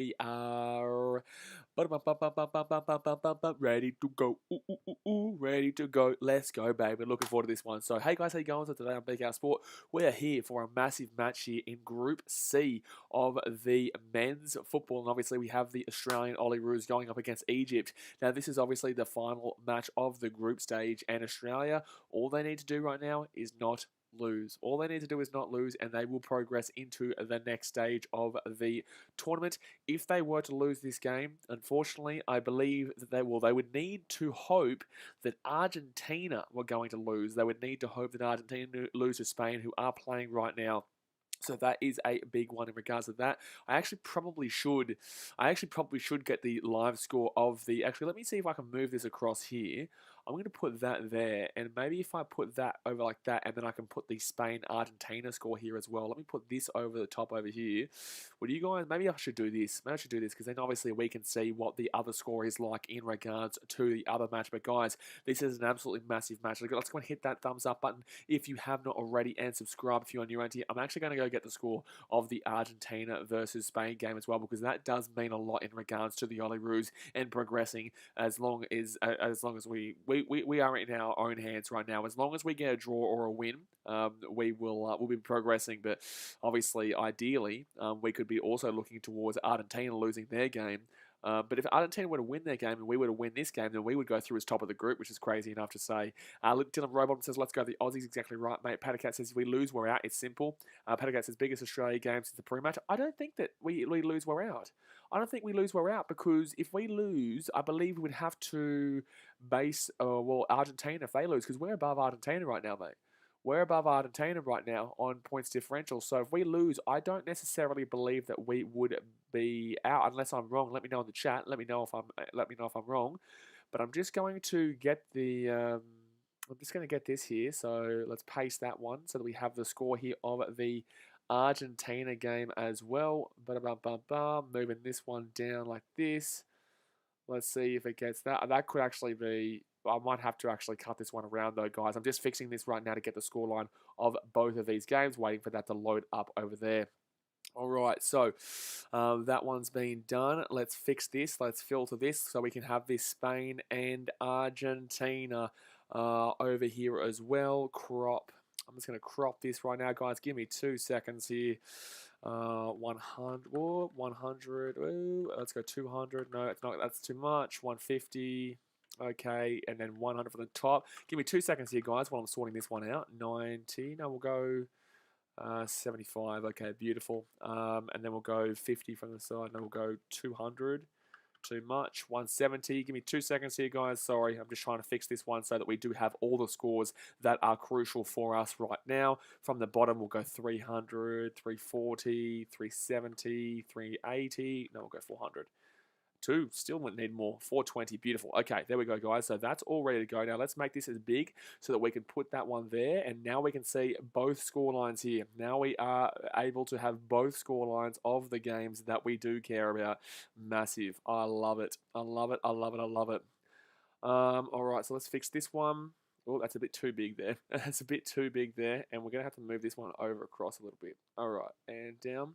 We are ready to go. Ready to go. Let's go, baby. Looking forward to this one. So, hey guys, how you going? So today on BKR Sport, we are here for a massive match here in Group C of the men's football. And obviously, we have the Australian Olyroos going up against Egypt. Now, this is obviously the final match of the group stage. And Australia, all they need to do right now is not lose. All they need to do is not lose, and they will progress into the next stage of the tournament. If they were to lose this game, unfortunately, I believe that they would need to hope that Argentina were going to lose. They would need to hope that Argentina lose to Spain, who are playing right now. So that is a big one in regards to that. I actually probably should get the live score of the. Actually, let me see if I can move this across here. I'm going to put that there, and maybe if I put that over like that, and then I can put the Spain-Argentina score here as well. Let me put this over the top over here. Would you guys? Maybe I should do this. Maybe I should do this because then obviously we can see what the other score is like in regards to the other match. But guys, this is an absolutely massive match. Let's go and hit that thumbs up button if you have not already, and subscribe if you're new around here. I'm actually going to go get the score of the Argentina versus Spain game as well, because that does mean a lot in regards to the Olyroos and progressing. As long as we are in our own hands right now. As long as we get a draw or a win, we'll be progressing. But obviously, ideally, we could be also looking towards Argentina losing their game. But if Argentina were to win their game and we were to win this game, then we would go through as top of the group, which is crazy enough to say. Dylan Robot says, let's go the Aussies. Exactly right, mate. Patacat says, if we lose, we're out. It's simple. Patacat says, biggest Australia game since the pre-match. I don't think that we lose, we're out. I don't think we lose, we're out, because if we lose, I believe we would have to base, Argentina if they lose, because we're above Argentina right now, mate. We're above Argentina right now on points differential. So if we lose, I don't necessarily believe that we would be out, unless I'm wrong. Let me know in the chat. Let me know if I'm wrong. But I'm just going to get the. I'm just going to get this here. So let's paste that one so that we have the score here of the Argentina game as well. Moving this one down like this. Let's see if it gets that. That could actually be. I might have to actually cut this one around though, guys. I'm just fixing this right now to get the scoreline of both of these games, waiting for that to load up over there. All right, so that one's been done. Let's fix this. Let's filter this so we can have this Spain and Argentina over here as well. Crop. I'm just going to crop this right now, guys. Give me 2 seconds here. 100. Oh, 100. Ooh, let's go 200. No, it's not. That's too much. 150. Okay, and then 100 from the top. Give me 2 seconds here, guys, while I'm sorting this one out. 90. No, we'll go 75. Okay, beautiful. And then we'll go 50 from the side. No, we'll go 200. Too much. 170. Give me 2 seconds here, guys. Sorry, I'm just trying to fix this one so that we do have all the scores that are crucial for us right now. From the bottom, we'll go 300, 340, 370, 380. No, we'll go 400. Two, still need more. 420, beautiful. Okay, there we go, guys. So that's all ready to go. Now let's make this as big so that we can put that one there. And now we can see both score lines here. Now we are able to have both score lines of the games that we do care about. Massive. I love it. I love it. I love it. I love it. All right, so let's fix this one. Oh, that's a bit too big there. That's a bit too big there. And we're going to have to move this one over across a little bit. All right, and down.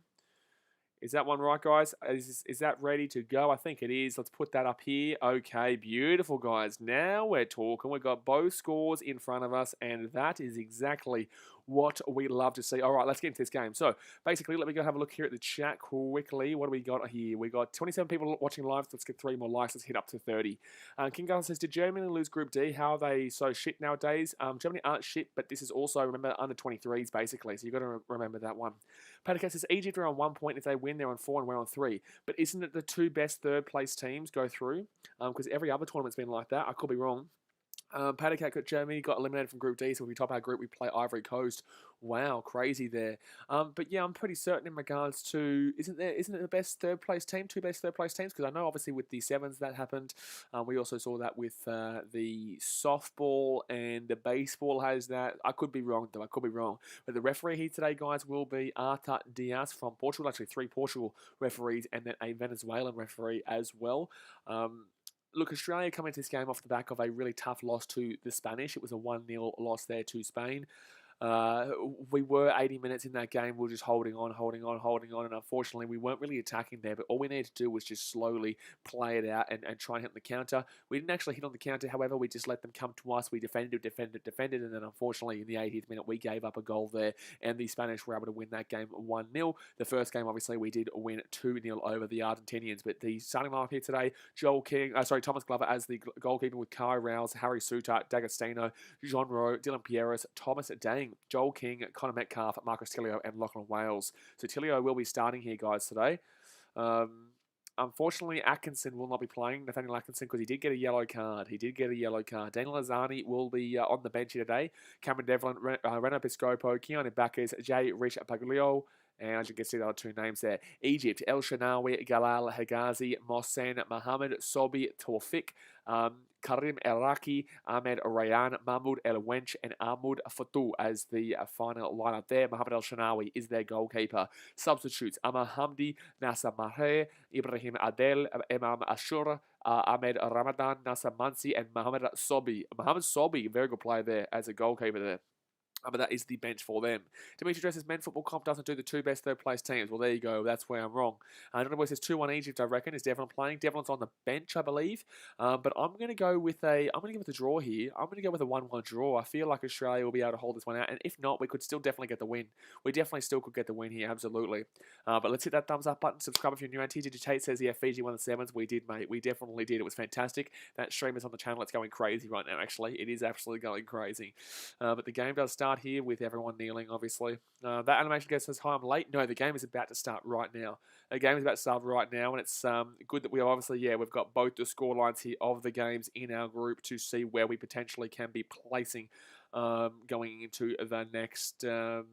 Is that one right, guys? Is that ready to go? I think it is. Let's put that up here. Okay, beautiful, guys. Now we're talking. We've got both scores in front of us, and that is exactly what we love to see. All right, let's get into this game. So, basically, let me go have a look here at the chat quickly. What do we got here? We got 27 people watching live. Let's get 3 more likes. Let's hit up to 30. King Gun says, did Germany lose Group D? How are they so shit nowadays? Germany aren't shit, but this is also, remember, under 23s, basically. So, you've got to remember that one. Patacat says, Egypt are on 1 point. If they win, they're on 4 and we're on 3. But isn't it the 2 best third-place teams go through? Because every other tournament's been like that. I could be wrong. Patacat got Germany, got eliminated from Group D, so if we top our group, we play Ivory Coast. Wow, crazy there. But yeah, I'm pretty certain in regards to, isn't it the best third place team, 2 best third place teams? Because I know obviously with the sevens that happened. We also saw that with the softball and the baseball has that. I could be wrong though, I could be wrong. But the referee here today, guys, will be Arta Diaz from Portugal. Actually, 3 Portugal referees and then a Venezuelan referee as well. Look, Australia coming into this game off the back of a really tough loss to the Spanish. It was a 1-0 loss there to Spain. We were 80 minutes in that game. We were just holding on, and unfortunately, we weren't really attacking there. But all we needed to do was just slowly play it out and try and hit on the counter. We didn't actually hit on the counter, however, we just let them come to us. We defended, and then unfortunately, in the 80th minute, we gave up a goal there, and the Spanish were able to win that game 1-0. The first game, obviously, we did win 2-0 over the Argentinians. But the starting lineup here today, Thomas Glover as the goalkeeper with Kai Rouse, Harry Suter, D'Agostino, Jean Rowe, Dylan Pierres, Thomas Dang, Joel King, Connor Metcalf, Marcus Tillio, and Lachlan Wales. So Tillio will be starting here, guys, today. Unfortunately, Atkinson will not be playing, Nathaniel Atkinson, because he did get a yellow card. Daniel Lazani will be on the bench here today. Cameron Devlin, Reno Piscopo, Keanu Bacchus, J. Rich Paglio, and as you can see, the other two names there. Egypt, El Shanawi, Galal Hegazi, Mohsen, Mohammed Sobi, Tawfiq, Karim Iraqi, Ahmed Rayan, Mahmoud El Wench, and Ahmud Fatou as the final lineup there. Mohammed El Shanawi is their goalkeeper. Substitutes, Amar Hamdi, Nasser Mahe, Ibrahim Adel, Imam Ashura, Ahmed Ramadan, Nasser Mansi, and Mohammed Sobi. Mohammed Sobi, very good player there as a goalkeeper there. But that is the bench for them. Dimitri Dress's Men Football Comp doesn't do the two best third place teams. Well, there you go. That's where I'm wrong. Jonathan Boy says 2-1 Egypt, I reckon. Is Devlin playing? Devlin's on the bench, I believe. But I'm going to go with I'm going to give it a draw here. I'm going to go with a 1-1 draw. I feel like Australia will be able to hold this one out. And if not, we could still definitely get the win. We definitely still could get the win here, absolutely. But let's hit that thumbs up button. Subscribe if you're new. And TJ Tate says, yeah, Fiji won the sevens. We did, mate. We definitely did. It was fantastic. That stream is on the channel. It's going crazy right now, actually. It is absolutely going crazy. But the game does start here with everyone kneeling, obviously. That animation guy says, hi, I'm late. No, the game is about to start right now. The game is about to start right now, and it's good that we obviously, we've got both the score lines here of the games in our group to see where we potentially can be placing going into the next round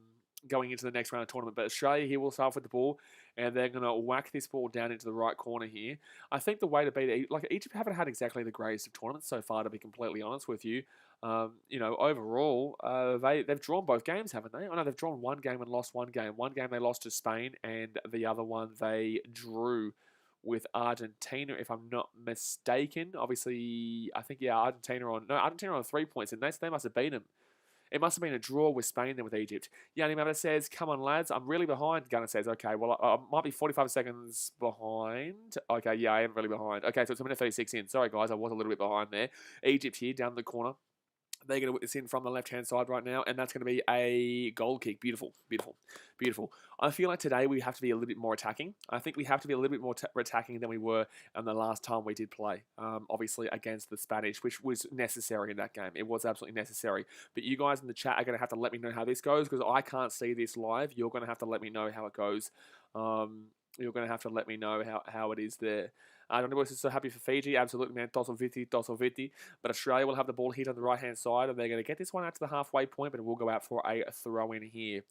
of tournament. But Australia here will start with the ball, and they're going to whack this ball down into the right corner here. I think the way to beat it, like Egypt haven't had exactly the greatest of tournaments so far, to be completely honest with you. Overall, they've drawn both games, haven't they? I know they've drawn one game and lost one game. One game they lost to Spain, and the other one they drew with Argentina, if I'm not mistaken. Obviously, I think, Argentina on 3 points, and they must have beaten them. It must have been a draw with Spain then with Egypt. Yanni Mabba says, come on, lads. I'm really behind. Gunnar says, okay, well, I might be 45 seconds behind. Okay, yeah, I am really behind. Okay, so it's a minute 36 in. Sorry, guys, I was a little bit behind there. Egypt here, down the corner. They're going to whip this in from the left-hand side right now, and that's going to be a goal kick. Beautiful, beautiful, beautiful. I feel like today we have to be a little bit more attacking. I think we have to be a little bit more attacking than we were in the last time we did play, obviously against the Spanish, which was necessary in that game. It was absolutely necessary. But you guys in the chat are going to have to let me know how this goes, because I can't see this live. You're going to have to let me know how it goes. You're going to have to let me know how it is there. I don't know if it's so happy for Fiji. Absolutely, man. Tosso Viti. But Australia will have the ball hit on the right-hand side, and they're going to get this one out to the halfway point, but it will go out for a throw-in here.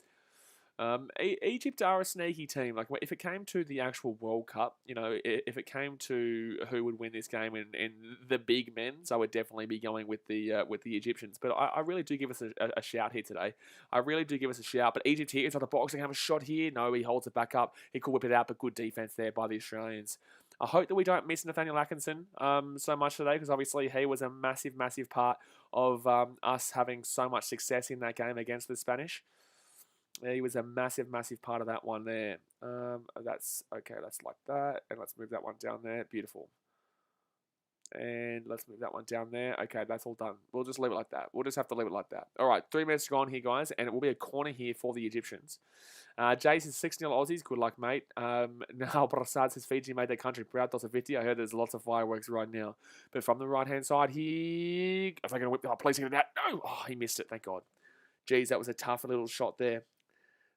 Egypt are a sneaky team. Like, if it came to the actual World Cup, if it came to who would win this game in the big men's, I would definitely be going with the Egyptians. But I really do give us a shout here today. I really do give us a shout. But Egypt here inside the box, they have a shot here. No, he holds it back up. He could whip it out, but good defense there by the Australians. I hope that we don't miss Nathaniel Atkinson so much today, because obviously he was a massive, massive part of us having so much success in that game against the Spanish. He was a massive, massive part of that one there. That's okay. That's like that. And let's move that one down there. Beautiful. And let's move that one down there. Okay, that's all done. We'll just leave it like that. We'll just have to leave it like that. All right, 3 minutes gone here, guys. And it will be a corner here for the Egyptians. Jason, 6-0 Aussies. Good luck, mate. Nahal Prasad says Fiji made their country proud. Dosaviti. I heard there's lots of fireworks right now. But from the right-hand side here... If I'm going to whip... Oh, please get it out. No! Oh, he missed it. Thank God. Jeez, that was a tough little shot there.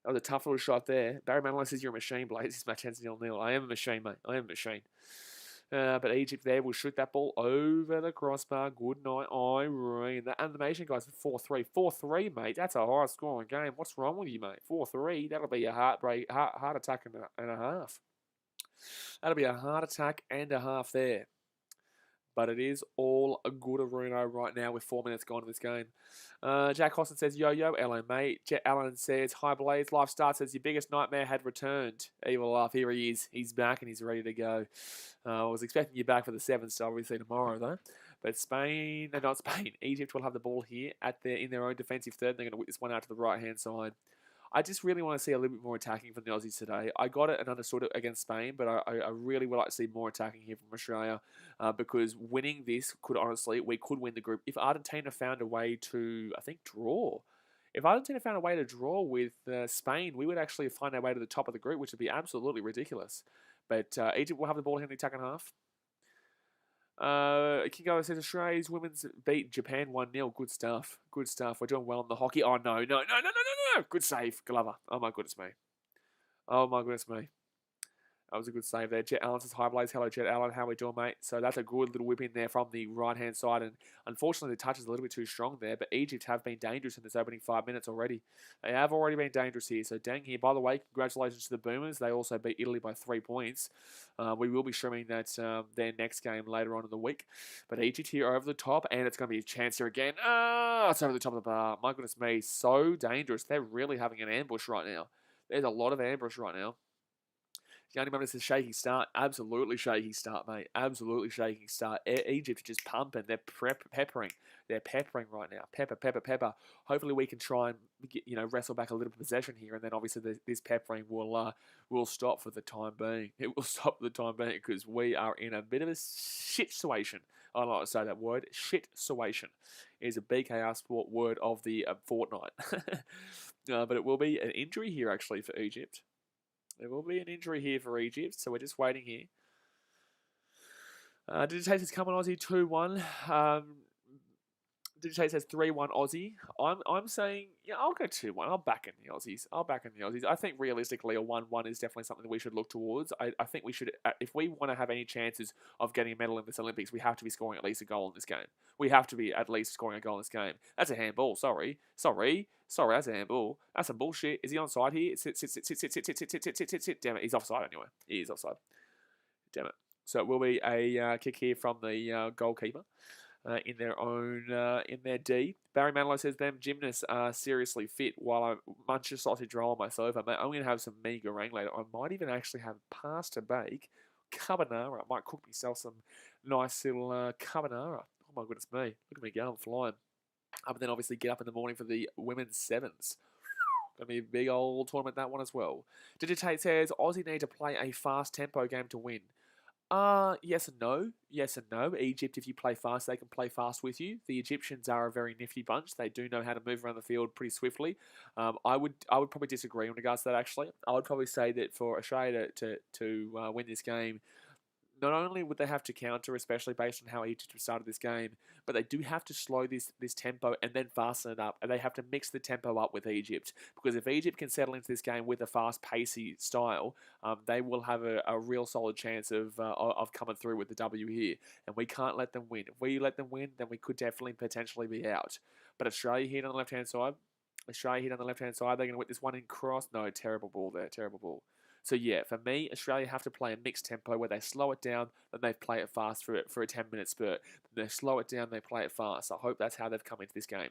That was a tough little shot there. Barry Manilow says you're a machine, Blaze. This match ends 0-0. I am a machine, mate. I am a machine. But Egypt there will shoot that ball over the crossbar. Good night, Irene. The animation, guys, 4-3. 4-3, mate. That's a high-scoring game. What's wrong with you, mate? 4-3. That'll be a heart attack and a half. That'll be a heart attack and a half there. but it is all a good Aruno right now with 4 minutes gone in this game. Jack Hosson says, yo, hello, mate. Jet Allen says, hi, Blaze. Life Start says, your biggest nightmare had returned. Evil laugh. Here he is. He's back and he's ready to go. I was expecting you back for the 7th, so obviously tomorrow, though. But Spain, no, not Spain. Egypt will have the ball here in their own defensive third. They're going to whip this one out to the right-hand side. I just really want to see a little bit more attacking from the Aussies today. I got it and understood it against Spain, but I really would like to see more attacking here from Australia because winning this could honestly, we could win the group. If Argentina found a way to, I think, draw. If Argentina found a way to draw with Spain, we would actually find our way to the top of the group, which would be absolutely ridiculous. But Egypt will have the ball here in the second half. Kingo says Australia's women's beat Japan 1-0. Good stuff. Good stuff. We're doing well in the hockey. Oh, no. Good save, Glover. Oh, my goodness me. Oh, my goodness me. That was a good save there. Jet Allen says, hi, Blaze. Hello, Jet Allen. How we doing, mate? So that's a good little whip in there from the right-hand side. And unfortunately, the touch is a little bit too strong there. But Egypt have been dangerous in this opening 5 minutes already. They have already been dangerous here. So dang here. By the way, congratulations to the Boomers. They also beat Italy by 3 points. We will be streaming that their next game later on in the week. But Egypt here over the top. And it's going to be a chance here again. It's over the top of the bar. My goodness me. So dangerous. They're really having an ambush right now. There's a lot of ambush right now. Yanni Mummy says shaky start. Absolutely shaky start, mate. Absolutely shaky start. Egypt just pumping. They're peppering. They're peppering right now. Pepper. Hopefully we can try and wrestle back a little possession here, and then obviously this peppering will stop for the time being. It will stop for the time being because we are in a bit of a shit situation. I don't like to say that word. Shit situation is a BKR sport word of the fortnight. But it will be an injury here actually for Egypt. There will be an injury here for Egypt, so we're just waiting here. Digitate says, come on, Aussie, 2-1. Digitate says 3-1 Aussie. I'm saying, yeah, I'll go 2-1. I'll back in the Aussies. I think realistically a 1-1 is definitely something that we should look towards. I think we should, if we want to have any chances of getting a medal in this Olympics, we have to be scoring at least a goal in this game. We have to be at least scoring a goal in this game. That's a handball. Sorry, that's a handball. That's some bullshit. Is he onside here? Sit. Damn it, he's offside anyway. He is offside. Damn it. So it will be a kick here from the goalkeeper. In their D. Barry Manilow says, them gymnasts are seriously fit while I munch a sausage roll on my sofa. Mate, I'm going to have some meat goreng later. I might even actually have pasta bake, carbonara. I might cook myself some nice little carbonara. Oh my goodness me. Look at me go, I'm flying. But then obviously get up in the morning for the women's sevens. Going to be a big old tournament, that one as well. Digitate says, Aussie need to play a fast tempo game to win. Yes and no. Egypt, if you play fast, they can play fast with you. The Egyptians are a very nifty bunch. They do know how to move around the field pretty swiftly. I would probably disagree in regards to that, actually. I would probably say that for Australia to win this game, not only would they have to counter, especially based on how Egypt started this game, but they do have to slow this tempo and then fasten it up. And they have to mix the tempo up with Egypt. Because if Egypt can settle into this game with a fast, pacey style, they will have a real solid chance of coming through with the W here. And we can't let them win. If we let them win, then we could definitely potentially be out. But Australia here on the left-hand side. They're going to whip this one in cross. No, terrible ball there. Terrible ball. So yeah, for me, Australia have to play a mixed tempo where they slow it down, then they play it fast for a 10-minute spurt. Then they slow it down, they play it fast. I hope that's how they've come into this game.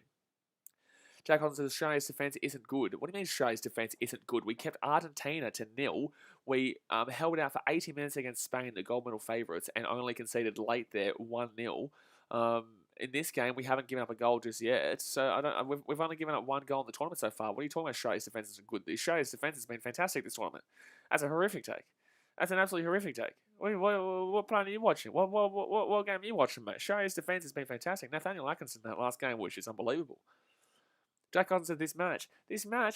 Jack Collins says Australia's defence isn't good. What do you mean Australia's defence isn't good? We kept Argentina to 0. We held out for 80 minutes against Spain, the gold medal favourites, and only conceded late there 1-0. In this game, we haven't given up a goal just yet. So we've only given up one goal in the tournament so far. What are you talking about? Australia's defence isn't good. Australia's defence has been fantastic this tournament. That's a horrific take. That's an absolutely horrific take. What plan are you watching? What game are you watching, mate? Australia's defence has been fantastic. Nathaniel Atkinson that last game, which is unbelievable. Jack Collins said this match,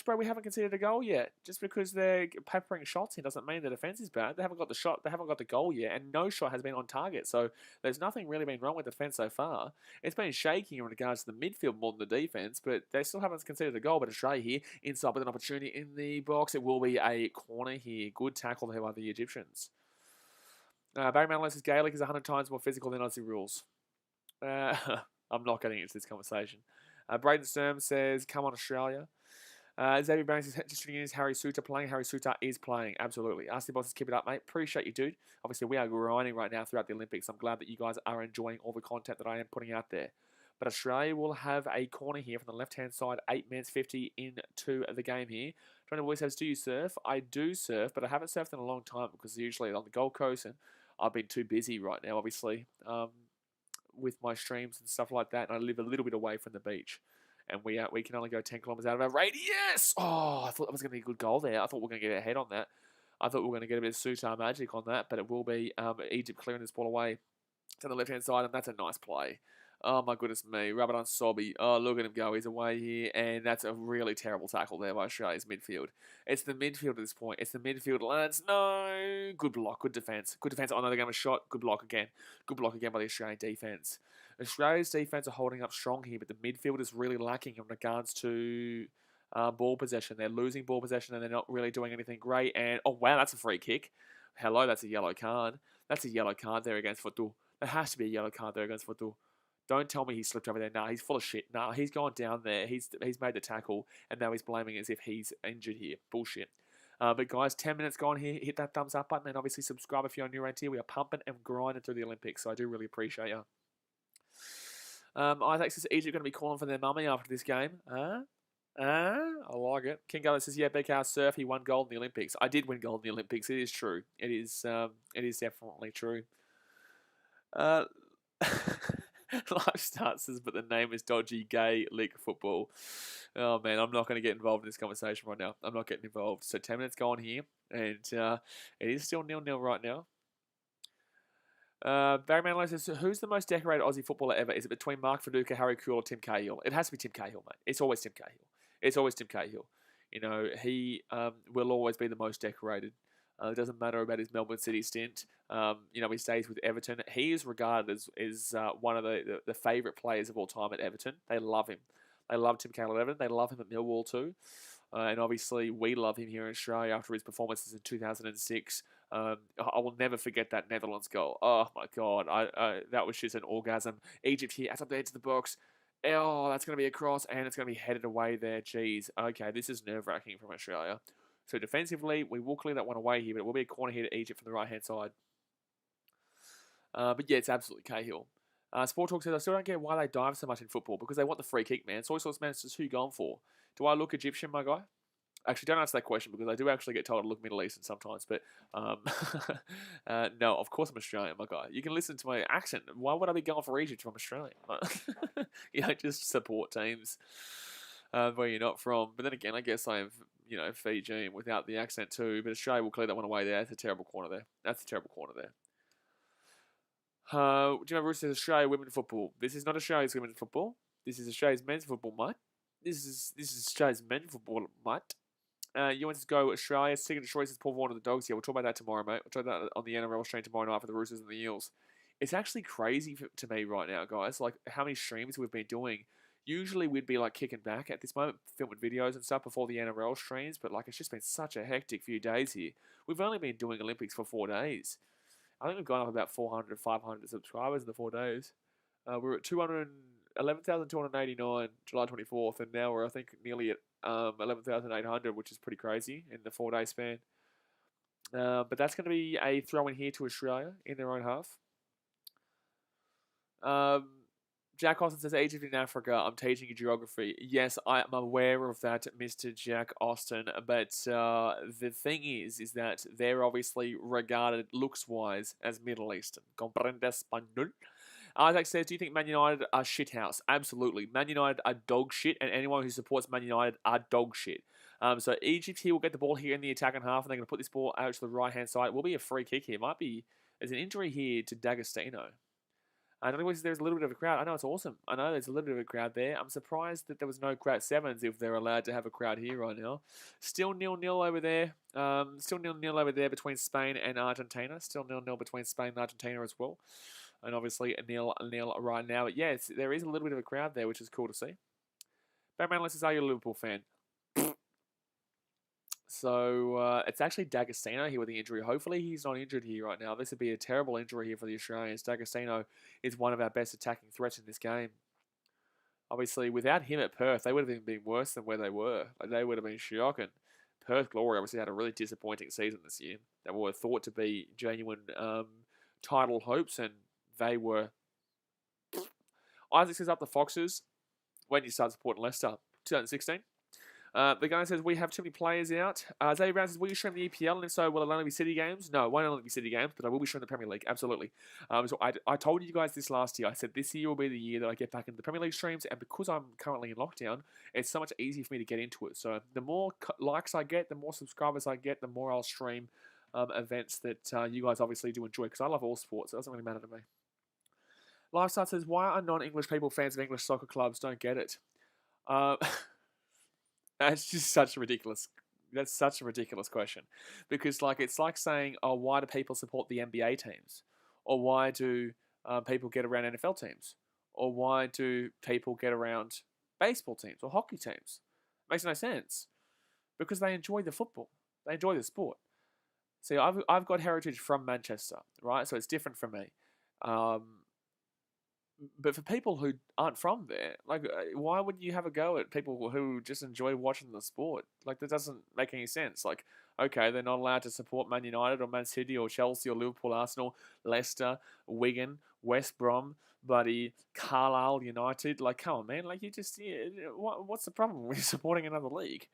bro, we haven't conceded a goal yet. Just because they're peppering shots in doesn't mean the defence is bad. They haven't got the shot, they haven't got the goal yet, and no shot has been on target. So there's nothing really been wrong with defence so far. It's been shaky in regards to the midfield more than the defence, but they still haven't conceded a goal. But Australia here, inside with an opportunity in the box. It will be a corner here. Good tackle there by the Egyptians. Barry Manilow says Gaelic is 100 times more physical than Aussie rules. I'm not getting into this conversation. Braden Sturm says, come on, Australia. Xavier Banks is just tuning in. Is Harry Suter playing? Harry Suter is playing, absolutely. RC Bosses, keep it up, mate. Appreciate you, dude. Obviously, we are grinding right now throughout the Olympics. I'm glad that you guys are enjoying all the content that I am putting out there. But Australia will have a corner here from the left-hand side, 8 minutes 50 into the game here. Trying to voice says, do you surf? I do surf, but I haven't surfed in a long time because usually on the Gold Coast, and I've been too busy right now, obviously, with my streams and stuff like that, and I live a little bit away from the beach. And we can only go 10 kilometres out of our radius. Oh, I thought that was going to be a good goal there. I thought we were going to get ahead on that. I thought we were going to get a bit of Sutar magic on that, but it will be Egypt clearing this ball away to the left-hand side, and that's a nice play. Oh, my goodness me. Rub it on Sobby. Oh, look at him go. He's away here, and that's a really terrible tackle there by Australia's midfield. It's the midfield at this point. It's the midfield, lads. No. Good block. Good defence. Good defence. Oh, no, they're going to shot. Good block again. Good block again by the Australian defence. Australia's defence are holding up strong here, but the midfield is really lacking in regards to ball possession. They're losing ball possession, and they're not really doing anything great. And, oh, wow, that's a free kick. Hello, that's a yellow card. That's a yellow card there against Fatu. There has to be a yellow card there against Fatu. Don't tell me he slipped over there. Nah, he's full of shit. Nah, he's gone down there. He's made the tackle, and now he's blaming as if he's injured here. Bullshit. But guys, 10 minutes gone here. Hit that thumbs up button, and obviously subscribe if you're new around here. We are pumping and grinding through the Olympics, so I do really appreciate you. Isaac says Egypt going to be calling for their mummy after this game. I like it. King Gullo says, yeah, BKR surf. He won gold in the Olympics. I did win gold in the Olympics. It is true. It is definitely true. Life starts says, but the name is dodgy, gay, league football. Oh, man, I'm not going to get involved in this conversation right now. I'm not getting involved. So 10 minutes gone here, and it is still 0-0 right now. Barry Manlow says, who's the most decorated Aussie footballer ever? Is it between Mark Viduka, Harry Kuehl, or Tim Cahill? It has to be Tim Cahill, mate. It's always Tim Cahill. It's always Tim Cahill. You know, he will always be the most decorated. It doesn't matter about his Melbourne City stint. You know, he stays with Everton. He is regarded as one of the favourite players of all time at Everton. They love him. They love Tim Cahill at Everton. They love him at Millwall too. And obviously, we love him here in Australia after his performances in 2006. I will never forget that Netherlands goal. Oh, my God. That was just an orgasm. Egypt here, that's up there to the box. Oh, that's going to be a cross, and it's going to be headed away there. Jeez. Okay, this is nerve-wracking from Australia. So defensively, we will clear that one away here, but it will be a corner here to Egypt from the right-hand side. But yeah, it's absolutely Cahill. Sport Talk says, I still don't get why they dive so much in football, because they want the free kick, man. Soy Sauce Man says, who you going for? Do I look Egyptian, my guy? Actually, don't answer that question, because I do actually get told to look Middle Eastern sometimes. But no, of course I'm Australian, my guy. You can listen to my accent. Why would I be going for Egypt from Australia? You know, just support teams where you're not from. But then again, I guess I have, you know, Fijian without the accent too. But Australia will clear that one away there. That's a terrible corner there. That's a terrible corner there. Do you know Bruce says Australia women's football? This is not Australia's women's football. This is Australia's men's football, mate. This is Australia's men's football, mate. You want to go Australia, second choice is Paul Vaughan and the Dogs. Yeah, we'll talk about that tomorrow, mate. We'll talk about that on the NRL stream tomorrow night for the Roosters and the Eels. It's actually crazy to me right now, guys, like how many streams we've been doing. Usually we'd be like kicking back at this moment, filming videos and stuff before the NRL streams, but like it's just been such a hectic few days here. We've only been doing Olympics for 4 days. I think we've gone up about 400, 500 subscribers in the 4 days. We're at 11,289 July 24th, and now we're, I think, nearly at 11,800, which is pretty crazy in the 4-day span. But that's going to be a throw in here to Australia in their own half. Jack Austin says, Egypt in Africa, I'm teaching you geography. Yes, I am aware of that, Mr. Jack Austin. But the thing is that they're obviously regarded looks-wise as Middle Eastern. Comprende español? Isaac says, do you think Man United are shithouse? Absolutely. Man United are dog shit, and anyone who supports Man United are dog shit. So Egypt here will get the ball here in the attacking half, and they're going to put this ball out to the right-hand side. It will be a free kick here. There's an injury here to D'Agostino. I don't know if there's a little bit of a crowd. I know it's awesome. I know there's a little bit of a crowd there. I'm surprised that there was no crowd sevens if they're allowed to have a crowd here right now. Still 0-0 over there. Still 0-0 over there between Spain and Argentina. Still 0-0 between Spain and Argentina as well. And obviously a 0-0 right now. But yeah, there is a little bit of a crowd there, which is cool to see. Batman says, are you a Liverpool fan? So it's actually D'Agostino here with the injury. Hopefully he's not injured here right now. This would be a terrible injury here for the Australians. D'Agostino is one of our best attacking threats in this game. Obviously, without him at Perth, they would have even been worse than where they were. Like, they would have been shocking. Perth Glory obviously had a really disappointing season this year. They were thought to be genuine title hopes, and they were. Isaac says up the Foxes when you start supporting Leicester, 2016. The guy says, we have too many players out. Xavier Brown says, will you stream the EPL? And if so, will it only be City games? No, it won't only be City games, but I will be streaming the Premier League. Absolutely. So I told you guys this last year. I said this year will be the year that I get back into the Premier League streams. And because I'm currently in lockdown, it's so much easier for me to get into it. So the more likes I get, the more subscribers I get, the more I'll stream events that you guys obviously do enjoy. Because I love all sports. It doesn't really matter to me. Lifestyle says, why are non-English people fans of English soccer clubs? Don't get it. That's just such a ridiculous. That's such a ridiculous question, because it's like saying, oh, why do people support the NBA teams, or why do people get around NFL teams, or why do people get around baseball teams or hockey teams? It makes no sense, because they enjoy the football, they enjoy the sport. See, I've got heritage from Manchester, right? So it's different from me. But for people who aren't from there, why would you have a go at people who just enjoy watching the sport? That doesn't make any sense. Okay, they're not allowed to support Man United or Man City or Chelsea or Liverpool, Arsenal, Leicester, Wigan, West Brom, bloody Carlisle United. Come on, man. What's the problem with supporting another league?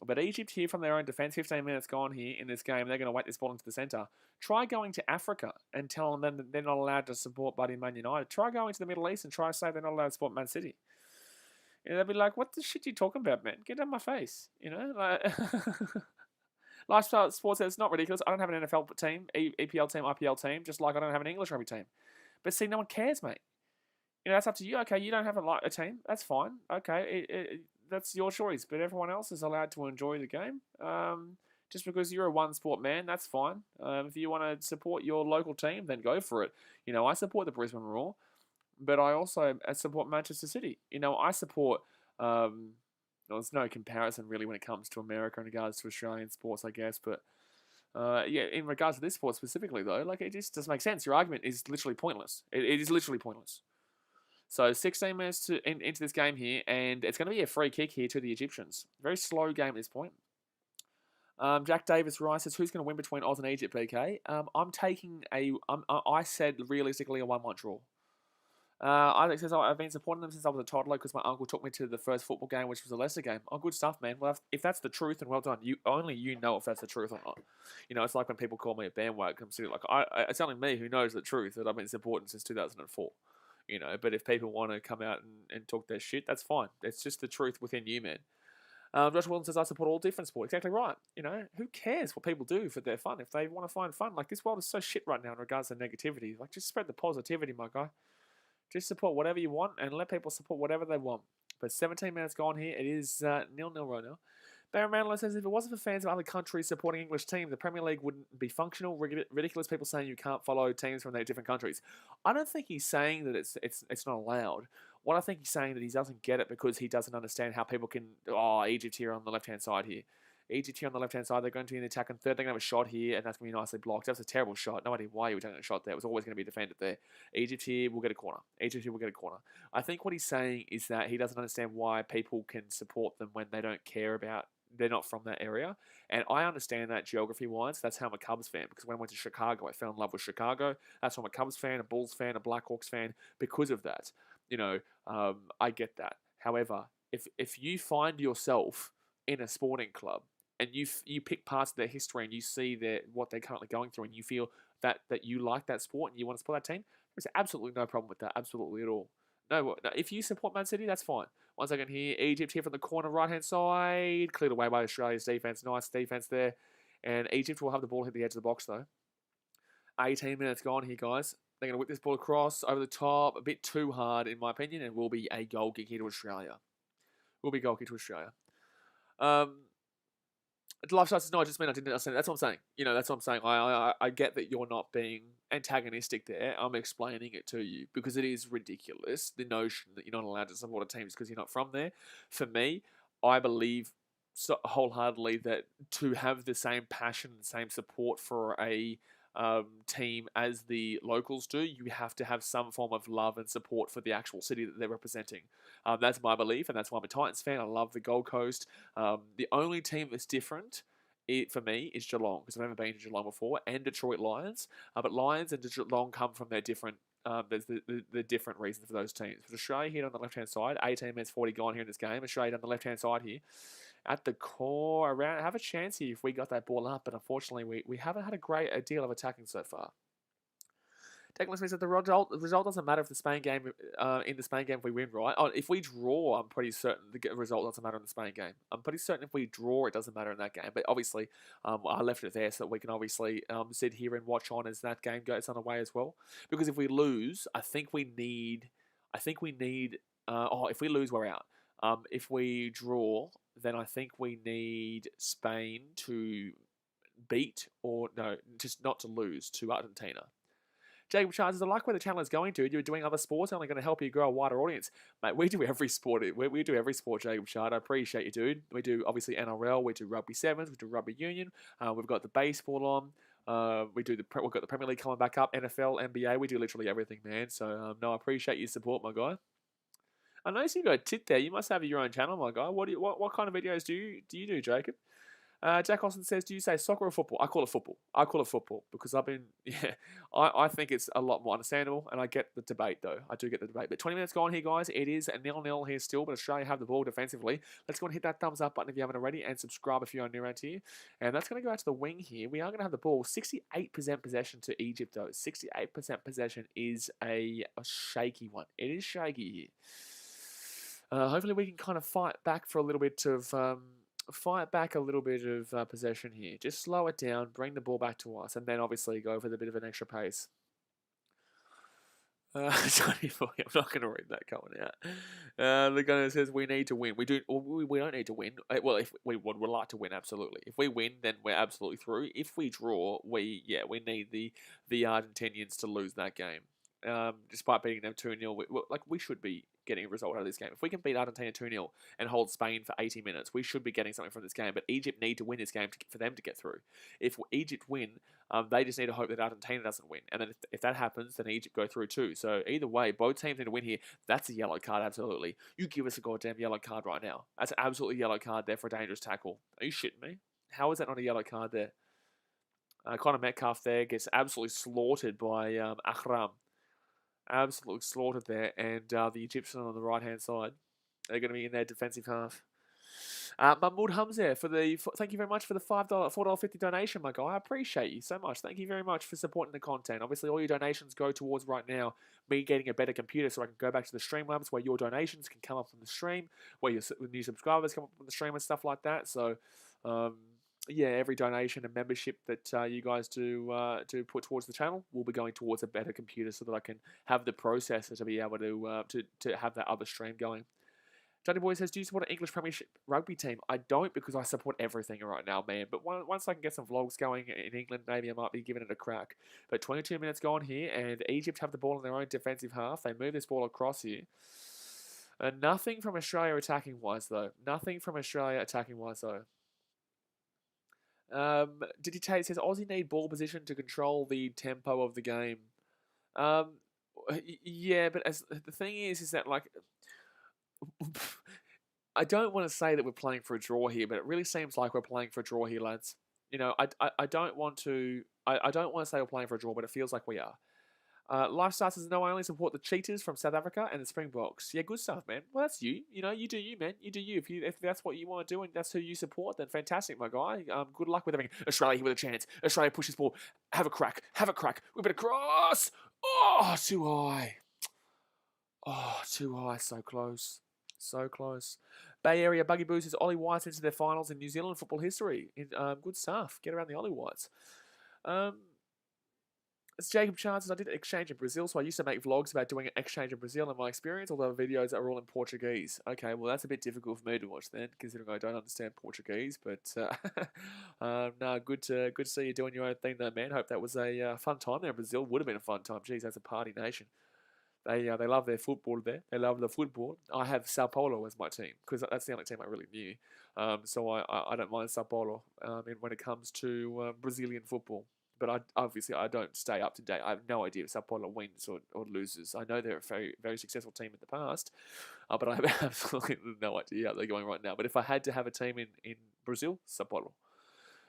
But Egypt here from their own defence, 15 minutes gone here in this game. They're going to whack this ball into the centre. Try going to Africa and telling them that they're not allowed to support bloody Man United. Try going to the Middle East and try to say they're not allowed to support Man City. They'll be like, what the shit are you talking about, man? Get out of my face. Lifestyle Sports says, it's not ridiculous. I don't have an NFL team, EPL team, IPL team, just like I don't have an English rugby team. But see, no one cares, mate. That's up to you. Okay, you don't have a team. That's fine. Okay, that's your choice, but everyone else is allowed to enjoy the game. Just because you're a one-sport man, that's fine. If you want to support your local team, then go for it. I support the Brisbane Roar, but I also support Manchester City. I support... there's no comparison, really, when it comes to America in regards to Australian sports, I guess, but... in regards to this sport specifically, though, it just doesn't make sense. Your argument is literally pointless. It is literally pointless. So 16 minutes into this game here, and it's going to be a free kick here to the Egyptians. Very slow game at this point. Jack Davis Rice says, who's going to win between Oz and Egypt, BK? I'm taking I said realistically a 1-1 draw. Isaac says, I've been supporting them since I was a toddler because my uncle took me to the first football game, which was a Leicester game. Oh, good stuff, man. Well, if that's the truth, then well done. You know if that's the truth or not. It's like when people call me a bandwagon. It's only me who knows the truth, that I've been supporting since 2004. But if people want to come out and talk their shit, that's fine. It's just the truth within you, man. Josh Wilson says, I support all different sports. Exactly right. Who cares what people do for their fun? If they want to find fun, this world is so shit right now in regards to negativity. Just spread the positivity, my guy. Just support whatever you want and let people support whatever they want. But 17 minutes gone here. It is 0-0 right now. Barry Mandler says, if it wasn't for fans of other countries supporting English teams, the Premier League wouldn't be functional. Ridiculous people saying you can't follow teams from their different countries. I don't think he's saying that it's not allowed. What I think he's saying that he doesn't get it because he doesn't understand how people can... Egypt here on the left-hand side here. Egypt here on the left-hand side, they're going to be in the attack and third. They're going to have a shot here, and that's going to be nicely blocked. That was a terrible shot. No idea why you were taking a shot there. It was always going to be defended there. Egypt here will get a corner. Egypt here will get a corner. I think what he's saying is that he doesn't understand why people can support them when they don't care about... They're not from that area. And I understand that geography-wise. That's how I'm a Cubs fan. Because when I went to Chicago, I fell in love with Chicago. That's why I'm a Cubs fan, a Bulls fan, a Blackhawks fan. Because of that. I get that. However, if you find yourself in a sporting club and you pick parts of their history and you see what they're currently going through and you feel that you like that sport and you want to support that team, there's absolutely no problem with that. Absolutely at all. No, if you support Man City, that's fine. Once again here, Egypt here from the corner right-hand side. Cleared away by Australia's defence. Nice defence there. And Egypt will have the ball hit the edge of the box, though. 18 minutes gone here, guys. They're going to whip this ball across over the top. A bit too hard, in my opinion, and will be a goal kick here to Australia. Will be a goal kick to Australia. Lifestyle says, no, I just mean I didn't understand. That's what I'm saying. That's what I'm saying. I get that you're not being antagonistic there. I'm explaining it to you because it is ridiculous, the notion that you're not allowed to support a team just because you're not from there. For me, I believe wholeheartedly that to have the same passion and same support for a team as the locals do. You have to have some form of love and support for the actual city that they're representing. That's my belief, and that's why I'm a Titans fan. I love the Gold Coast. The only team that's different for me is Geelong, because I've never been to Geelong before, and Detroit Lions. But Lions and Geelong come from their different. There's the different reasons for those teams. For Australia here on the left-hand side, 18 minutes 40 gone here in this game. Australia on the left-hand side here. At the core, around, have a chance here if we got that ball up, but unfortunately we haven't had a great deal of attacking so far. Declan Smith said the result doesn't matter if the Spain game in the Spain game if we win, right? Oh, if we draw, I'm pretty certain the result doesn't matter in the Spain game. I'm pretty certain if we draw, it doesn't matter in that game. But obviously, I left it there so that we can obviously sit here and watch on as that game goes underway as well. Because if we lose, I think we need. If we lose, we're out. If we draw, then I think we need Spain to beat or no, just not to lose to Argentina. Jacob Charles, I like where the channel is going to. You're doing other sports, only going to help you grow a wider audience. Mate, we do every sport. We do every sport, Jacob Chard. I appreciate you, dude. We do, obviously, NRL. We do rugby sevens. We do rugby union. We've got the baseball on. We've got the Premier League coming back up. NFL, NBA. We do literally everything, man. So, no, I appreciate your support, my guy. I noticed you got a tit there. You must have your own channel, my guy. What kind of videos do you do, Jacob? Jack Austin says, do you say soccer or football? I call it football. Because I think it's a lot more understandable, and I get the debate, though. I do get the debate. But 20 minutes gone here, guys. It is a 0-0 here still, but Australia have the ball defensively. Let's go and hit that thumbs up button if you haven't already, and subscribe if you're new around here. And that's going to go out to the wing here. We are going to have the ball. 68% possession to Egypt, though. 68% possession is a shaky one. It is shaky here. Hopefully we can kind of fight back for a little bit of... possession here. Just slow it down, bring the ball back to us, and then obviously go with a bit of an extra pace. I'm not going to read that coming out. The gunner says we need to win. We don't need to win. Well, if we would like to win, absolutely. If we win, then we're absolutely through. If we draw, we need the Argentinians to lose that game. Despite beating them 2-0, we should be getting a result out of this game. If we can beat Argentina 2-0 and hold Spain for 80 minutes, we should be getting something from this game. But Egypt need to win this game for them to get through. If Egypt win, they just need to hope that Argentina doesn't win. And then if that happens, then Egypt go through too. So either way, both teams need to win here. That's a yellow card, absolutely. You give us a goddamn yellow card right now. That's an absolutely yellow card there for a dangerous tackle. Are you shitting me? How is that not a yellow card there? Connor Metcalf there gets absolutely slaughtered by Akram. Absolutely slaughtered there, and the Egyptian on the right-hand side, they're going to be in their defensive half. Mahmoud Hamza, thank you very much for the $4.50 donation, my guy. I appreciate you so much. Thank you very much for supporting the content. Obviously, all your donations go towards right now me getting a better computer so I can go back to the Streamlabs where your donations can come up from the stream, where your new subscribers come up from the stream and stuff like that. So, yeah, every donation and membership that you guys do put towards the channel will be going towards a better computer so that I can have the processor to be able to have that other stream going. Johnny Boy says, do you support an English Premiership rugby team? I don't, because I support everything right now, man. But once I can get some vlogs going in England, maybe I might be giving it a crack. But 22 minutes gone here, and Egypt have the ball in their own defensive half. They move this ball across here. Nothing from Australia attacking-wise, though. Did Tate says Aussie need ball position to control the tempo of the game. Yeah, but the thing is that like I don't want to say that we're playing for a draw here, but it really seems like we're playing for a draw here, lads. You know, I don't want to say we're playing for a draw, but it feels like we are. Lifestyle says, no, I only support the Cheetahs from South Africa and the Springboks. Yeah, good stuff, man. Well, that's you. You know, you do you, man. You do you. If that's what you want to do and that's who you support, then fantastic, my guy. Good luck with everything. Australia here with a chance. Australia pushes ball. Have a crack. We better cross. Oh, too high. So close. Bay Area Buggy Boo says Ollie Whites into their finals in New Zealand football history. Good stuff. Get around the Ollie Whites. It's Jacob Chances. I did an exchange in Brazil, so I used to make vlogs about doing an exchange in Brazil and my experience, although the videos are all in Portuguese. Okay, well, that's a bit difficult for me to watch then, considering I don't understand Portuguese, but no, good to see you doing your own thing though, man. Hope that was a fun time there in Brazil. Would have been a fun time. Jeez, that's a party nation. They love their football there. They love the football. I have Sao Paulo as my team, because that's the only team I really knew. So I don't mind Sao Paulo when it comes to Brazilian football. but obviously I don't stay up to date. I have no idea if Sao Paulo wins or loses. I know they're a very, very successful team in the past, but I have absolutely no idea how they're going right now. But if I had to have a team in Brazil, Sao Paulo.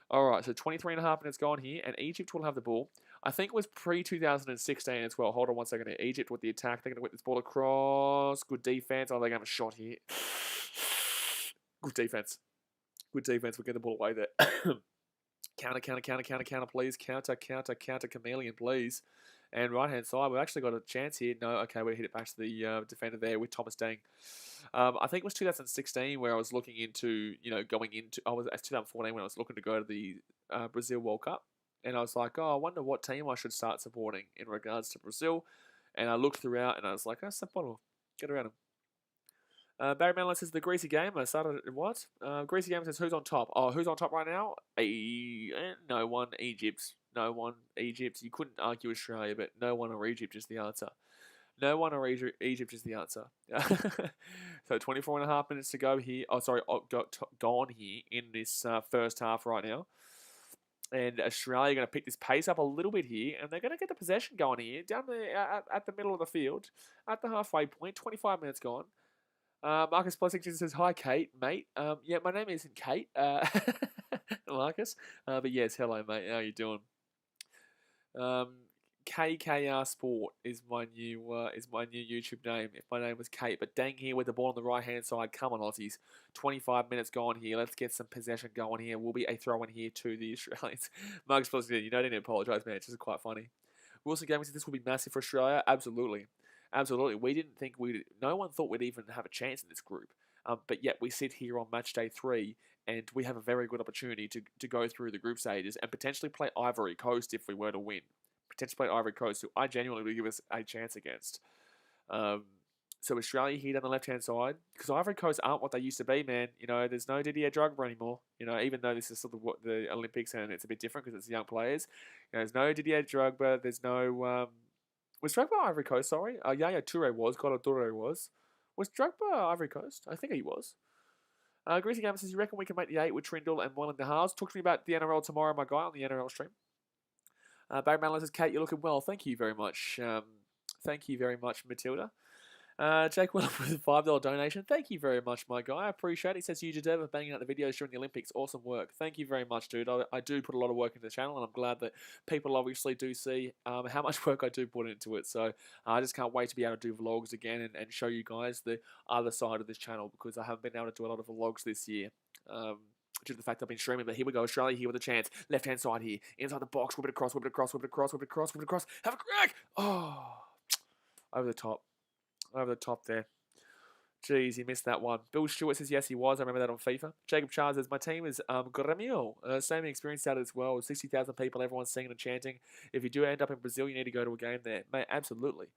All right, so 23 and a half minutes gone here, and Egypt will have the ball. I think it was pre-2016 as well. Hold on one second here. Egypt with the attack. They're going to whip this ball across. Good defense. Oh, they're going to have a shot here. Good defense. Good defense. We'll get the ball away there. Counter, please. Counter, chameleon, please. And right-hand side, we've actually got a chance here. No, okay, we hit it back to the defender there with Thomas Dang. I think it was 2016 where I was looking into, going into, I was at 2014 when I was looking to go to the Brazil World Cup. And I was like, oh, I wonder what team I should start supporting in regards to Brazil. And I looked throughout and I was like, oh, Sao Paulo, get around them. Barry Manley says the Greasy Game. I started what? Greasy Game says who's on top? Oh, who's on top right now? No one. Egypt. No one. Egypt. You couldn't argue Australia, but no one or Egypt is the answer. No one or Egypt is the answer. So 24 and a half minutes to go here. Oh, sorry, gone here in this first half right now. And Australia are going to pick this pace up a little bit here, and they're going to get the possession going here, down there at the middle of the field, at the halfway point. 25 minutes gone. Marcus Plessick says, hi, Kate, mate. Yeah, my name isn't Kate, Marcus. But yes, hello, mate. How you doing? KKR Sport is my new YouTube name. If my name was Kate, but Dang here with the ball on the right hand side. Come on, Aussies. 25 minutes gone here. Let's get some possession going here. Will be a throw in here to the Australians. Marcus Plessick, you don't need to apologise, man. It's just quite funny. Wilson Gaming says this will be massive for Australia. Absolutely. Absolutely. We didn't think no one thought we'd even have a chance in this group. But yet we sit here on match day 3 and we have a very good opportunity to go through the group stages and potentially play Ivory Coast if we were to win. Potentially play Ivory Coast, who I genuinely would give us a chance against. So Australia here on the left-hand side, because Ivory Coast aren't what they used to be, man. There's no Didier Drogba anymore. Even though this is sort of what the Olympics and it's a bit different because it's young players. There's no Didier Drogba. There's no... was Drogba Ivory Coast, sorry? Yaya Toure was. Kolo Toure was. Was Drogba Ivory Coast? I think he was. Greasy Gamer says, you reckon we can make the 8 with Trindle and Moylan Haas? Talk to me about the NRL tomorrow, my guy, on the NRL stream. Barry Malin says, Kate, you're looking well. Thank you very much. Thank you very much, Matilda. Jake Willem with a $5 donation. Thank you very much, my guy. I appreciate it. He says, you deserve it banging out the videos during the Olympics. Awesome work. Thank you very much, dude. I do put a lot of work into the channel, and I'm glad that people obviously do see how much work I do put into it. So I just can't wait to be able to do vlogs again and show you guys the other side of this channel, because I haven't been able to do a lot of vlogs this year. Due to the fact I've been streaming, but here we go. Australia here with a chance. Left-hand side here. Inside the box. Whip it across, whip it across, whip it across, whip it across, whip it across. Have a crack! Oh! Over the top. Over the top there. Jeez, he missed that one. Bill Stewart says, yes, he was. I remember that on FIFA. Jacob Charles says, my team is Grêmio. Same experience out as well. 60,000 people, everyone's singing and chanting. If you do end up in Brazil, you need to go to a game there. Mate, absolutely.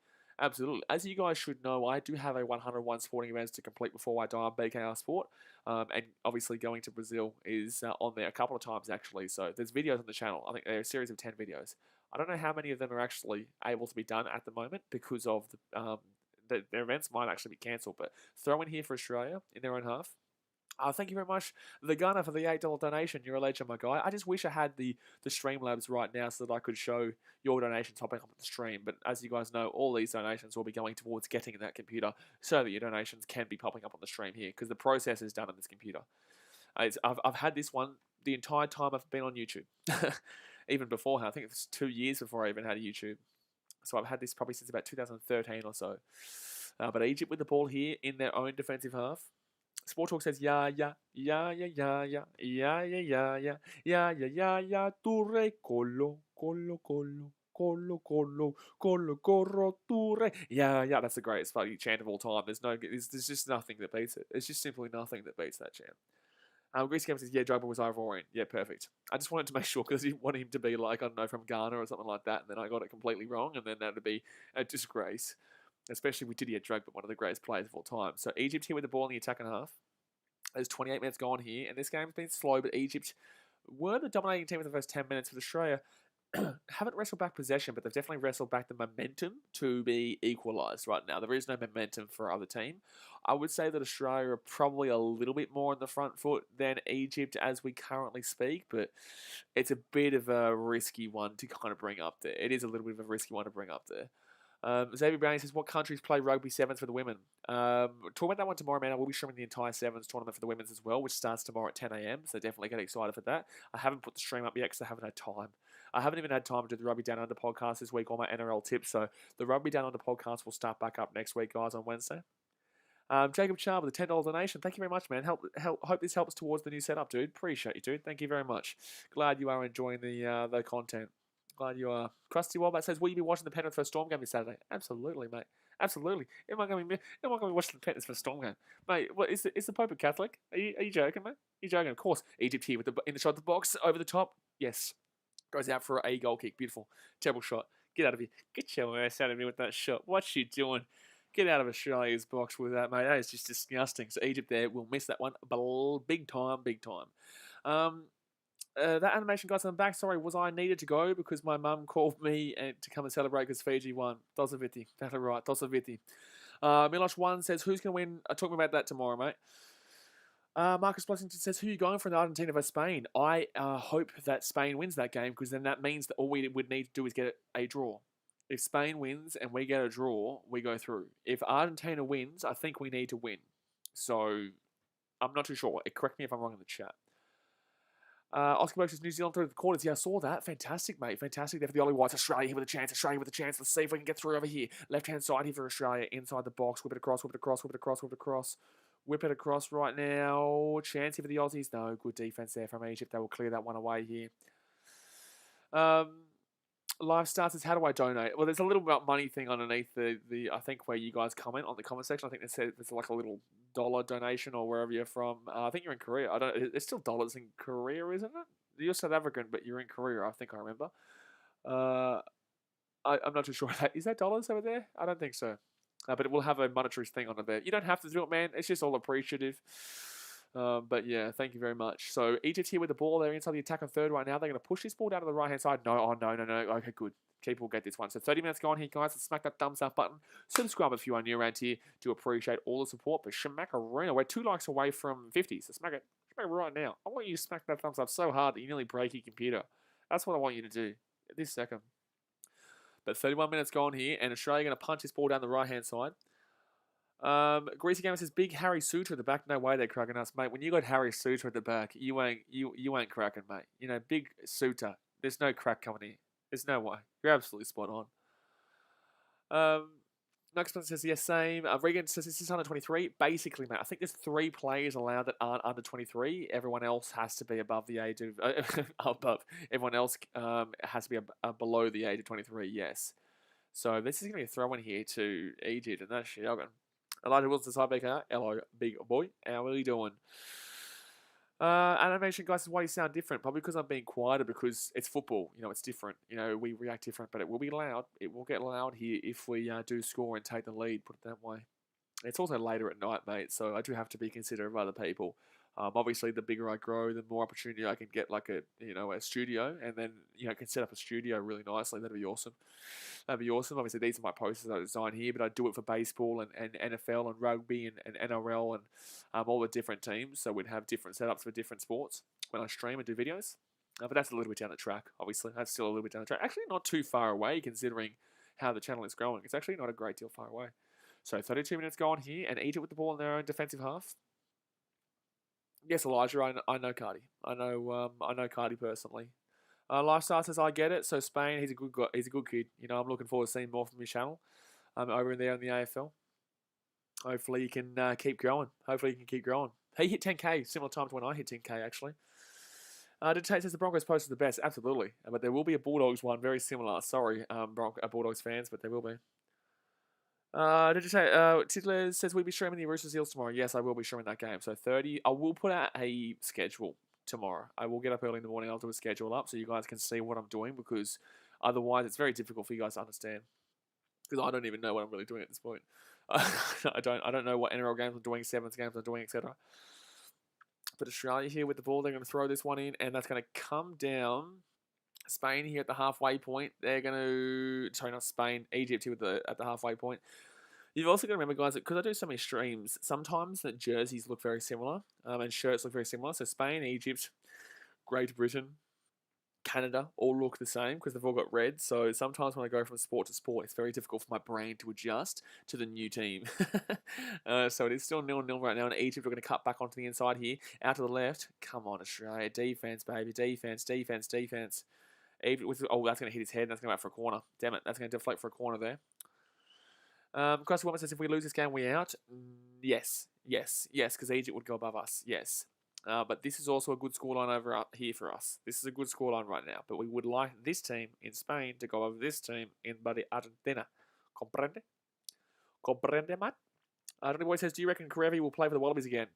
Absolutely. As you guys should know, I do have a 101 sporting events to complete before I die on BKR Sport. And obviously going to Brazil is on there a couple of times, actually. So there's videos on the channel. I think there are a series of 10 videos. I don't know how many of them are actually able to be done at the moment because of their events might actually be cancelled. But throw in here for Australia in their own half. Thank you very much, The Gunner, for the $8 donation. You're a legend, my guy. I just wish I had the Streamlabs right now so that I could show your donations popping up on the stream. But as you guys know, all these donations will be going towards getting that computer so that your donations can be popping up on the stream here, because the process is done on this computer. I've had this one the entire time I've been on YouTube. Even beforehand. I think it's 2 years before I even had a YouTube. So I've had this probably since about 2013 or so. But Egypt with the ball here in their own defensive half. Sport Talk says, yeah, Toure, colo, Toure. Yeah, that's the greatest fucking chant of all time. There's just nothing that beats it. There's just simply nothing that beats that chant. Greasy Game says, yeah, Drogba was Ivorian. Yeah, perfect. I just wanted to make sure, because I didn't want him to be like, I don't know, from Ghana or something like that, and then I got it completely wrong, and then that would be a disgrace. Especially with Didier Drogba, one of the greatest players of all time. So Egypt here with the ball in the attacking half. There's 28 minutes gone here, and this game's been slow, but Egypt were the dominating team for the first 10 minutes with Australia. haven't wrestled back possession, but they've definitely wrestled back the momentum to be equalised right now. There is no momentum for either team. I would say that Australia are probably a little bit more on the front foot than Egypt as we currently speak, but it's a bit of a risky one to kind of bring up there. It is a little bit of a risky one to bring up there. Xavier Brownie says, what countries play rugby sevens for the women? Talk about that one tomorrow, man. I will be streaming the entire sevens tournament for the women's as well, which starts tomorrow at 10 a.m. So definitely get excited for that. I haven't put the stream up yet because I haven't had time. I haven't even had time to do the Rugby Down Under podcast this week or my NRL tips. So the Rugby Down Under podcast will start back up next week, guys, on Wednesday. Jacob Char with a $10 donation. Thank you very much, man. Hope this helps towards the new setup, dude. Appreciate you, dude. Thank you very much. Glad you are enjoying the content. Glad you are. Krusty Wombat says, will you be watching the Penrith for Storm game this Saturday? Absolutely, mate. Absolutely. Am I going to be watching the Penrith for Storm game? Mate, what, is the Pope a Catholic? Are you joking, mate? Are you joking? Of course. Egypt here in the shot of the box, over the top. Yes. Goes out for a goal kick. Beautiful. Terrible shot. Get out of here. Get your ass out of here with that shot. What's you doing? Get out of Australia's box with that, mate. That is just disgusting. So Egypt there will miss that one. Big time, big time. That animation guy's on the back. Sorry, was I needed to go because my mum called me to come and celebrate because Fiji won. Dosaviti. That's right. Dosaviti. Milosh1 says, who's going to win? Talk about that tomorrow, mate. Marcus Blessington says, who are you going for in Argentina versus Spain? I hope that Spain wins that game because then that means that all we would need to do is get a draw. If Spain wins and we get a draw, we go through. If Argentina wins, I think we need to win. So, I'm not too sure. Correct me if I'm wrong in the chat. Oscar Burke says New Zealand through the quarters. Yeah, I saw that. Fantastic, mate. Fantastic there for the Ollie Whites. Australia here with a chance. Australia with a chance. Let's see if we can get through over here. Left-hand side here for Australia. Inside the box. Whip it across, whip it across, whip it across, whip it across. Whip it across right now. Chance here for the Aussies. No, good defense there from Egypt. They will clear that one away here. Live starts is how do I donate? Well, there's a little money thing underneath the I think where you guys comment on the comment section. I think there's like a little dollar donation or wherever you're from. I think you're in Korea. It's still dollars in Korea, isn't it? You're South African, but you're in Korea. I think I remember. I'm not too sure. Is that dollars over there? I don't think so. But it will have a monetary thing on it there. You don't have to do it, man. It's just all appreciative. But yeah, thank you very much. So Egypt here with the ball. They're inside the attack on third right now. They're going to push this ball down to the right-hand side. No. Okay, good. Keeper will get this one. So 30 minutes gone here, guys. Let's smack that thumbs up button. Subscribe if you are new around here. Do appreciate all the support. But Shamakarina, we're 2 likes away from 50. So smack it right now. I want you to smack that thumbs up so hard that you nearly break your computer. That's what I want you to do at this second. But 31 minutes gone here, and Australia going to punch this ball down the right-hand side. Greasy Gamer says, big Harry Suter at the back. No way they're cracking us, mate. When you got Harry Suter at the back, you ain't cracking, mate. You know, big Suter. There's no crack coming here. There's no way. You're absolutely spot on. Next one says, yes, same. Regan says, this is under 23. Basically, mate, I think there's 3 players allowed that aren't under 23. Everyone else has to be above the age of... above. Everyone else has to be below the age of 23, yes. So this is going to be a throw-in here to Egypt, and that's Shiogan. Elijah Wilson says, hi, BKR. Hello, big boy. How are you doing? Animation guys, why you sound different? Probably because I'm being quieter because it's football. You know, it's different. You know, we react different, but it will be loud. It will get loud here if we do score and take the lead, put it that way. It's also later at night, mate, so I do have to be considerate of other people. Obviously, the bigger I grow, the more opportunity I can get, like a studio, and then can set up a studio really nicely. That'd be awesome. That'd be awesome. Obviously, these are my posters I design here, but I do it for baseball and NFL and rugby and NRL and all the different teams. So we'd have different setups for different sports when I stream and do videos. But that's a little bit down the track. Obviously, that's still a little bit down the track. Actually, not too far away considering how the channel is growing. It's actually not a great deal far away. So 32 minutes gone here, and Egypt with the ball in their own defensive half. Yes, Elijah, I know Cardi. I know Cardi personally. Lifestyle says I get it. So Spain, he's a good guy. He's a good kid. I'm looking forward to seeing more from his channel. Over in there in the AFL. Hopefully you can keep growing. He hit 10k similar time to when I hit 10k actually. Did Tate says the Broncos post is the best. Absolutely, but there will be a Bulldogs one very similar. Sorry, Bulldogs fans, but there will be. Did you say Tiddler says we'll be streaming the Roosters Eels tomorrow? Yes, I will be streaming that game. So 30. I will put out a schedule tomorrow. I will get up early in the morning. I'll do a schedule up so you guys can see what I'm doing because otherwise it's very difficult for you guys to understand because I don't even know what I'm really doing at this point. I don't know what NRL games I'm doing, sevens games I'm doing, etc. But Australia here with the ball, they're going to throw this one in, and that's going to come down Spain here at the halfway point. They're going to... Sorry, not Spain. Egypt here at the halfway point. You've also got to remember, guys, that because I do so many streams, sometimes the jerseys look very similar and shirts look very similar. So Spain, Egypt, Great Britain, Canada all look the same because they've all got red. So sometimes when I go from sport to sport, it's very difficult for my brain to adjust to the new team. So it is still 0-0 right now. And Egypt are going to cut back onto the inside here. Out to the left. Come on, Australia. Defense, baby. Defense, defense, defense. Oh, that's going to hit his head. That's going to go out for a corner. Damn it. That's going to deflect for a corner there. Crossy Woman says, if we lose this game, we out. Yes, because Egypt would go above us. Yes. But this is also a good scoreline over up here for us. This is a good scoreline right now. But we would like this team in Spain to go over this team in Bloody Argentina. Comprende? Comprende, mate? Johnny Boy says, do you reckon Karevi will play for the Wallabies again?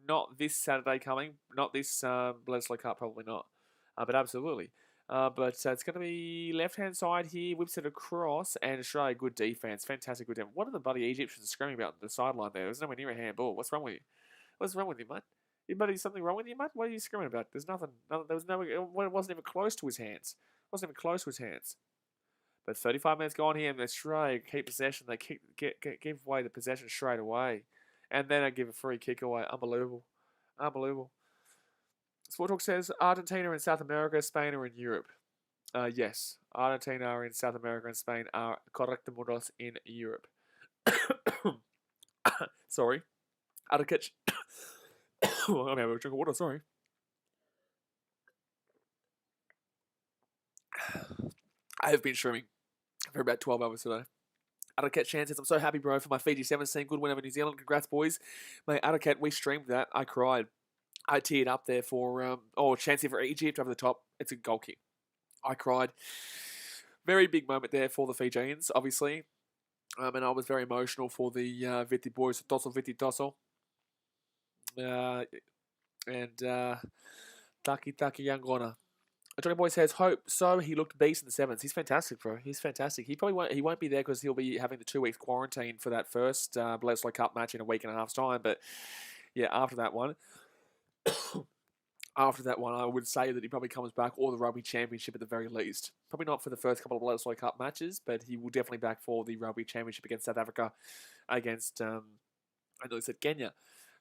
Not this Saturday coming. Not this Bledisloe Cup, probably not. But absolutely. But it's going to be left-hand side here. Whips it across. And Australia, good defense. Fantastic good defense. What are the bloody Egyptians screaming about on the sideline there? There's nowhere near a handball. What's wrong with you? What's wrong with you, mate? Anybody, something wrong with you, mate? What are you screaming about? There's nothing. There was no. It wasn't even close to his hands. It wasn't even close to his hands. But 35 minutes gone here, and Australia keep possession. They give away the possession straight away. And then they give a free kick away. Unbelievable. Unbelievable. Sport Talk says Argentina and South America, Spain are in Europe. Yes, Argentina are in South America and Spain are correctamuros in Europe. Sorry. Arcach. I'm having a drink of water, sorry. I have been streaming for about 12 hours today. Arcach Chan says, I'm so happy, bro, for my Fiji 7 team. Good win over New Zealand. Congrats, boys. Mate, Arcach, we streamed that. I cried. I teared up there for, chance here for Egypt over the top. It's a goal kick. I cried. Very big moment there for the Fijians, obviously. And I was very emotional for the Viti boys. Viti Tosso. And Taki Yangona. Johnny Boy says, hope so. He looked beast in the sevens. He's fantastic, bro. He's fantastic. He won't be there because he'll be having the 2 weeks quarantine for that first Bledisloe Cup match in a week and a half's time. But yeah, after that one, I would say that he probably comes back, or the Rugby Championship at the very least. Probably not for the first couple of Bledisloe Cup matches, but he will definitely back for the Rugby Championship against South Africa, against I know he said Kenya,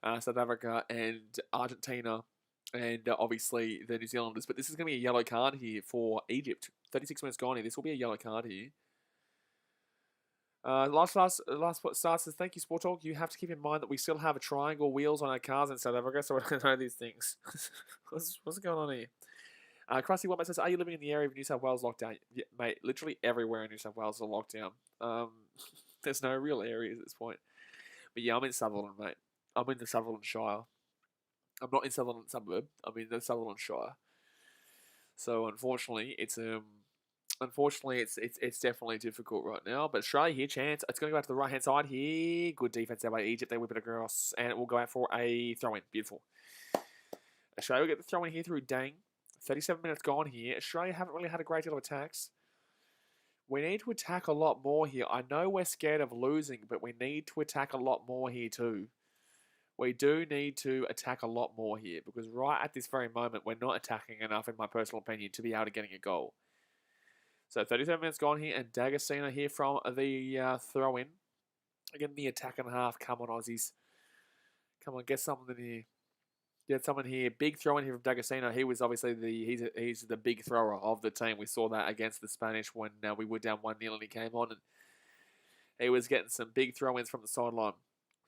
South Africa and Argentina, and obviously the New Zealanders. But this is going to be a yellow card here for Egypt. 36 minutes gone here. This will be a yellow card here. Last starts says, thank you, Sport Talk. You have to keep in mind that we still have a triangle wheels on our cars in South Africa, so I don't know these things. what's going on here? Krusty Woman says, are you living in the area of New South Wales lockdown? Yeah, mate, literally everywhere in New South Wales is a lockdown. There's no real areas at this point. But yeah, I'm in Sutherland, mate. I'm in the Sutherland Shire. I'm not in Sutherland suburb. I'm in the Sutherland Shire. So unfortunately, it's definitely difficult right now. But Australia here, chance. It's going to go out to the right-hand side here. Good defense there by Egypt. They whip it across, and it will go out for a throw-in. Beautiful. Australia will get the throw-in here through Dang. 37 minutes gone here. Australia haven't really had a great deal of attacks. We need to attack a lot more here. I know we're scared of losing, but we need to attack a lot more here too. We do need to attack a lot more here, because right at this very moment, we're not attacking enough, in my personal opinion, to be able to getting a goal. So 37 minutes gone here, and D'Agostino here from the throw-in. Again, the attack and a half. Come on, Aussies. Come on, get something in here. Get someone here. Big throw-in here from D'Agostino. He was obviously he's the big thrower of the team. We saw that against the Spanish when we were down 1-0 and he came on, and he was getting some big throw-ins from the sideline.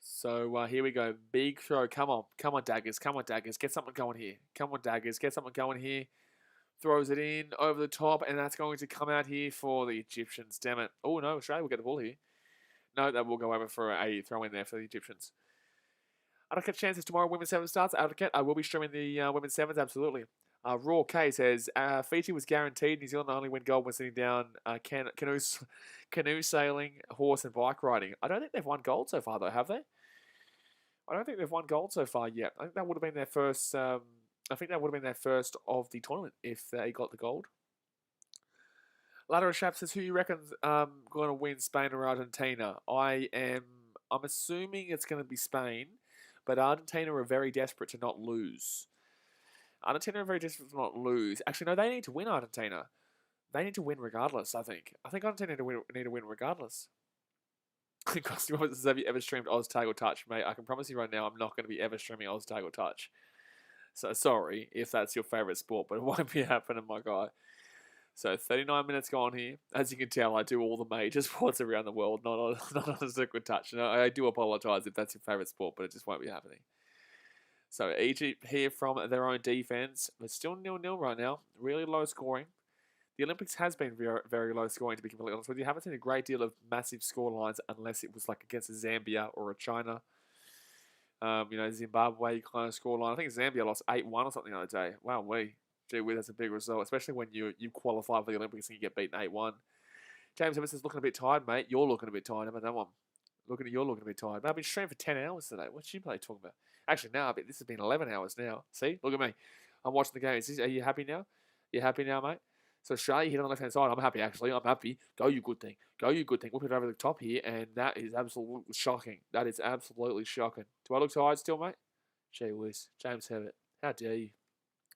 So here we go. Big throw. Come on, Daggers. Come on, Daggers. Get something going here. Come on, Daggers. Get something going here. Throws it in over the top, and that's going to come out here for the Egyptians. Damn it. Oh, no, Australia will get the ball here. No, that will go over for a throw in there for the Egyptians. Advocate chances tomorrow, Women's 7 starts. Advocate, I will be streaming the Women's 7s, absolutely. Raw K says, Fiji was guaranteed. New Zealand only win gold when sitting down canoe sailing, horse and bike riding. I don't think they've won gold so far, though, have they? I don't think they've won gold so far yet. I think that would have been their first... I think that would have been their first of the tournament if they got the gold. Ladder of Shap says, who you reckon's going to win, Spain or Argentina? I'm assuming it's going to be Spain, but Argentina are very desperate to not lose. Argentina are very desperate to not lose. Actually, no, they need to win Argentina. They need to win regardless, I think. I think Argentina need to win regardless. Costume says, have you ever streamed Oz Tag or Touch? Mate, I can promise you right now I'm not going to be ever streaming Oz Tag or Touch. So sorry if that's your favourite sport, but it won't be happening, my guy. So 39 minutes gone here. As you can tell, I do all the major sports around the world, not on a Liquid Touch. And I do apologise if that's your favourite sport, but it just won't be happening. So Egypt here from their own defence, but still 0-0 right now. Really low scoring. The Olympics has been very, very low scoring, to be completely honest with you. You haven't seen a great deal of massive score lines unless it was like against a Zambia or a China. Zimbabwe kind of score line. I think Zambia lost 8-1 or something the other day. Wow, gee whiz, that's a big result, especially when you qualify for the Olympics and you get beaten 8-1. James Evans is looking a bit tired, mate. You're looking a bit tired. How about that one? You're looking a bit tired. I've been streaming for 10 hours today. What's you play talking about? Actually, now this has been 11 hours now. See? Look at me. I'm watching the game. Are you happy now? You happy now, mate? So Australia hit on the left-hand side. I'm happy, actually. I'm happy. Go, you good thing. Go, you good thing. Whip it over the top here, and that is absolutely shocking. That is absolutely shocking. Do I look tired still, mate? Gee whiz. James Herbert. How dare you?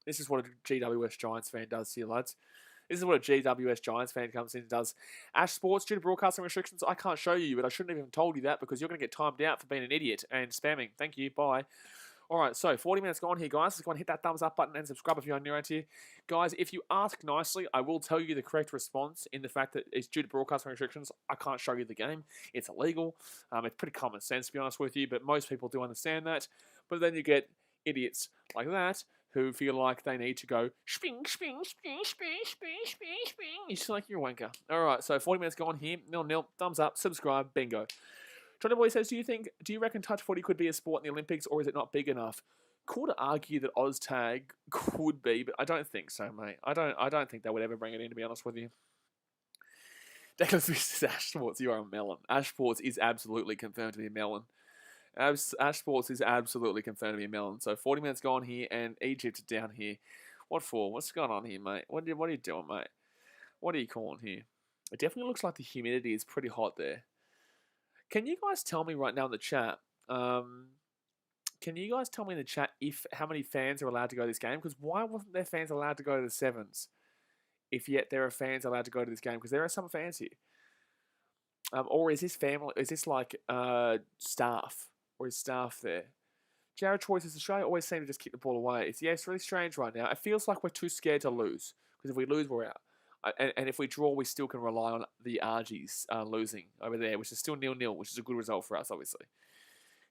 This is what a GWS Giants fan does to you, lads. This is what a GWS Giants fan comes in and does. Ash Sports, due to broadcasting restrictions, I can't show you, but I shouldn't have even told you that because you're going to get timed out for being an idiot and spamming. Thank you. Bye. All right, so 40 minutes gone here, guys. Just go and hit that thumbs up button and subscribe if you're new around here. Guys, if you ask nicely, I will tell you the correct response in the fact that it's due to broadcasting restrictions. I can't show you the game. It's illegal. It's pretty common sense, to be honest with you, but most people do understand that. But then you get idiots like that who feel like they need to go sping, sping, sping, sping, sping, sping, sping. You just like you're a wanker. All right, so 40 minutes gone here. 0-0. Thumbs up, subscribe, bingo. Johnny Boy says, do you reckon touch footy could be a sport in the Olympics, or is it not big enough? Could argue that OzTag could be, but I don't think so, mate. I don't think they would ever bring it in, to be honest with you. Declan Smith says, Ash Sports, you are a melon. Ash Sports is absolutely confirmed to be a melon. Ash Sports is absolutely confirmed to be a melon. So 40 minutes gone here, and Egypt down here. What for? What's going on here, mate? What are you doing, mate? What are you calling here? It definitely looks like the humidity is pretty hot there. Can you guys tell me right now in the chat? Can you guys tell me in the chat how many fans are allowed to go to this game? Because why wasn't there fans allowed to go to the sevens? If yet there are fans allowed to go to this game, because there are some fans here. Or is this family? Is this like staff? Or is staff there? Jared Troy says Australia always seem to just kick the ball away. It's really strange right now. It feels like we're too scared to lose, because if we lose, we're out. And if we draw, we still can rely on the Argies losing over there, which is still 0-0, which is a good result for us, obviously.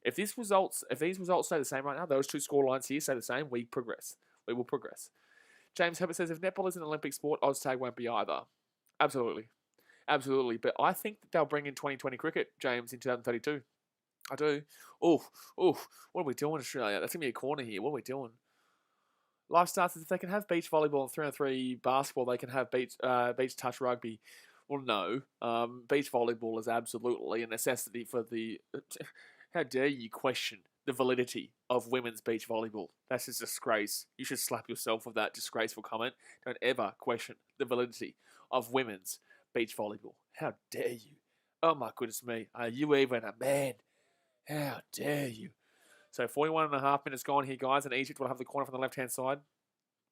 If these results stay the same right now, those two score lines here stay the same, we progress. We will progress. James Herbert says, if netball is an Olympic sport, OzTag won't be either. Absolutely. Absolutely. But I think that they'll bring in 2020 cricket, James, in 2032. I do. What are we doing, Australia? That's going to be a corner here. What are we doing? Life starts as if they can have beach volleyball and 3-on-3 basketball, they can have beach touch rugby. Well, no. Beach volleyball is absolutely a necessity for the... How dare you question the validity of women's beach volleyball? That's a disgrace. You should slap yourself with that disgraceful comment. Don't ever question the validity of women's beach volleyball. How dare you? Oh my goodness me. Are you even a man? How dare you? So 41.5 minutes gone here, guys, and Egypt will have the corner from the left-hand side.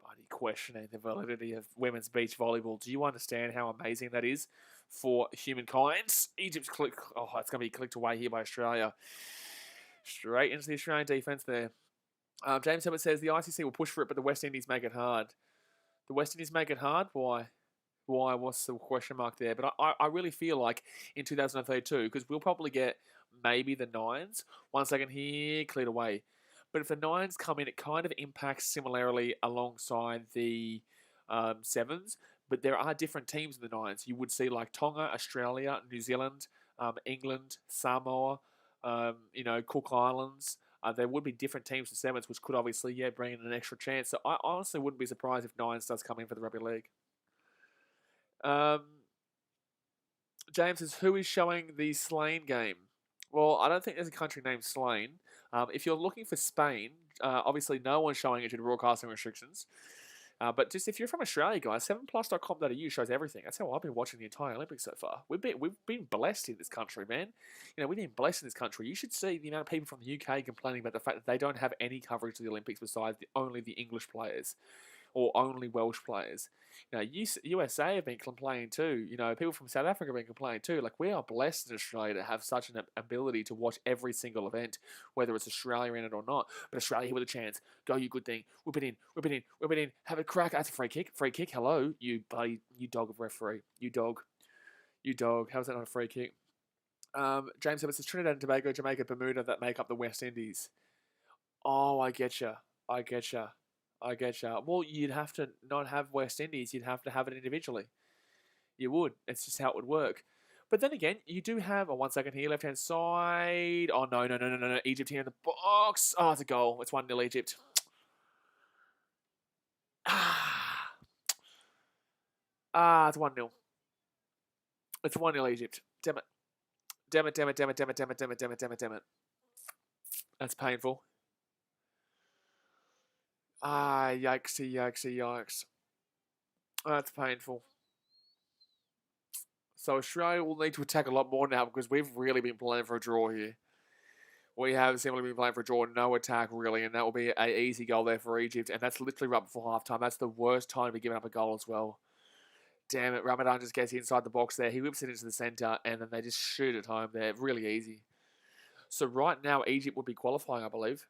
Buddy, questioning the validity of women's beach volleyball. Do you understand how amazing that is for humankind? Egypt's click. Oh, it's going to be clicked away here by Australia. Straight into the Australian defence there. James Herbert says the ICC will push for it, but the West Indies make it hard. The West Indies make it hard? Why? Why? What's the question mark there? But I really feel like in 2032, because we'll probably get maybe the Nines. 1 second here, cleared away. But if the Nines come in, it kind of impacts similarly alongside the Sevens. But there are different teams in the Nines. You would see like Tonga, Australia, New Zealand, England, Samoa, Cook Islands. There would be different teams in Sevens, which could obviously, bring in an extra chance. So I honestly wouldn't be surprised if Nines does come in for the Rugby League. James says, who is showing the Slane game? Well, I don't think there's a country named Slane. If you're looking for Spain, obviously no one's showing it due to broadcasting restrictions. But just if you're from Australia, guys, 7plus.com.au shows everything. That's how I've been watching the entire Olympics so far. We've been blessed in this country, man. We've been blessed in this country. You should see the amount of people from the UK complaining about the fact that they don't have any coverage of the Olympics besides only the English players or only Welsh players. USA have been complaining too. People from South Africa have been complaining too. Like, we are blessed in Australia to have such an ability to watch every single event, whether it's Australia in it or not. But Australia here with a chance. Go, you good thing. Whip it in, whip it in, whip it in. Have a crack. That's a free kick. Free kick. Hello, you buddy, you dog of referee. You dog. You dog. How's that not a free kick? James Evans says Trinidad and Tobago, Jamaica, Bermuda that make up the West Indies. Oh, I get you. I get you. I get you. Well, you'd have to not have West Indies. You'd have to have it individually. You would. It's just how it would work. But then again, you do have 1 second here, left hand side. Oh, no. Egypt here in the box. Oh, it's a goal. It's 1-0 Egypt. It's 1-0. It's 1-0 Egypt. Damn it. Damn it. That's painful. Yikes. That's painful. So Australia will need to attack a lot more now because we've really been playing for a draw here. We have simply been playing for a draw, no attack really, and that will be an easy goal there for Egypt, and that's literally right before halftime. That's the worst time to be giving up a goal as well. Damn it, Ramadan just gets inside the box there. He whips it into the centre, and then they just shoot it home there. Really easy. So right now, Egypt would be qualifying, I believe.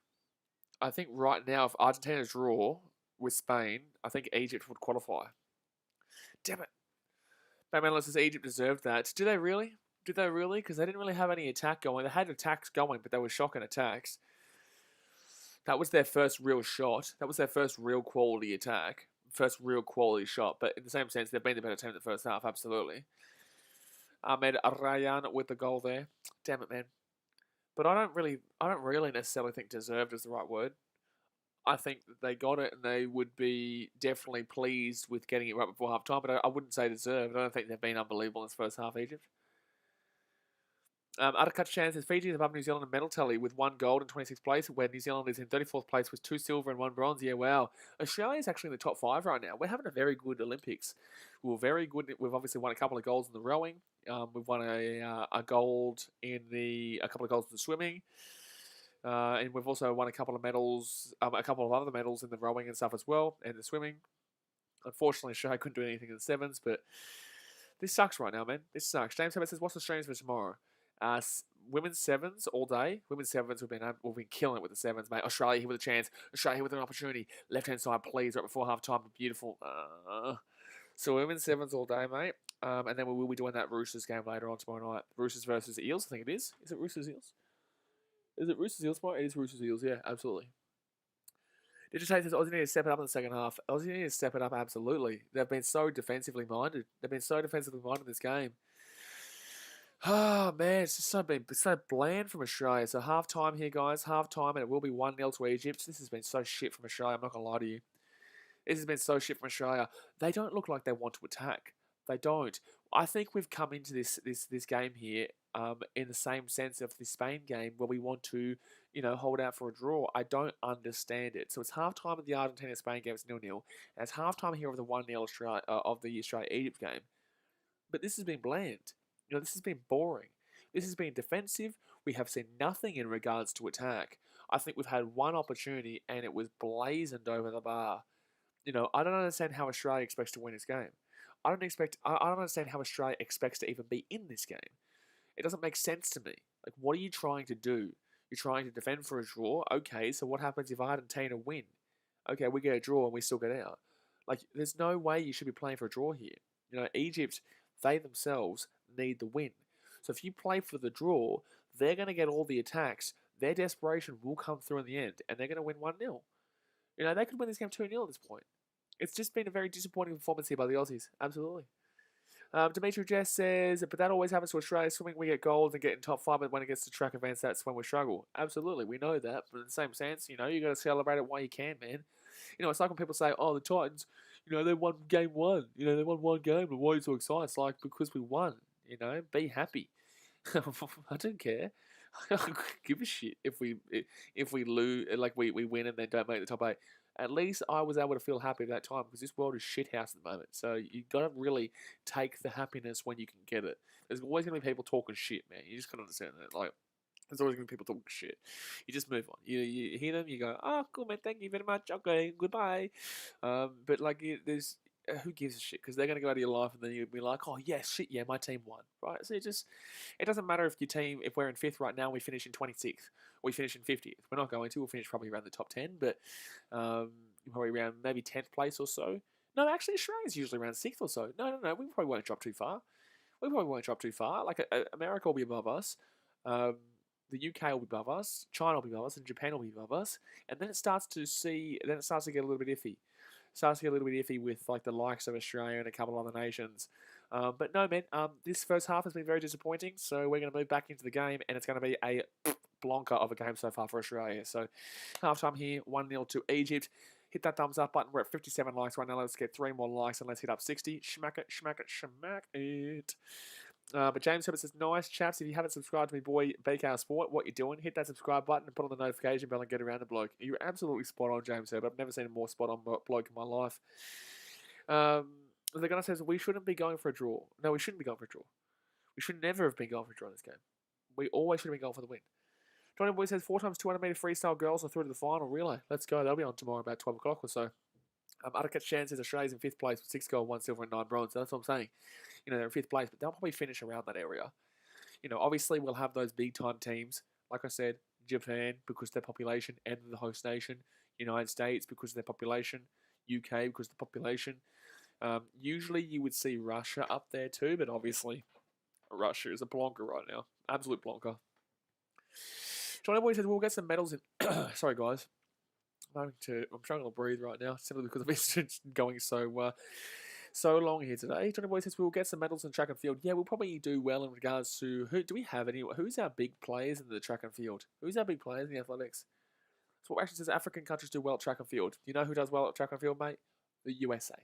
I think right now, if Argentina draw with Spain, I think Egypt would qualify. Damn it. Batman says Egypt deserved that. Do they really? Did they really? Because they didn't really have any attack going. They had attacks going, but they were shocking attacks. That was their first real shot. That was their first real quality attack. First real quality shot. But in the same sense, they've been the better team in the first half, absolutely. Ahmed Ryan with the goal there. Damn it, man. But I don't really necessarily think deserved is the right word. I think that they got it and they would be definitely pleased with getting it right before half time, but I wouldn't say deserved. I don't think they've been unbelievable in this first half, Egypt. Adakach Chan says Fiji is above New Zealand in medal tally with 1 gold in 26th place, where New Zealand is in 34th place with 2 silver and 1 bronze. Yeah, wow. Australia is actually in the top 5 right now. We're having a very good Olympics. We're very good. We've obviously won a couple of golds in the rowing. We've won a gold in a couple of golds in the swimming. And we've also won a couple of medals, a couple of other medals in the rowing and stuff as well, and the swimming. Unfortunately, Australia couldn't do anything in the sevens, but this sucks right now, man. This sucks. James Herbert says, what's Australians for tomorrow? Women's sevens all day. Women's sevens, we've been killing it with the sevens, mate. Australia here with a chance. Australia here with an opportunity. Left-hand side, please, right before half-time. Beautiful. So women's sevens all day, mate. And then we will be doing that Roosters game later on tomorrow night. Roosters versus Eels, I think it is. Is it Roosters Eels? Is it Roosters Eels tomorrow? It is Roosters Eels, yeah, absolutely. Digitate says Aussie need to step it up in the second half. Aussie need to step it up, absolutely. They've been so defensively minded. They've been so defensively minded in this game. Oh, man, it's just so bland from Australia. So half-time here, guys. Half-time, and it will be 1-0 to Egypt. This has been so shit from Australia, I'm not going to lie to you. This has been so shit from Australia. They don't look like they want to attack. They don't. I think we've come into this game here in the same sense of the Spain game where we want to, hold out for a draw. I don't understand it. So it's halftime of the Argentina-Spain game. It's 0-0. And it's halftime here of the 1-0 of the Australia-Egypt game. But this has been bland. This has been boring. This has been defensive. We have seen nothing in regards to attack. I think we've had one opportunity and it was blazoned over the bar. I don't understand how Australia expects to win this game. I don't understand how Australia expects to even be in this game. It doesn't make sense to me. Like, what are you trying to do? You're trying to defend for a draw? Okay, so what happens if Argentina win? Okay, we get a draw and we still get out. Like, there's no way you should be playing for a draw here. Egypt, they themselves need the win. So if you play for the draw, they're going to get all the attacks. Their desperation will come through in the end, and they're going to win 1-0. They could win this game 2-0 at this point. It's just been a very disappointing performance here by the Aussies. Absolutely. Dimitri Jess says, but that always happens to Australia. Swimming, we get gold and get in top 5, but when it gets to track events, that's when we struggle. Absolutely, we know that. But in the same sense, you got to celebrate it while you can, man. It's like when people say, oh, the Titans, they won game 1. They won one game, but why are you so excited? It's like, because we won, be happy. I don't care. I don't give a shit if we lose, like we win and then don't make the top 8. At least I was able to feel happy at that time because this world is shithouse at the moment. So you got to really take the happiness when you can get it. There's always going to be people talking shit, man. You just got to understand that. Like, there's always going to be people talking shit. You just move on. You hear them, you go, oh, cool, man, thank you very much. Okay, goodbye. But, like, there's who gives a shit? Because they're going to go out of your life and then you'll be like, oh, yeah, shit, yeah, my team won. Right? So it doesn't matter if your team, if we're in 5th right now, we finish in 26th, we finish in 50th. We're not going to. We'll finish probably around the top 10, but probably around maybe 10th place or so. No, actually, Australia's usually around 6th or so. No, we probably won't drop too far. Like, America will be above us. The UK will be above us. China will be above us, and Japan will be above us. And then it starts to get a little bit iffy. With like the likes of Australia and a couple of other nations. But no, man. This first half has been very disappointing. So we're going to move back into the game, and it's going to be a blonker of a game so far for Australia. So halftime here, 1-0 to Egypt. Hit that thumbs up button. We're at 57 likes right now. Let's get 3 more likes and let's hit up 60. Schmack it. But James Herbert says, nice chaps. If you haven't subscribed to me, boy, BKR Sport, what you doing? Hit that subscribe button and put on the notification bell and get around the bloke. You're absolutely spot on, James Herbert. I've never seen a more spot on bloke in my life. The guy says, we shouldn't be going for a draw. No, we shouldn't be going for a draw. We should never have been going for a draw in this game. We always should have been going for the win. Johnny Boy says 4x 200 metre freestyle girls are through to the final relay. Let's go. They'll be on tomorrow about 12 o'clock or so. Adakat Shan says Australia's in 5th place with 6 gold, 1 silver, and 9 bronze. So that's what I'm saying. They're in 5th place, but they'll probably finish around that area. Obviously we'll have those big time teams. Like I said, Japan because of their population and the host nation. United States because of their population. UK because of the population. Usually you would see Russia up there too, but obviously Russia is a blonker right now. Absolute blonker. Johnny Boy says we'll get some medals in. Sorry, guys. I'm struggling to breathe right now simply because I've been going so long here today. Johnny Boy says we'll get some medals in track and field. Yeah, we'll probably do well in regards to who do we have anyone? Who's our big players in the track and field? Who's our big players in the athletics? So what actually says African countries do well at track and field. You know who does well at track and field, mate? The USA.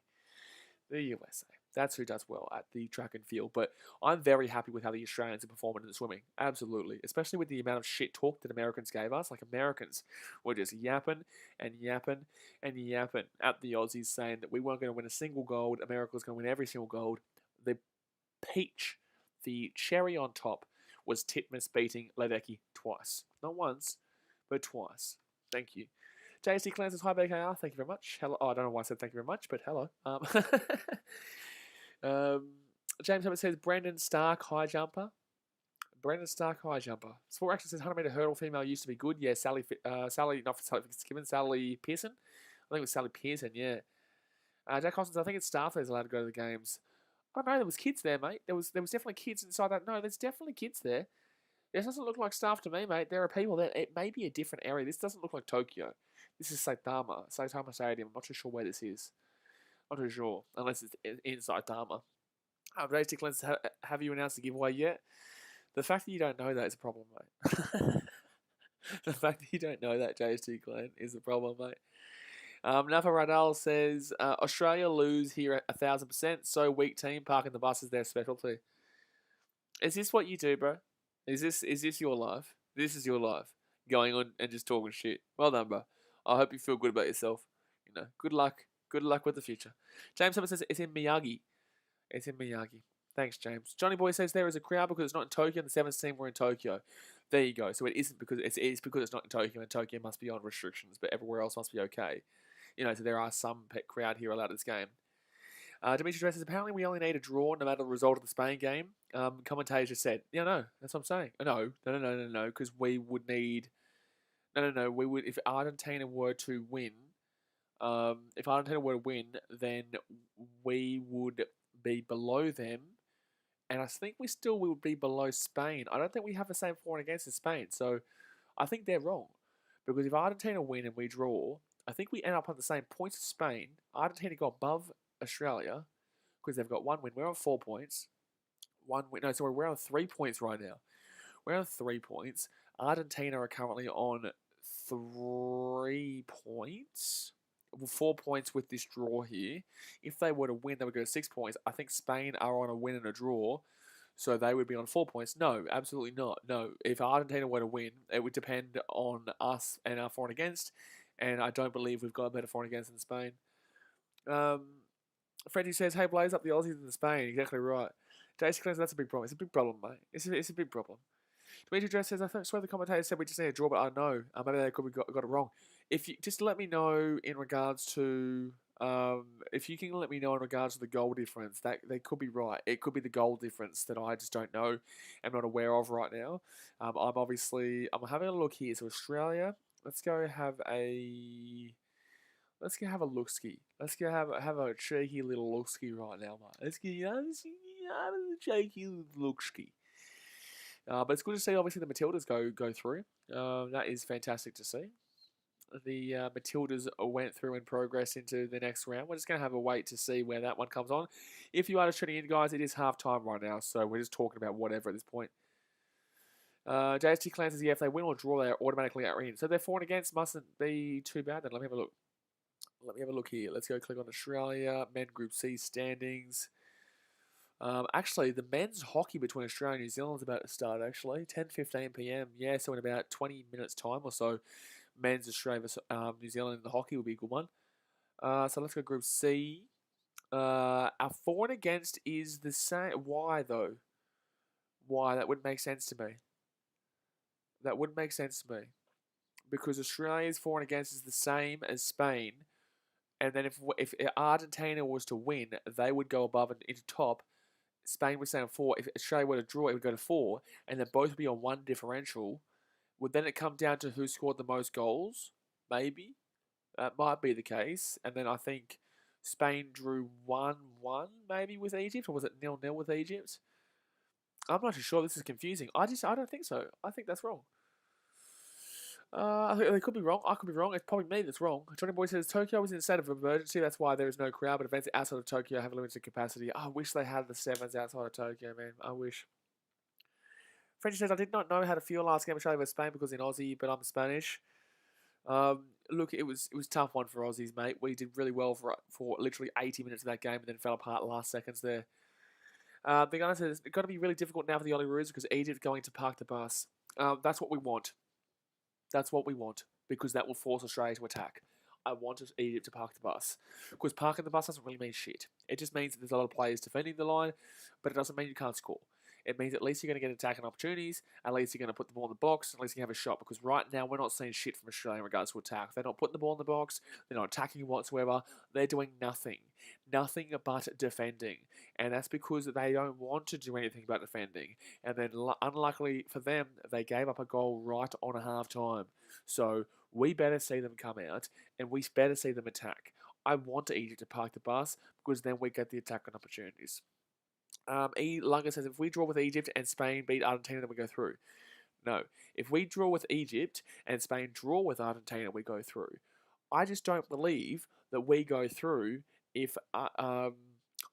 The USA. That's who does well at the track and field. But I'm very happy with how the Australians are performing in the swimming. Absolutely. Especially with the amount of shit talk that Americans gave us. Like, Americans were just yapping and yapping and yapping at the Aussies saying that we weren't going to win a single gold. America was going to win every single gold. The peach, the cherry on top, was Titmus beating Ledecky twice. Not once, but twice. Thank you. JSD Clan says, hi, BKR. Thank you very much. Hello. Oh, I don't know why I said thank you very much, but hello. James Hubbard says, Brandon Stark, high jumper. Sport Action says, 100 metre hurdle female used to be good. Yeah, Sally Fitzgibbon, Sally Pearson. I think it was Sally Pearson, yeah. Jack Hoskins, I think it's staff that's allowed to go to the games. Oh, no, there was kids there, mate. There was definitely kids inside that. No, there's definitely kids there. This doesn't look like staff to me, mate. There are people there. It may be a different area. This doesn't look like Tokyo. This is Saitama Stadium. I'm not too sure where this is. Not too sure, unless it's in Saitama. Ray Sticklands, have you announced the giveaway yet? The fact that you don't know that is a problem, mate. The fact that you don't know that, JST Clan, is a problem, mate. Nafa Radal says, Australia lose here at 1,000%. So weak team, parking the bus is their specialty. Is this what you do, bro? Is this your life? This is your life. Going on and just talking shit. Well done, bro. I hope you feel good about yourself. Good luck. Good luck with the future. James Hubbard says it's in Miyagi. It's in Miyagi. Thanks, James. Johnny Boy says there is a crowd because it's not in Tokyo and the 7th team were in Tokyo. There you go. So it isn't because it's because it's not in Tokyo and Tokyo must be on restrictions, but everywhere else must be okay. So there are some pet crowd here allowed at this game. Dimitri Dress says, apparently we only need a draw no matter the result of the Spain game. Commentator just said, yeah, no, that's what I'm saying. No, because we would need... No, we would... If Argentina were to win, then we would be below them, and I think we would be below Spain. I don't think we have the same for and against as Spain, so I think they're wrong. Because if Argentina win and we draw, I think we end up on the same points as Spain. Argentina go above Australia because they've got 1 win. We're on 4 points. 1 win. No, sorry, we're on 3 points right now. We're on 3 points. Argentina are currently on 3 points. 4 points with this draw here. If they were to win, they would go to 6 points. I think Spain are on a win and a draw, so they would be on 4 points. No, absolutely not. No, if Argentina were to win, it would depend on us and our for and against, and I don't believe we've got a better foreign against than Spain. Freddie says, "Hey, blaze up the Aussies in Spain." Exactly right. Jason claims that's a big problem. It's a big problem, mate. It's a big problem. Dimitri Dress says, "I swear the commentator said we just need a draw, but I don't know. Maybe they could have got it wrong. If you just let me know in regards to if you can let me know in regards to the goal difference, that they could be right. It could be the goal difference that I just don't know. I'm not aware of right now. I'm having a look here. So Australia, let's go have a look ski. Let's go have a cheeky little look ski right now, mate. Let's get a cheeky look ski. But it's good to see, obviously, the Matildas go through. That is fantastic to see. The Matildas went through and progressed into the next round. We're just going to have a wait to see where that one comes on. If you are just tuning in, guys, it is half time right now, so we're just talking about whatever at this point. JST Clan says, yeah, if they win or draw, they're automatically out in. So their for and against mustn't be too bad then. Let me have a look. Let me have a look here. Let's go click on Australia, Men Group C standings. Actually, the men's hockey between Australia and New Zealand is about to start, actually. 10:15 p.m. Yeah, so in about 20 minutes' time or so, men's Australia versus New Zealand in the hockey will be a good one. So let's go Group C. Our for and against is the same. Why, though? Why? That wouldn't make sense to me. That wouldn't make sense to me. Because Australia's for and against is the same as Spain. And then if Argentina was to win, they would go above and into top. Spain would stay on 4. If Australia were to draw, it would go to 4. And then both would be on 1 differential. Would then it come down to who scored the most goals? Maybe. That might be the case. And then I think Spain drew 1-1 maybe with Egypt. Or was it 0-0 with Egypt? I'm not too sure. This is confusing. I don't think so. I think that's wrong. I think they could be wrong. I could be wrong. It's probably me that's wrong. Johnny Boy says Tokyo was in a state of emergency. That's why there is no crowd. But events outside of Tokyo have limited capacity. I wish they had the 7s outside of Tokyo, man. I wish. French says I did not know how to feel last game of Australia versus Spain because in Aussie, but I'm Spanish. Look, it was a tough one for Aussies, mate. We did really well for literally 80 minutes of that game and then fell apart last seconds there. The guy says it's got to be really difficult now for the Olyroos because Egypt's going to park the bus. That's what we want. That's what we want, because that will force Australia to attack. I want Egypt to park the bus, because parking the bus doesn't really mean shit. It just means that there's a lot of players defending the line, but it doesn't mean you can't score. It means at least you're going to get attacking opportunities, at least you're going to put the ball in the box, at least you can have a shot, because right now we're not seeing shit from Australia in regards to attack. They're not putting the ball in the box, they're not attacking whatsoever, they're doing nothing. Nothing but defending. And that's because they don't want to do anything but defending. And then, unluckily for them, they gave up a goal right on a half-time. So we better see them come out, and we better see them attack. I want Egypt to park the bus, because then we get the attacking opportunities. Lunga says, if we draw with Egypt and Spain beat Argentina, then we go through. No. If we draw with Egypt and Spain draw with Argentina, we go through. I just don't believe that we go through if...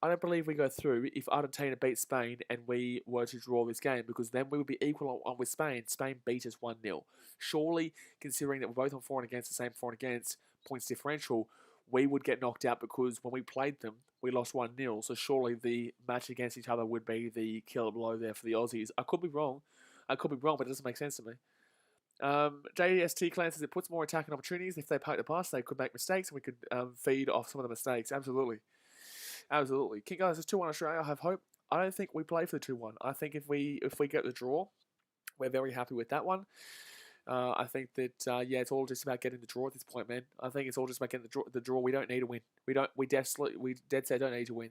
I don't believe we go through if Argentina beats Spain and we were to draw this game, because then we would be equal on with Spain. Spain beat us 1-0. Surely, considering that we're both on for and against, the same for and against points differential, we would get knocked out because when we played them, we lost 1-0. So surely the match against each other would be the killer blow there for the Aussies. I could be wrong, but it doesn't make sense to me. JST Clan says it puts more attacking opportunities. If they park the pass, they could make mistakes and we could feed off some of the mistakes. Absolutely. King Guy says 2-1 Australia. I have hope. I don't think we play for the 2-1. I think if we get the draw, we're very happy with that one. I think that it's all just about getting the draw at this point, man. I think it's all just about getting the draw. We don't need to win. We dead set don't need to win.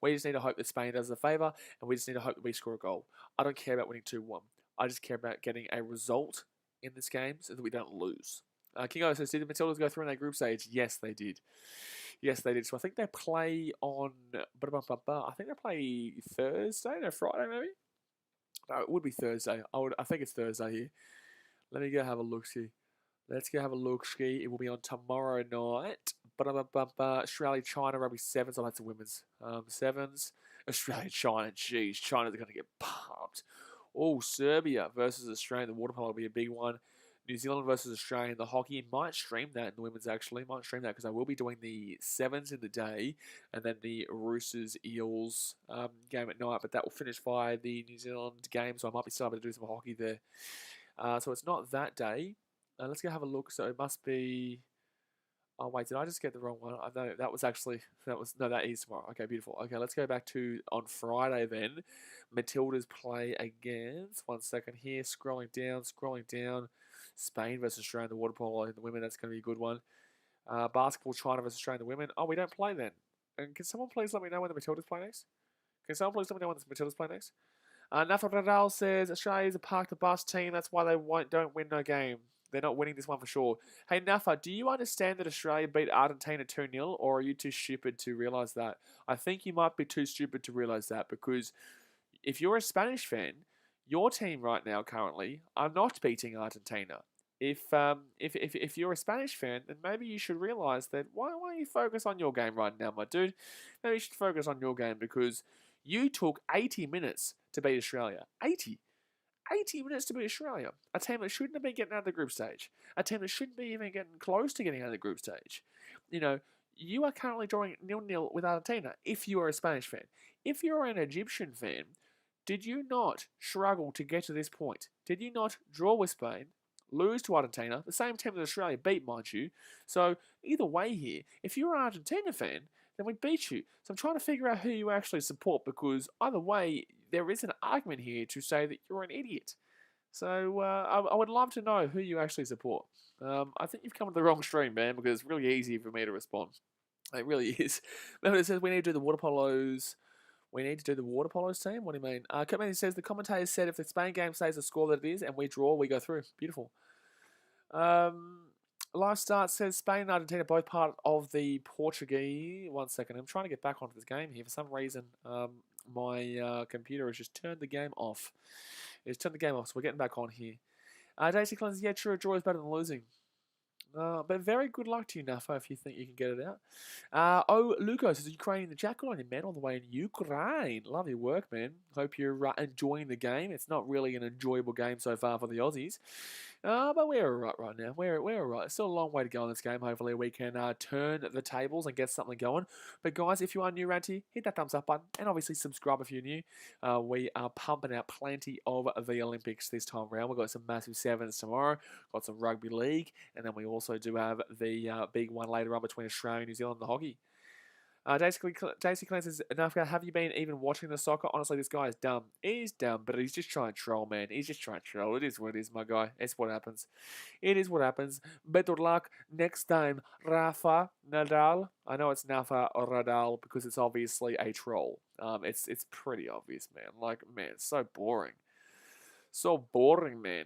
We just need to hope that Spain does us a favour, and we just need to hope that we score a goal. I don't care about winning 2-1. I just care about getting a result in this game so that we don't lose. Kingo says, did the Matildas go through in their group stage? Yes, they did. So I think they play on... I think they play Thursday? No, Friday maybe? No, it would be Thursday. I think it's Thursday here. Let me go have a look-see. Let's go have a look-see. It will be on tomorrow night. Australia, China, rugby sevens. Oh, that's the women's. Sevens. Australia, China. Jeez, China's going to get pumped. Oh, Serbia versus Australia. The water polo will be a big one. New Zealand versus Australia in the hockey. Might stream that in the women's, actually. Might stream that because I will be doing the sevens in the day and then the Roosters Eels game at night. But that will finish by the New Zealand game, so I might be still able to do some hockey there. So it's not that day. Let's go have a look. So it must be... Oh, wait, did I just get the wrong one? I know that was actually, no, that is tomorrow. Okay, beautiful. Okay, let's go back to on Friday then. Matildas play against, 1 second here, scrolling down. Spain versus Australia in the water polo in the women, that's going to be a good one. Basketball, China versus Australia in the women. Oh, we don't play then. And can someone please let me know when the Matildas play next? Can someone please let me know when the Matildas play next? Nafa Radal says Australia is a park the bus team. That's why they don't win no game. They're not winning this one for sure. Hey, Nafa, do you understand that Australia beat Argentina 2-0, or are you too stupid to realise that? I think you might be too stupid to realise that, because if you're a Spanish fan, your team right now currently are not beating Argentina. If you're a Spanish fan, then maybe you should realise that why don't you focus on your game right now, my dude? Maybe you should focus on your game, because you took 80 minutes to beat Australia. 80 minutes to beat Australia. A team that shouldn't have been getting out of the group stage. A team that shouldn't be even getting close to getting out of the group stage. You know, you are currently drawing 0-0 with Argentina if you are a Spanish fan. If you're an Egyptian fan, did you not struggle to get to this point? Did you not draw with Spain, lose to Argentina, the same team that Australia beat, mind you? So either way here, if you're an Argentina fan, then we beat you. So I'm trying to figure out who you actually support, because either way, there is an argument here to say that you're an idiot. So I would love to know who you actually support. I think you've come to the wrong stream, man, because it's really easy for me to respond. It really is. Remember, it says we need to do the water polos. We need to do the water polos team. What do you mean? Commander says the commentator said if the Spain game stays the score that it is and we draw, we go through. Beautiful. Live Start says Spain and Argentina both part of the Portuguese. 1 second. I'm trying to get back onto this game here. For some reason, my computer has just turned the game off. It's turned the game off, so we're getting back on here. Daisy Cleanse, yeah, true, a draw is better than losing. But very good luck to you, Nafa, if you think you can get it out. Lucas is Ukraine in the chat. Good on you, man, all the way in Ukraine. Love your work, man. Hope you're enjoying the game. It's not really an enjoyable game so far for the Aussies. But we're all right now. We're all right. Still a long way to go in this game. Hopefully we can turn the tables and get something going. But guys, if you are new around here, hit that thumbs up button. And obviously subscribe if you're new. We are pumping out plenty of the Olympics this time around. We've got some massive sevens tomorrow. Got some rugby league. And then we also do have the big one later on between Australia and New Zealand, the hockey. JC Clan says, have you been even watching the soccer? Honestly, this guy is dumb. He's dumb, but he's just trying to troll, man. He's just trying to troll. It is what it is, my guy. It's what happens. It is what happens. Better luck next time, Rafa Nadal. I know it's Nafa or Radal because it's obviously a troll. It's pretty obvious, man. Like, man, it's so boring. So boring, man.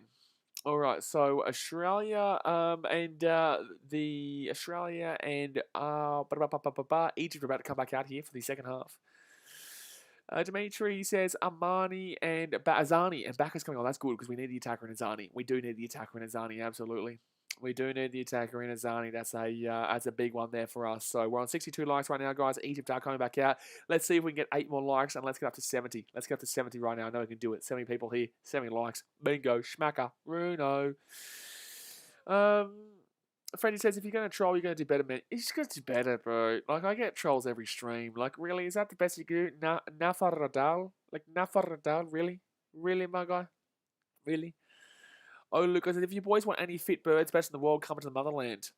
All right, so Australia and the Australia and Egypt are about to come back out here for the second half. Dimitri says Amani and Azani and Backer's coming on. That's good because we need the attacker in Azani. We do need the attacker in Azani, absolutely. We do need the attacker in Azani. That's a big one there for us. So we're on 62 likes right now, guys. Egypt are coming back out. Let's see if we can get 8 more likes, and let's get up to 70. Let's get up to 70 right now. I know we can do it. 70 people here, 70 likes. Bingo. Schmacker. Bruno. Freddie says, if you're going to troll, you're going to do better, man. He's going to do better, bro. Like, I get trolls every stream. Like, really? Is that the best you can do? Nafaradal? Like, Nafaradal? Really? Really, my guy? Really? Oh, look, I said, if you boys want any fit birds best in the world, come to the motherland.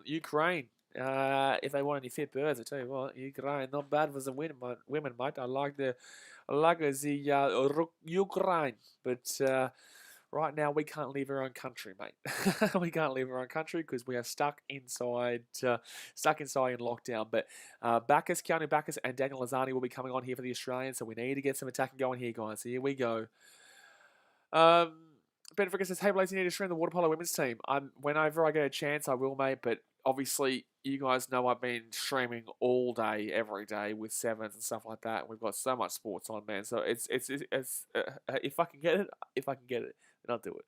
Ukraine. If they want any fit birds, I tell you what, Ukraine, not bad for the women, mate. I like the Ukraine, but right now we can't leave our own country, mate. We can't leave our own country because we are stuck inside in lockdown. But Keanu Bacchus, and Daniel Lazani will be coming on here for the Australians, so we need to get some attacking going here, guys. Here we go. Ben Fricker says, hey, Blaze, you need to stream the water polo women's team. Whenever I get a chance, I will, mate. But obviously, you guys know I've been streaming all day, every day with sevens and stuff like that. We've got so much sports on, man. So it's if I can get it, then I'll do it.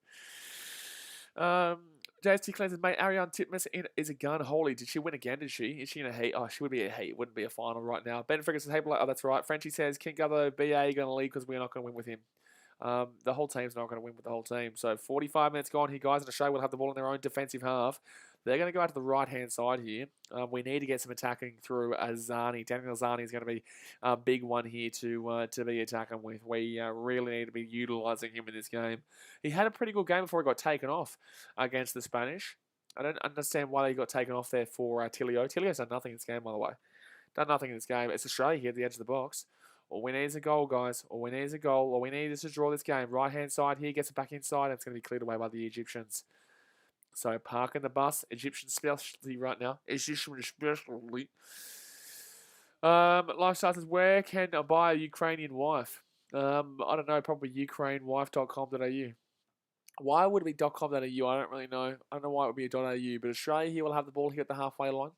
JST claims his mate Ariane Titmus is a gun. Holy, did she win again? Did she? Is she in a heat? Oh, she would be a heat. It wouldn't be a final right now. Ben Fricker says, hey, oh, that's right. Frenchie says, King Gutho, BA going to lead because we're not going to win with him. The whole team's not going to win with the whole team. So 45 minutes gone here, guys, and Australia will have the ball in their own defensive half. They're going to go out to the right-hand side here. We need to get some attacking through Azani. Daniel Azani is going to be a big one here to be attacking with. We really need to be utilising him in this game. He had a pretty good game before he got taken off against the Spanish. I don't understand why they got taken off there for Tilio. Tilio's done nothing in this game, by the way. Done nothing in this game. It's Australia here at the edge of the box. All we need is a goal, guys. All we need is a goal. All we need is to draw this game. Right-hand side here, gets it back inside, and it's going to be cleared away by the Egyptians. So, parking the bus. Egyptian specialty right now. Egyptian specialty. Lifestyle says, where can I buy a Ukrainian wife? I don't know, probably ukrainewife.com.au. Why would it be .com.au? I don't really know. I don't know why it would be .au, but Australia here will have the ball here at the halfway line.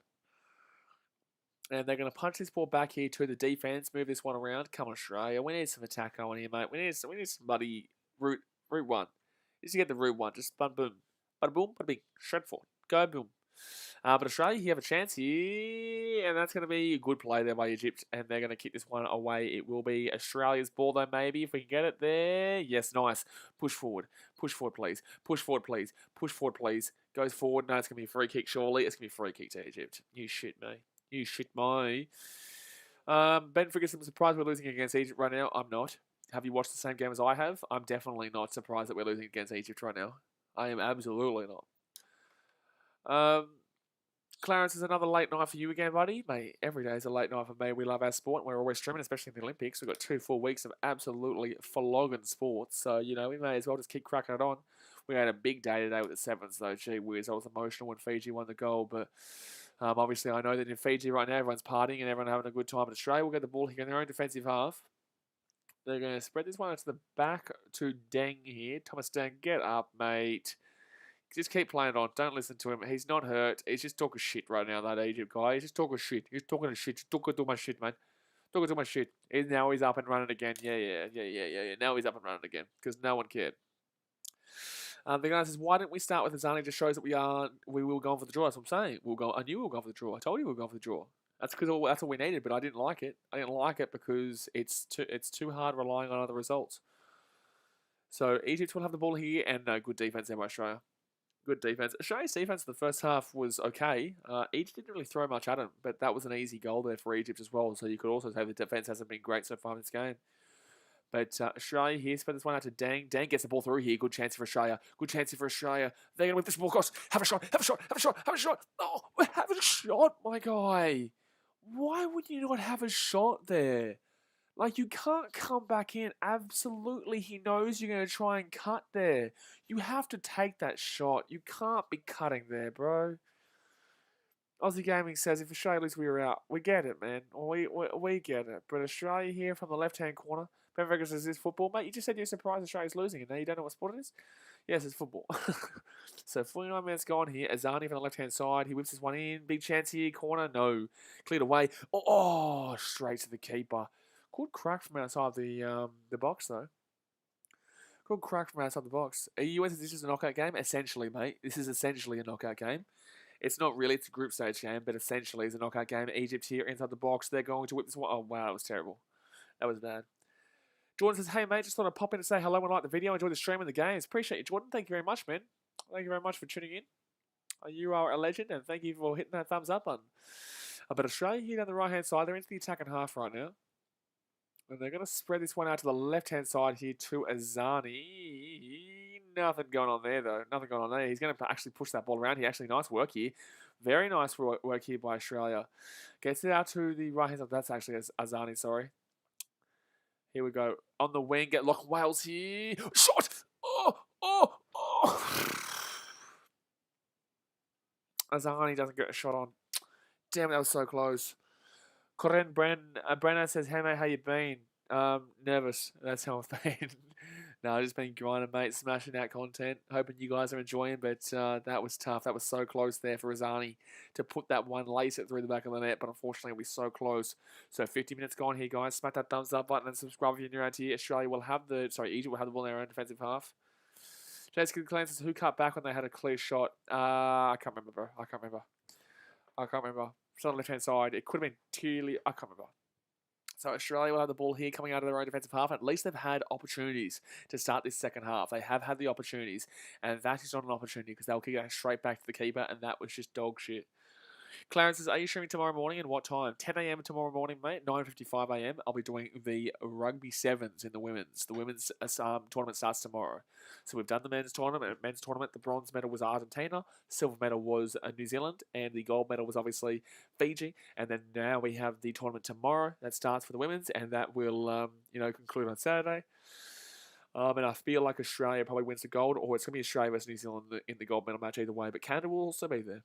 And they're going to punch this ball back here to the defense, move this one around. Come on, Australia. We need some attack going here, mate. We need some bloody route one. Just to get the route one. Just boom, boom. Bada boom, bada bing. Straight forward. Go boom. But Australia, you have a chance here, and that's going to be a good play there by Egypt, and they're going to kick this one away. It will be Australia's ball, though, maybe, if we can get it there. Yes, nice. Push forward, please. Push forward, please. Push forward, please. Goes forward. No, it's going to be a free kick, surely. It's going to be a free kick to Egypt. You shit me. You shit me. Ben Ferguson, I'm surprised we're losing against Egypt right now. I'm not. Have you watched the same game as I have? I'm definitely not surprised that we're losing against Egypt right now. I am absolutely not. Clarence, is another late night for you again, buddy. Mate, every day is a late night for me. We love our sport, and we're always streaming, especially in the Olympics. We've got 2 full weeks of absolutely flogging sports. So, you know, we may as well just keep cracking it on. We had a big day today with the Sevens, though. Gee whiz, I was emotional when Fiji won the gold. But obviously, I know that in Fiji right now, everyone's partying and everyone's having a good time. In Australia, we'll get the ball here in their own defensive half. They're going to spread this one out to the back to Deng here. Thomas Deng, get up, mate. Just keep playing it on. Don't listen to him. He's not hurt. He's just talking shit right now, that Egypt guy. He's just talking shit. He's talking shit. He's talking too much shit, man. Talking too much shit. Now he's up and running again. Yeah. Now he's up and running again because no one cared. The guy says, why didn't we start with Azani? Just shows that we will go on for the draw. That's what I'm saying. I knew we were going for the draw. I told you we were going for the draw. That's because that's all we needed, but I didn't like it. I didn't like it because it's too hard relying on other results. So Egypt will have the ball here, and good defense there by Australia. Good defense. Australia's defense in the first half was okay. Egypt didn't really throw much at him, but that was an easy goal there for Egypt as well. So you could also say the defense hasn't been great so far in this game. But Australia here, spread this one out to Deng. Deng gets the ball through here. Good chance for Australia. Good chance for Australia. They're going to whip this ball across. Have a shot. Have a shot. Have a shot. Have a shot. Oh, have a shot, my guy. Why would you not have a shot there? Like, you can't come back in. Absolutely, he knows you're going to try and cut there. You have to take that shot. You can't be cutting there, bro. Aussie Gaming says, if Australia loses, we're out. We get it, man. We get it. But Australia here from the left-hand corner. Ben Vegas says, is this football? Mate, you just said you're surprised Australia's losing, and now you don't know what sport it is? Yes, it's football. So 49 minutes gone here. Azani from the left-hand side. He whips this one in. Big chance here. Corner. No. Cleared away. Oh, straight to the keeper. Good crack from outside the box, though. Good crack from outside the box. US, this is a knockout game? Essentially, mate. This is essentially a knockout game. It's not really. It's a group stage game, but essentially it's a knockout game. Egypt here inside the box. They're going to whip this one. Oh, wow. That was terrible. That was bad. Jordan says, hey, mate, just thought I'd pop in to say hello and like the video. Enjoy the stream and the games. Appreciate you, Jordan. Thank you very much, man. Thank you very much for tuning in. You are a legend, and thank you for hitting that thumbs up button. But Australia here down the right-hand side. They're into the attacking half right now. And they're going to spread this one out to the left-hand side here to Azani. Nothing going on there, though. Nothing going on there. He's going to actually push that ball around here. Actually, nice work here. Very nice work here by Australia. Gets it out to the right-hand side. That's actually Azani, sorry. Here we go. On the wing, get Lock Wales here. Shot! Oh! Azani doesn't get a shot on. Damn, that was so close. Corinne Brenner says, hey mate, how you been? Nervous. That's how I've been. No, I've just been grinding, mate, smashing out content. Hoping you guys are enjoying, but that was tough. That was so close there for Azani to put that one, lace it through the back of the net, but unfortunately we're so close. So 50 minutes gone here, guys. Smack that thumbs up button and subscribe if you're new around here. Egypt will have the ball in their own defensive half. Jason Clan says, who cut back when they had a clear shot? I can't remember, bro. I can't remember. It's on the left-hand side. It could have been Tilly. I can't remember. So Australia will have the ball here coming out of their own defensive half. At least they've had opportunities to start this second half. They have had the opportunities. And that is not an opportunity because they'll kick it straight back to the keeper. And that was just dog shit. Clarence says, are you streaming tomorrow morning and what time? 10 a.m. tomorrow morning, mate. 9:55 a.m. I'll be doing the rugby sevens in the women's. The women's tournament starts tomorrow. So we've done the men's tournament. The bronze medal was Argentina, silver medal was New Zealand, and the gold medal was obviously Fiji. And then now we have the tournament tomorrow that starts for the women's, and that will conclude on Saturday. And I feel like Australia probably wins the gold, or it's going to be Australia versus New Zealand in the gold medal match either way. But Canada will also be there.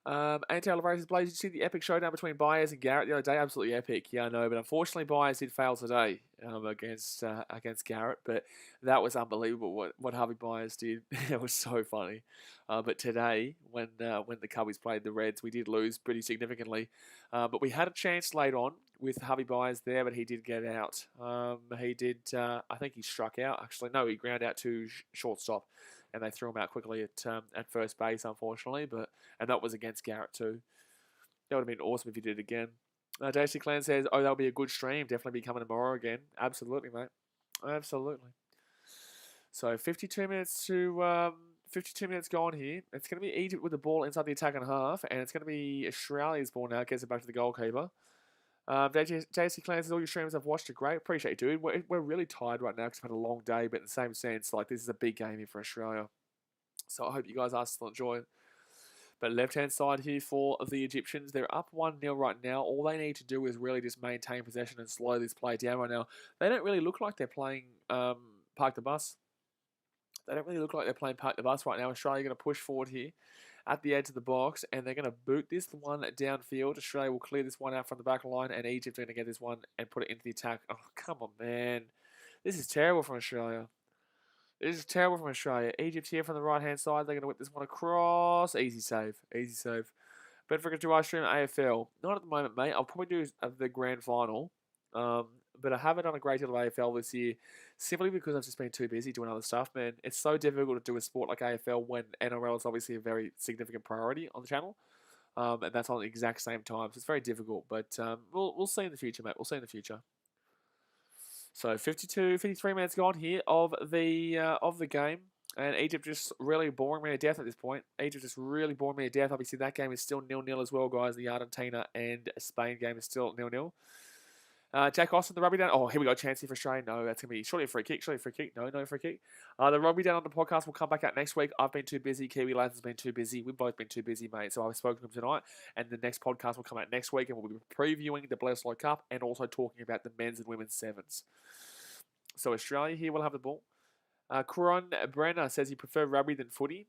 Ante Oliveira says, Blaze, did you see the epic showdown between Baez and Garrett the other day? Absolutely epic. Yeah, I know, but unfortunately Baez did fail today against Garrett, but that was unbelievable what Harvey Baez did. It was so funny. But today, when the Cubbies played the Reds, we did lose pretty significantly. But we had a chance late on with Harvey Baez there, but he did get out. He did, I think he struck out, actually. No, he ground out to shortstop. And they threw him out quickly at first base, unfortunately. And that was against Garrett too. That would have been awesome if he did it again. JC Clan says, oh, that'll be a good stream. Definitely be coming tomorrow again. Absolutely, mate. Absolutely. So 52 minutes gone here. It's going to be Egypt with the ball inside the attacking half. And it's going to be Australia's ball now. Gets it back to the goalkeeper. JC Clan says, all your streams I've watched are great. Appreciate it, dude. We're really tired right now because we've had a long day, but in the same sense, like, this is a big game here for Australia. So I hope you guys are still enjoying. But left-hand side here for the Egyptians, they're up 1-0 right now. All they need to do is really just maintain possession and slow this play down right now. They don't really look like they're playing Park the Bus. They don't really look like they're playing Park the Bus right now. Australia are going to push forward here at the edge of the box, and they're going to boot this one downfield. Australia will clear this one out from the back line, and Egypt are going to get this one and put it into the attack. Oh, come on, man. This is terrible from Australia. Egypt here from the right-hand side. They're going to whip this one across. Easy save. But for do I stream AFL? Not at the moment, mate. I'll probably do the grand final. But I haven't done a great deal of AFL this year, simply because I've just been too busy doing other stuff, man. It's so difficult to do a sport like AFL when NRL is obviously a very significant priority on the channel. And that's on the exact same time. So it's very difficult. But we'll see in the future, mate. We'll see in the future. So 53 minutes gone here of the game. And Egypt just really boring me to death at this point. Obviously, that game is still 0-0 as well, guys. The Argentina and Spain game is still 0-0. Jack Austin, the rugby down. Oh, here we go. Chance here for Australia. No, that's going to be surely a free kick. No free kick. The rugby down on the podcast will come back out next week. I've been too busy. Kiwi Lads has been too busy. We've both been too busy, mate. So I've spoken to him tonight. And the next podcast will come out next week. And we'll be previewing the Bledisloe Cup and also talking about the men's and women's sevens. So Australia here will have the ball. Coron Brenner says he prefer rugby than footy.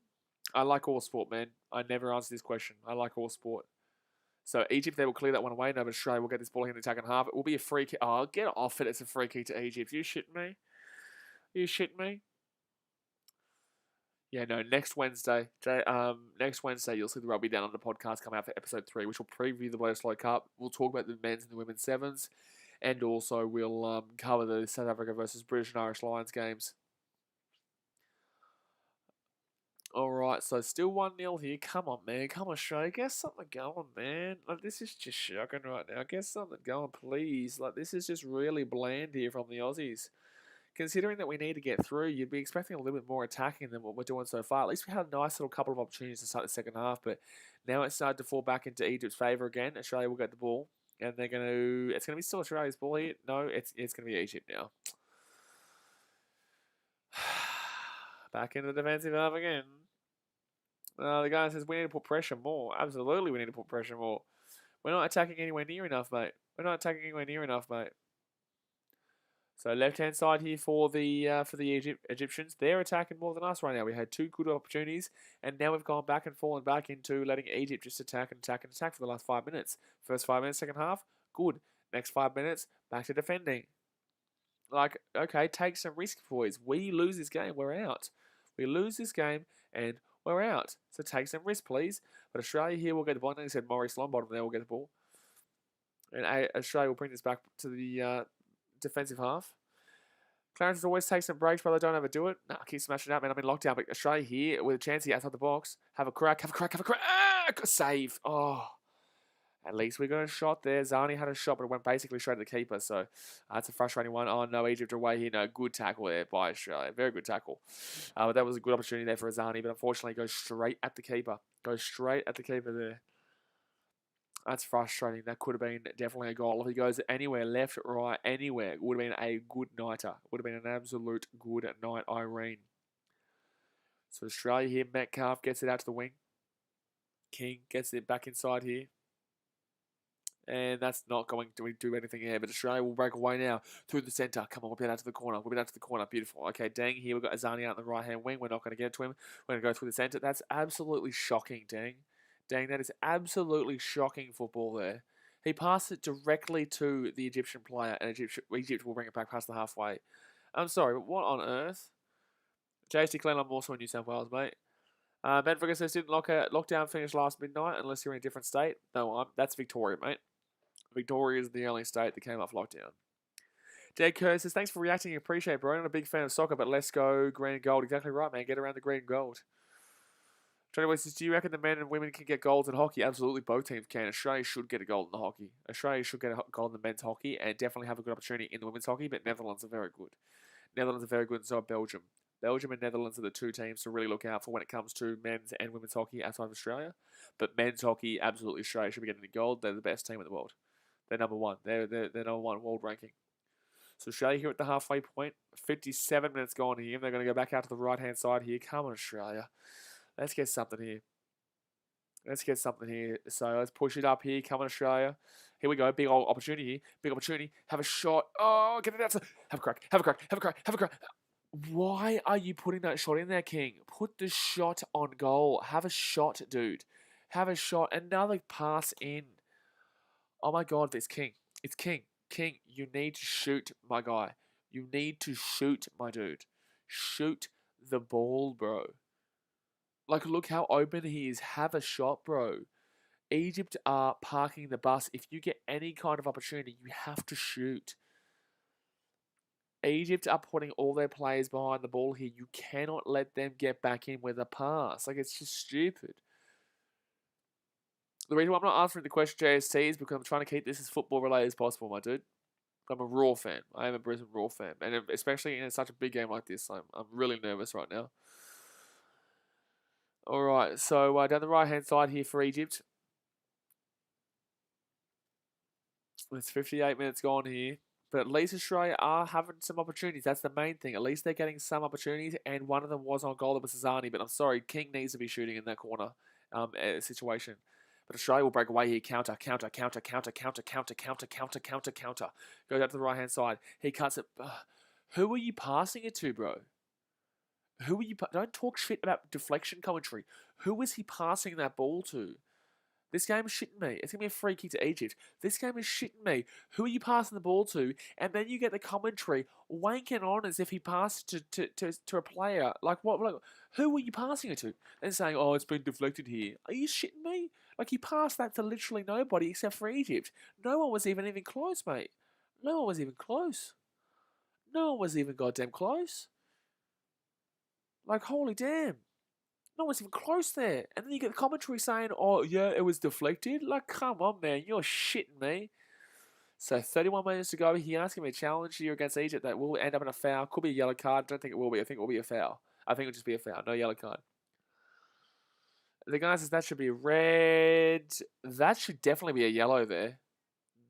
I like all sport, man. I never answer this question. I like all sport. So Egypt, they will clear that one away. No, but Australia will get this ball in the attacking half. It will be a free kick. Oh, get off it. It's a free kick to Egypt. You shitting me? Yeah, no, next Wednesday, you'll see the rugby down on the podcast come out for episode 3, which will preview the Bledisloe Cup. We'll talk about the men's and the women's sevens. And also we'll cover the South Africa versus British and Irish Lions games. Alright, so still 1-0 here. Come on, man. Come on, Australia. Get something going, man. Like, this is just shocking right now. Get something going, please. Like, this is just really bland here from the Aussies. Considering that we need to get through, you'd be expecting a little bit more attacking than what we're doing so far. At least we had a nice little couple of opportunities to start the second half, but now it's started to fall back into Egypt's favour again. Australia will get the ball, and it's going to be still Australia's ball here. No, it's going to be Egypt now. Back into the defensive half again. The guy says we need to put pressure more. Absolutely, we need to put pressure more. We're not attacking anywhere near enough, mate. So left-hand side here for the Egyptians. They're attacking more than us right now. We had 2 good opportunities, and now we've gone back and fallen back into letting Egypt just attack for the last 5 minutes. First 5 minutes, second half, good. Next 5 minutes, back to defending. Like, okay, take some risk, boys. We lose this game, we're out. And we're out. So take some risk, please. But Australia here will get the ball. I said Maurice Longbottom there will get the ball. And Australia will bring this back to the defensive half. Clarence always takes some breaks, but they don't overdo it. Nah, keep smashing it out, man. I'm in lockdown. But Australia here with a chance here outside the box. Have a crack. Ah, save. Oh. At least we got a shot there. Zani had a shot, but it went basically straight to the keeper. So that's a frustrating one. Oh, no, Egypt away here. No, good tackle there by Australia. Very good tackle. But that was a good opportunity there for Zani, but unfortunately goes straight at the keeper. Goes straight at the keeper there. That's frustrating. That could have been definitely a goal. If he goes anywhere, left, right, anywhere, it would have been a good nighter. Would have been an absolute good night, Irene. So Australia here. Metcalf gets it out to the wing. King gets it back inside here. And that's not going to do anything here. But Australia will break away now through the centre. Come on, we'll get out to the corner. We'll get out to the corner. Beautiful. Okay, Dang here. We've got Azani out in the right-hand wing. We're not going to get it to him. We're going to go through the centre. That's absolutely shocking, Dang. Dang, that is absolutely shocking football there. He passed it directly to the Egyptian player, and Egypt will bring it back past the halfway. I'm sorry, but what on earth? JST Glenn, I'm also in New South Wales, mate. Ben Fricker says, didn't lockdown finish last midnight unless you're in a different state? No, that's Victoria, mate. Victoria is the only state that came off lockdown. Jay Kerr says, thanks for reacting. Appreciate it, bro. I'm not a big fan of soccer, but let's go green and gold. Exactly right, man. Get around the green and gold. Johnny West says, do you reckon the men and women can get golds in hockey? Absolutely, both teams can. Australia should get a gold in the hockey. Australia should get a gold in the men's hockey and definitely have a good opportunity in the women's hockey, but Netherlands are very good. Netherlands are very good, and so are Belgium. Belgium and Netherlands are the two teams to really look out for when it comes to men's and women's hockey outside of Australia. But men's hockey, absolutely, Australia should be getting the gold. They're the best team in the world. They're number one. They're number one world ranking. So Australia here at the halfway point. 57 minutes gone here. They're going to go back out to the right-hand side here. Come on, Australia. Let's get something here. Let's get something here. So let's push it up here. Come on, Australia. Here we go. Big old opportunity here. Big opportunity. Have a shot. Oh, get it out. Have a crack. Have a crack. Have a crack. Have a crack. Why are you putting that shot in there, King? Put the shot on goal. Have a shot, dude. Have a shot. Another pass in. Oh my God, it's King. It's King. King, you need to shoot, my guy. You need to shoot, my dude. Shoot the ball, bro. Like, look how open he is. Have a shot, bro. Egypt are parking the bus. If you get any kind of opportunity, you have to shoot. Egypt are putting all their players behind the ball here. You cannot let them get back in with a pass. Like, it's just stupid. The reason why I'm not answering the question, JST, is because I'm trying to keep this as football related as possible, my dude. I'm a Raw fan. I am a Brisbane Raw fan. And especially in such a big game like this, I'm really nervous right now. All right, so down the right-hand side here for Egypt. It's 58 minutes gone here. But at least Australia are having some opportunities. That's the main thing. At least they're getting some opportunities, and one of them was on goal. It was Zani, but I'm sorry, King needs to be shooting in that corner situation. But Australia will break away here. Counter. Goes out to the right-hand side. He cuts it. Who are you passing it to, bro? Who are you? Don't talk shit about deflection commentary. Who is he passing that ball to? This game is shitting me. It's going to be a free kick to Egypt. This game is shitting me. Who are you passing the ball to? And then you get the commentary wanking on as if he passed to a player. Like, what? Like, who are you passing it to? And saying, oh, it's been deflected here. Are you shitting me? Like, he passed that to literally nobody except for Egypt. No one was even close, mate. No one was even close. No one was even goddamn close. Like, holy damn. No one's even close there. And then you get the commentary saying, oh, yeah, it was deflected. Like, come on, man. You're shitting me. So 31 minutes to go. He asking me a challenge here against Egypt that will end up in a foul. Could be a yellow card. Don't think it will be. I think it will be a foul. I think it'll just be a foul. No yellow card. The guy says that should be red. That should definitely be a yellow there.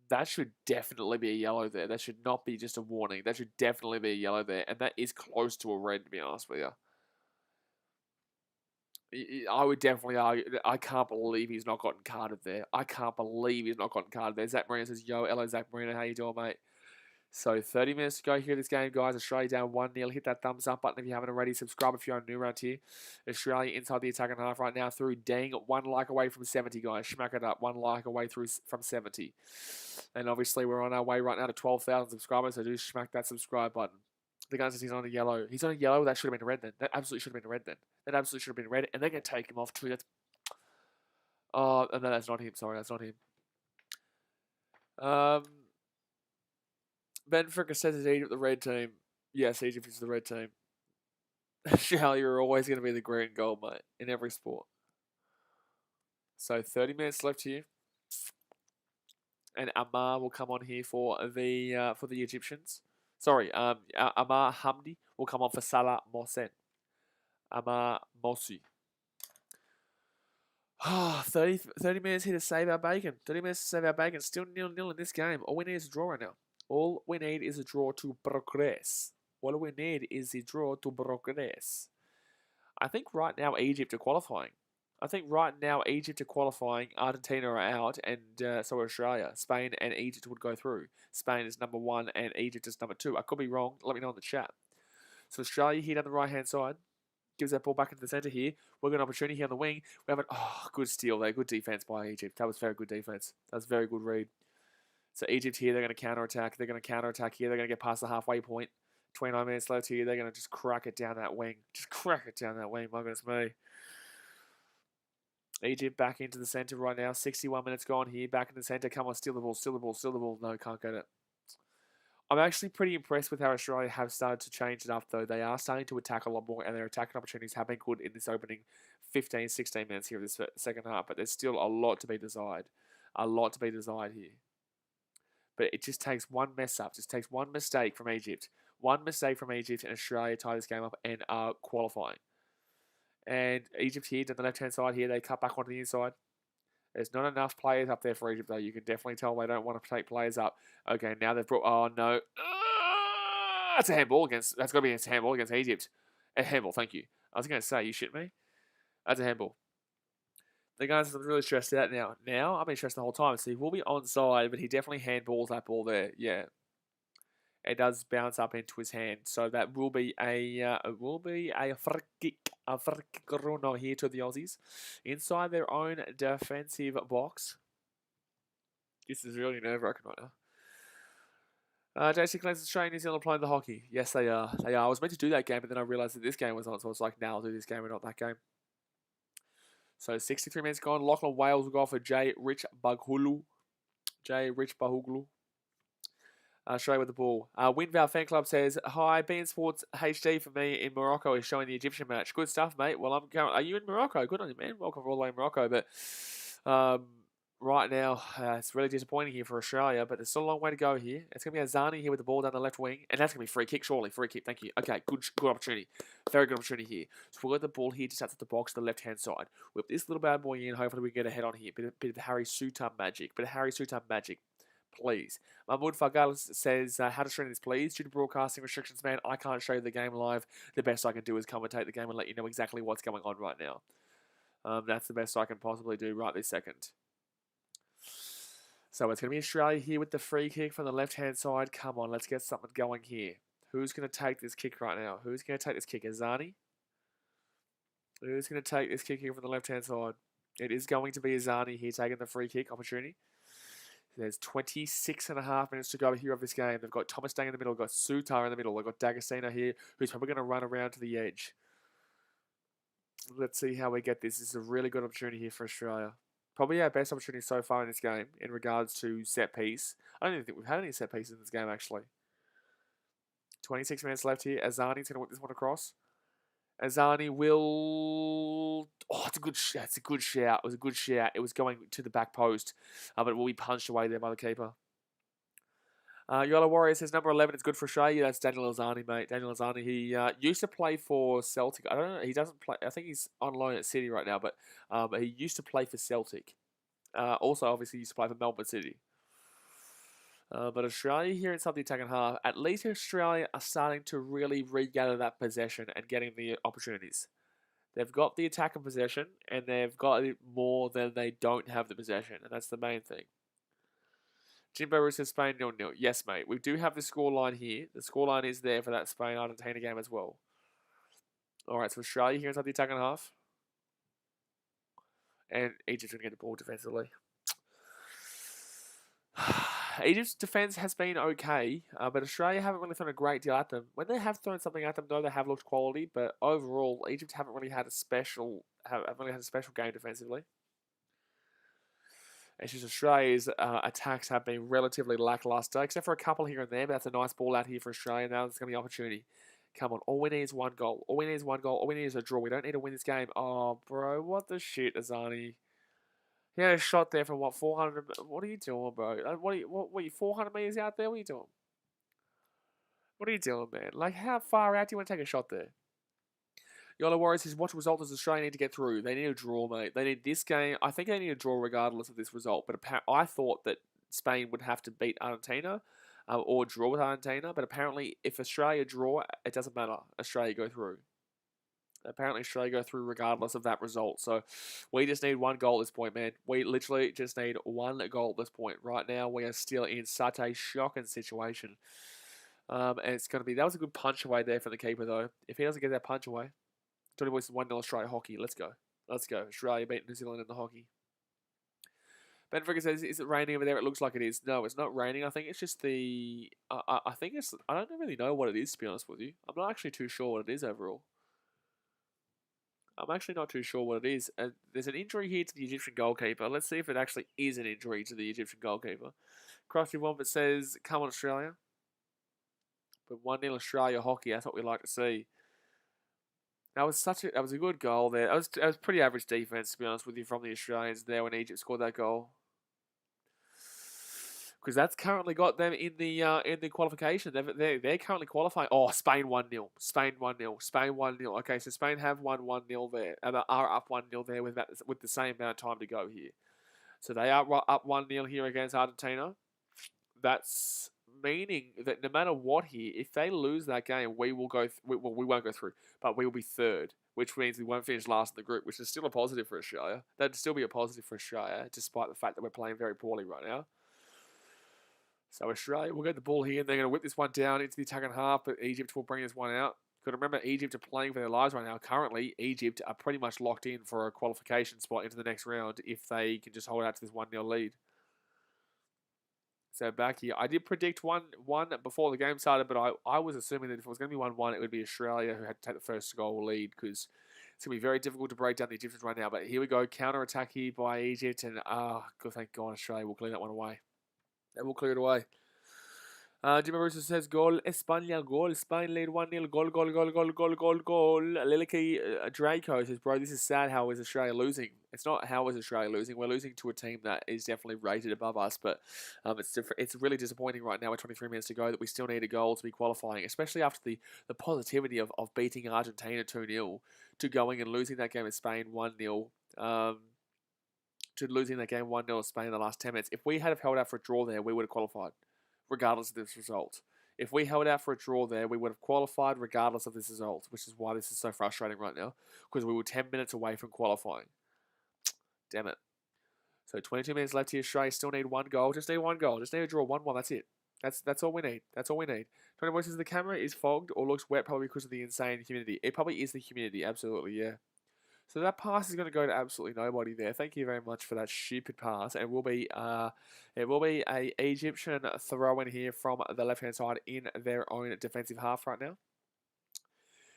That should definitely be a yellow there. That should not be just a warning. That should definitely be a yellow there. And that is close to a red, to be honest with you. I would definitely argue. I can't believe he's not gotten carded there. I can't believe he's not gotten carded there. Zach Marino says, yo, hello, Zach Marino. How you doing, mate? So 30 minutes to go here this game, guys. Australia down 1-0. Hit that thumbs up button if you haven't already. Subscribe if you're new around here. Australia inside the attacking half right now through Dang. 1 like away from 70, guys. Smack it up. 1 like away from 70. And obviously we're on our way right now to 12,000 subscribers, so do smack that subscribe button. The guy says he's on a yellow. He's on a yellow. That should have been a red then. That absolutely should have been a red then. That absolutely should have been red. And they're going to take him off too. That's... Oh, no, that's not him. Sorry, that's not him. Ben Fricker says it's Egypt the red team. Yes, Egypt is the red team. Australia, you're always going to be the green and gold, mate, in every sport. So 30 minutes left here. And Amar will come on here for the Egyptians. Sorry, Amar Hamdi will come on for Salah Mohsen. Amar Mosi. 30 minutes here to save our bacon. 30 minutes to save our bacon. Still 0-0 in this game. All we need is a draw right now. All we need is a draw to progress. What we need is a draw to progress. I think right now Egypt are qualifying. Argentina are out, and so are Australia. Spain and Egypt would go through. Spain is number 1 and Egypt is number 2. I could be wrong. Let me know in the chat. So Australia here down the right-hand side. Gives that ball back into the centre here. We've got an opportunity here on the wing. We have an good steal there. Good defense by Egypt. That was very good defense. That was very good read. So Egypt here, they're going to counter-attack. They're going to counter-attack here. They're going to get past the halfway point. 29 minutes left here. They're going to just crack it down that wing. Just crack it down that wing. My goodness me. Egypt back into the centre right now. 61 minutes gone here. Back in the centre. Come on, steal the ball, steal the ball, steal the ball. No, can't get it. I'm actually pretty impressed with how Australia have started to change it up, though. They are starting to attack a lot more, and their attacking opportunities have been good in this opening 15, 16 minutes here of this second half. But there's still a lot to be desired. A lot to be desired here. But it just takes one mess up. Just takes one mistake from Egypt. One mistake from Egypt, and Australia tie this game up and are qualifying. And Egypt here, on the left-hand side here, they cut back onto the inside. There's not enough players up there for Egypt, though. You can definitely tell they don't want to take players up. Okay, now they've brought... Oh, no. That's a handball against... That's got to be a handball against Egypt. A handball, thank you. I was going to say, you shit me? That's a handball. The guys are really stressed out now. Now, I've been stressed the whole time. So he will be onside, but he definitely handballs that ball there. Yeah. It does bounce up into his hand. So that will be a free kick. A free kick here to the Aussies. Inside their own defensive box. This is really nerve-wracking right now. JC Clemens Australia, New Zealand playing the hockey. Yes, they are. They are. I was meant to do that game, but then I realised that this game was on, so I was like, now I'll do this game and not that game. So 63 minutes gone. Lachlan Wales will go for J. Rich Baghulu. Australia with the ball. Windval Fan Club says, hi, beIN Sports HD for me in Morocco is showing the Egyptian match. Good stuff, mate. Well, I'm going. Are you in Morocco? Good on you, man. Welcome all the way in Morocco. But right now, it's really disappointing here for Australia, but there's still a long way to go here. It's going to be Azani here with the ball down the left wing, and that's going to be free kick, surely. Free kick, thank you. Okay, good opportunity. Very good opportunity here. So we'll get the ball here just outside the box to the left-hand side. Whip this little bad boy in. Hopefully we can get a head on here. Bit of Harry Sutam magic. Please. Mahmoud Fagal says, how to stream this, please? Due to broadcasting restrictions, man, I can't show you the game live. The best I can do is commentate the game and let you know exactly what's going on right now. That's the best I can possibly do right this second. So it's going to be Australia here with the free kick from the left-hand side. Come on, let's get something going here. Who's going to take this kick right now? Who's going to take this kick? Azani? Who's going to take this kick here from the left-hand side? It is going to be Azani here taking the free kick opportunity. There's 26.5 minutes to go here of this game. They've got Thomas Dang in the middle. They've got Sutar in the middle. They've got D'Agostino here, who's probably going to run around to the edge. Let's see how we get this. This is a really good opportunity here for Australia. Probably our best opportunity so far in this game in regards to set piece. I don't even think we've had any set pieces in this game, actually. 26 minutes left here. Azani's going to whip this one across. Azani will... Oh, it's a good shout. It's a good shout. It was a good shout. It was going to the back post, but it will be punched away there by the keeper. Yellow Warrior says number 11 is good for Australia. That's Daniel Azani, mate. Daniel Azani, he used to play for Celtic. I don't know. He doesn't play. I think he's on loan at City right now, but he used to play for Celtic. Also, obviously, used to play for Melbourne City. But Australia here inside the attacking half, at least Australia are starting to really regather that possession and getting the opportunities. They've got the attacking possession, and they've got it more than they don't have the possession, and that's the main thing. Jimbo Roos says Spain 0-0. Yes, mate. We do have the scoreline here. The scoreline is there for that Spain-Argentina game as well. All right, so Australia here inside the attacking half. And Egypt's going to get the ball defensively. Egypt's defence has been okay, but Australia haven't really thrown a great deal at them. When they have thrown something at them, though, they have looked quality. But overall, Egypt haven't really had a special game defensively. It's just Australia's attacks have been relatively lackluster, except for a couple here and there. But that's a nice ball out here for Australia. Now there's going to be opportunity. Come on, all we need is one goal. All we need is one goal. All we need is a draw. We don't need to win this game. Oh, bro, what the shit, Azani? He had a shot there from what, 400? What are you doing, bro? What are you 400 meters out there? What are you doing? What are you doing, man? Like, how far out do you want to take a shot there? Yolo Warriors says, what result does Australia need to get through? They need a draw, mate. They need this game. I think they need a draw regardless of this result. But I thought that Spain would have to beat Argentina or draw with Argentina. But apparently, if Australia draw, it doesn't matter. Australia go through. Apparently, Australia go through regardless of that result. So we just need one goal at this point, man. We literally just need one goal at this point. Right now, we are still in such a shocking situation. And it's going to be... That was a good punch away there from the keeper, though. If he doesn't get that punch away... Johnny Boyce 1-0 Australia hockey. Let's go. Let's go. Australia beat New Zealand in the hockey. Ben Fricker says, is it raining over there? It looks like it is. No, it's not raining. I think it's just the... I think it's... I don't really know what it is, to be honest with you. I'm not actually too sure what it is overall. I'm actually not too sure what it is. There's an injury here to the Egyptian goalkeeper. Let's see if it actually is an injury to the Egyptian goalkeeper. Crosby Wombat says, come on, Australia. But 1-0 Australia hockey. That's what we like to see. That was a good goal there. That was pretty average defense, to be honest with you, from the Australians there when Egypt scored that goal. Because that's currently got them in the qualification. They're currently qualifying. Oh, Spain 1-0. Spain 1-0. Spain 1-0. Okay, so Spain have won 1-0 there. And they are up 1-0 there with the same amount of time to go here. So they are up 1-0 here against Argentina. That's meaning that no matter what here, if they lose that game, we won't go through, but we will be third, which means we won't finish last in the group, which is still a positive for Australia. That'd still be a positive for Australia, despite the fact that we're playing very poorly right now. So Australia will get the ball here, and they're going to whip this one down into the attacking half, but Egypt will bring this one out. Because remember, Egypt are playing for their lives right now. Currently, Egypt are pretty much locked in for a qualification spot into the next round if they can just hold out to this 1-0 lead. So back here, I did predict 1-1 before the game started, but I was assuming that if it was going to be 1-1, it would be Australia who had to take the first goal lead because it's going to be very difficult to break down the Egyptians right now. But here we go, counter-attack here by Egypt, and thank God Australia will clear that one away. They will clear it away. Jimmy Russo says, Gol, España, goal. Spain lead 1-0, goal. Liliki Draco says, bro, this is sad. How is Australia losing? It's not how is Australia losing. We're losing to a team that is definitely rated above us, but it's really disappointing right now with 23 minutes to go that we still need a goal to be qualifying, especially after the positivity of beating Argentina 2-0 to going and losing that game in Spain 1-0. To losing that game 1-0 in Spain in the last 10 minutes. If we had held out for a draw there, we would have qualified, regardless of this result. If we held out for a draw there, we would have qualified regardless of this result, which is why this is so frustrating right now, because we were 10 minutes away from qualifying. Damn it. So 22 minutes left here. Australia still need one goal. Just need one goal. Just need a draw. 1-1. That's it. That's all we need. That's all we need. Tony Boy says the camera is fogged or looks wet probably because of the insane humidity. It probably is the humidity. Absolutely, yeah. So that pass is going to go to absolutely nobody there. Thank you very much for that stupid pass. And it will be a Egyptian throw in here from the left-hand side in their own defensive half right now.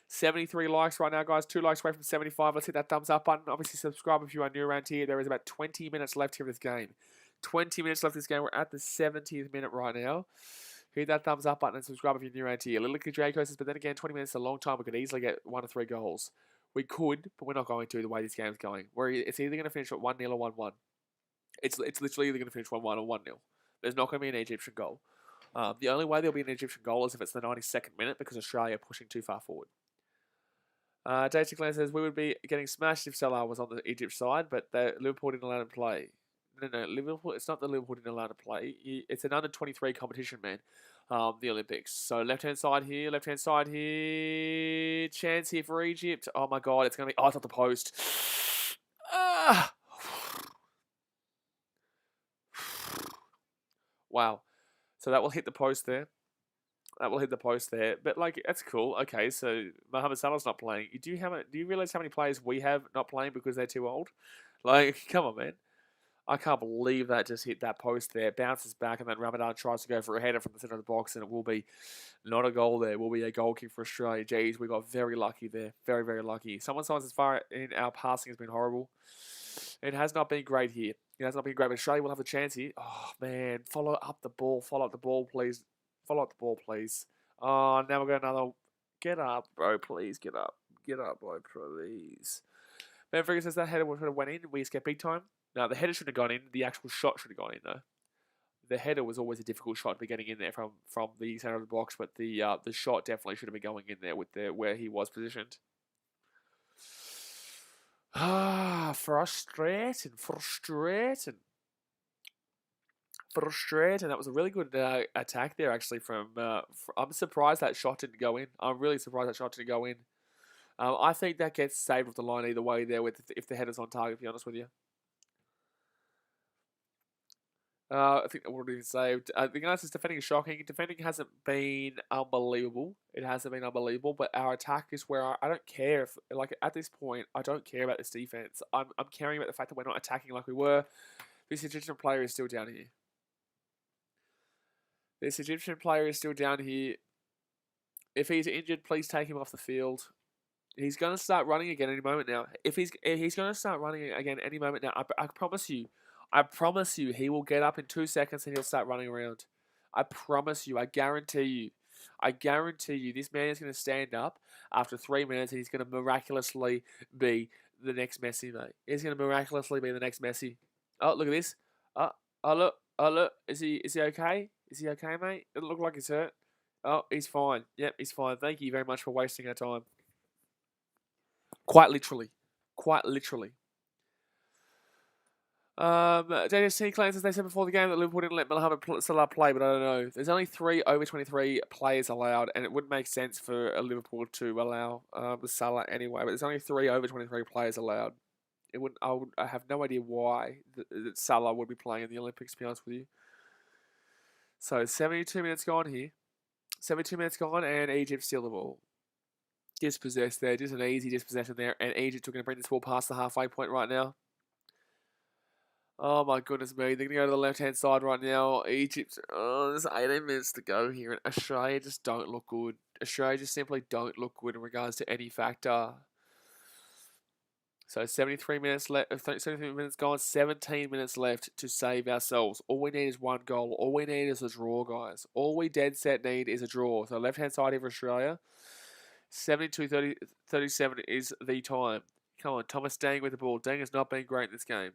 73 likes right now, guys. 2 likes away from 75. Let's hit that thumbs up button. Obviously, subscribe if you are new around here. There is about 20 minutes left here of this game. 20 minutes left of this game. We're at the 70th minute right now. Hit that thumbs up button and subscribe if you're new around here. Little Draco says, but then again, 20 minutes is a long time. We could easily get 1 or 3 goals. We could, but we're not going to the way this game's going. It's either going to finish at 1-0 or 1-1. It's literally either going to finish 1-1 or 1-0. There's not going to be an Egyptian goal. The only way there'll be an Egyptian goal is if it's the 92nd minute because Australia are pushing too far forward. Daisy Clan says, we would be getting smashed if Salah was on the Egypt side, but Liverpool didn't allow him to play. No, Liverpool. It's not that Liverpool didn't allow him to play. It's an under-23 competition, man. The Olympics. So left-hand side here. Chance here for Egypt. Oh my God, it's going to be... Oh, it's not the post. Wow. So that will hit the post there. But like, that's cool. Okay, so Mohamed Salah's not playing. Do you realize how many players we have not playing because they're too old? Like, come on, man. I can't believe that just hit that post there. Bounces back, and then Ramadan tries to go for a header from the centre of the box, and it will be not a goal there. It will be a goal kick for Australia. Jeez, we got very lucky there. Very, very lucky. Someone says as far in our passing has been horrible. It has not been great here. It has not been great, but Australia will have a chance here. Oh, man. Follow up the ball, please. Oh, now we've got another... Get up, bro. Please get up. Get up, bro, please. Ben Fricker says that header should have went in. We escaped big time. No, the header should have gone in. The actual shot should have gone in, though. The header was always a difficult shot to be getting in there from the center of the box, but the shot definitely should have been going in there with where he was positioned. Frustrating. That was a really good attack there, actually. I'm surprised that shot didn't go in. I'm really surprised that shot didn't go in. I think that gets saved with the line either way there, if the header's on target, to be honest with you. I think that would have been saved. The answer is defending is shocking. Defending hasn't been unbelievable. It hasn't been unbelievable, but our attack is where I don't care if, like, at this point, I don't care about this defense. I'm caring about the fact that we're not attacking like we were. This Egyptian player is still down here. If he's injured, please take him off the field. He's going to start running again any moment now. If he's going to start running again any moment now, I promise you, he will get up in 2 seconds and he'll start running around. I promise you. I guarantee you. This man is going to stand up after 3 minutes and he's going to miraculously be the next Messi, mate. He's going to miraculously be the next Messi. Oh, look at this. Oh, look. Is he okay? Is he okay, mate? It looked like he's hurt. Oh, he's fine. Yep, he's fine. Thank you very much for wasting our time. Quite literally. JST claims, as they said before the game, that Liverpool didn't let Mohamed Salah play, but I don't know. There's only 3 over 23 players allowed, and it wouldn't make sense for Liverpool to allow Salah anyway. But there's only 3 over 23 players allowed. I have no idea why that Salah would be playing in the Olympics, to be honest with you. So 72 minutes gone here. 72 minutes gone, and Egypt steal the ball. Dispossessed there, just an easy dispossession there, and Egypt are going to bring this ball past the halfway point right now. Oh my goodness me, they're going to go to the left-hand side right now. Egypt, there's 18 minutes to go here, and Australia just don't look good. Australia just simply don't look good in regards to any factor. So 73 minutes left, 73 minutes gone, 17 minutes left to save ourselves. All we need is 1 goal. All we need is a draw, guys. All we dead set need is a draw. So left-hand side here for Australia. 72-37 is the time. Come on, Thomas Dang with the ball. Dang has not been great in this game.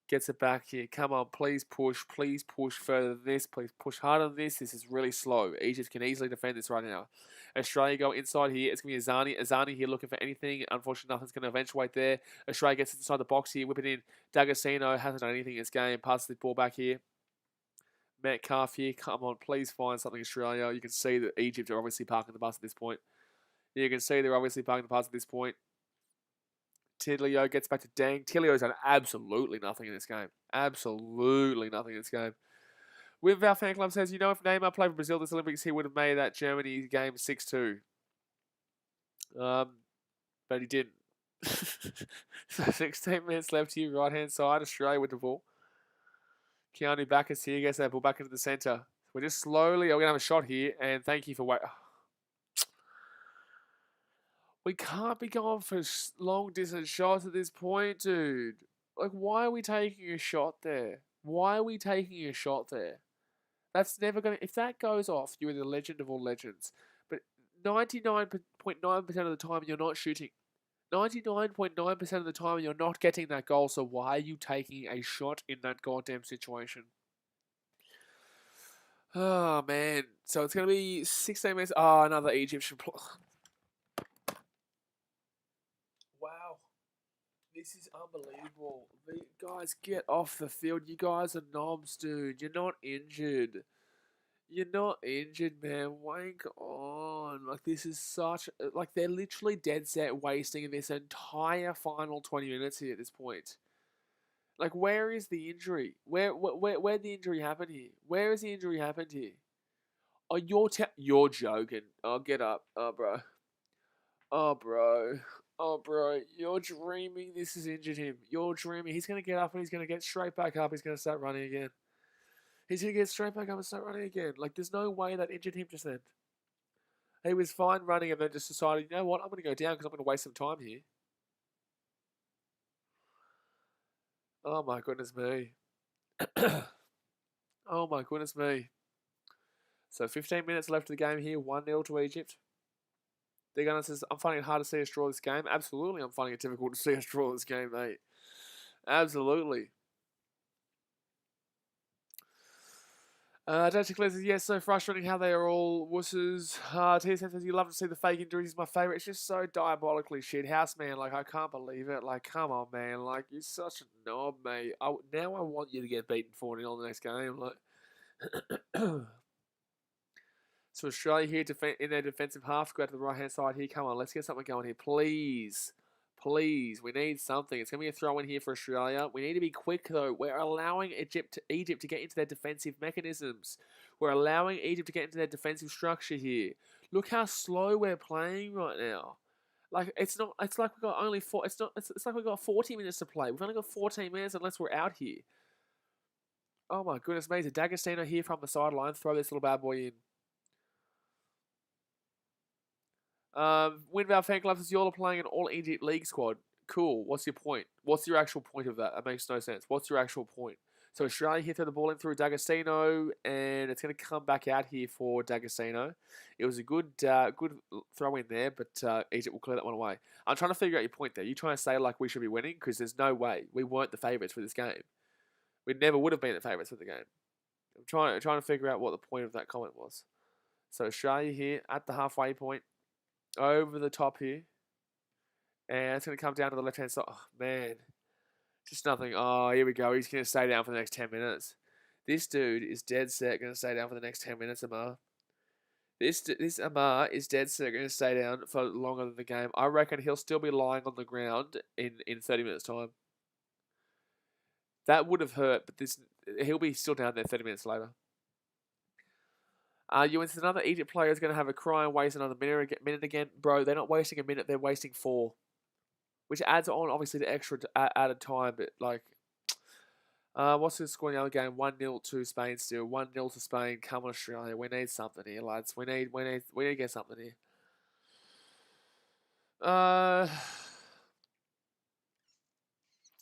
Gets it back here. Come on, please push. Please push further than this. Please push harder than this. This is really slow. Egypt can easily defend this right now. Australia go inside here. It's going to be Azani. Azani here looking for anything. Unfortunately, nothing's going to eventuate there. Australia gets inside the box here. Whip it in. D'Agostino hasn't done anything in this game. Passes the ball back here. Metcalf here. Come on, please find something, Australia. You can see that Egypt are obviously parking the bus at this point. You can see they're obviously parking the bus at this point. Tidlio gets back to Dang. Tidlio's done absolutely nothing in this game. Absolutely nothing in this game. With our fan club says, if Neymar played for Brazil this Olympics, he would have made that Germany game 6-2. But he didn't. So 16 minutes left here, right-hand side. Australia with the ball. Keanu Backus here gets that ball back into the centre. We're just slowly, we're going to have a shot here, and thank you for waiting. We can't be going for long-distance shots at this point, dude. Like, why are we taking a shot there? That's never going to... If that goes off, you're the legend of all legends. But 99.9% of the time, you're not shooting. 99.9% of the time, you're not getting that goal. So why are you taking a shot in that goddamn situation? Oh, man. So it's going to be 16 minutes. Oh, another Egyptian... Wow. This is unbelievable. Guys, get off the field. You guys are knobs, dude. You're not injured. Man. Wank on. Like, this is such... Like, they're literally dead set wasting this entire final 20 minutes here at this point. Like, where is the injury? Where the injury happen here? Where has the injury happened here? Oh, you're joking. Oh, get up. Oh, bro. You're dreaming this has injured him. You're dreaming. He's going to get up and he's going to get straight back up. He's going to start running again. Like, there's no way that injured him just then. He was fine running and then just decided, you know what, I'm going to go down because I'm going to waste some time here. Oh, my goodness me. Oh, my goodness me. So, 15 minutes left of the game here. 1-0 to Egypt. They're going to say, I'm finding it hard to see us draw this game. Absolutely, I'm finding it difficult to see us draw this game, mate. Absolutely. Don't think yes, so frustrating how they are all wusses. TSM says you love to see the fake injuries is my favourite. It's just so diabolically shit. House man, like I can't believe it. Like, come on, man. Like, you're such a knob, mate. Now I want you to get beaten 4-0 on the next game. Like, so Australia here in their defensive half. Go to the right hand side here. Come on, let's get something going here, please. Please, we need something. It's going to be a throw in here for Australia. We need to be quick, though. We're allowing Egypt to get into their defensive mechanisms. We're allowing Egypt to get into their defensive structure here. Look how slow we're playing right now. Like, it's not. It's like we've got only four. It's not. It's like we've got 40 minutes to play. We've only got 14 minutes unless we're out here. Oh my goodness me! It's a D'Agostino here from the sideline. Throw this little bad boy in. Windvale Fan Club says you're playing an all Egypt League squad. Cool. What's your point? What's your actual point of that? That makes no sense. What's your actual point? So Australia here throw the ball in through D'Agostino, and it's going to come back out here for D'Agostino. It was a good throw in there, but Egypt will clear that one away. I'm trying to figure out your point there. You're trying to say like we should be winning because there's no way we weren't the favourites for this game. We never would have been the favourites for the game. I'm trying to figure out what the point of that comment was. So Australia here at the halfway point. Over the top here. And it's going to come down to the left-hand side. Oh, man. Just nothing. Oh, here we go. He's going to stay down for the next 10 minutes. This dude is dead set going to stay down for the next 10 minutes, Amar. This Amar is dead set going to stay down for longer than the game. I reckon he'll still be lying on the ground in 30 minutes' time. That would have hurt, but he'll be still down there 30 minutes later. Another Egypt player is going to have a cry and waste another minute again. Bro, they're not wasting a minute, they're wasting 4. Which adds on, obviously, the extra added time. But, like, what's the score in the other game? 1-0 to Spain still. 1-0 to Spain. Come on, Australia. We need something here, lads. We need to get something here.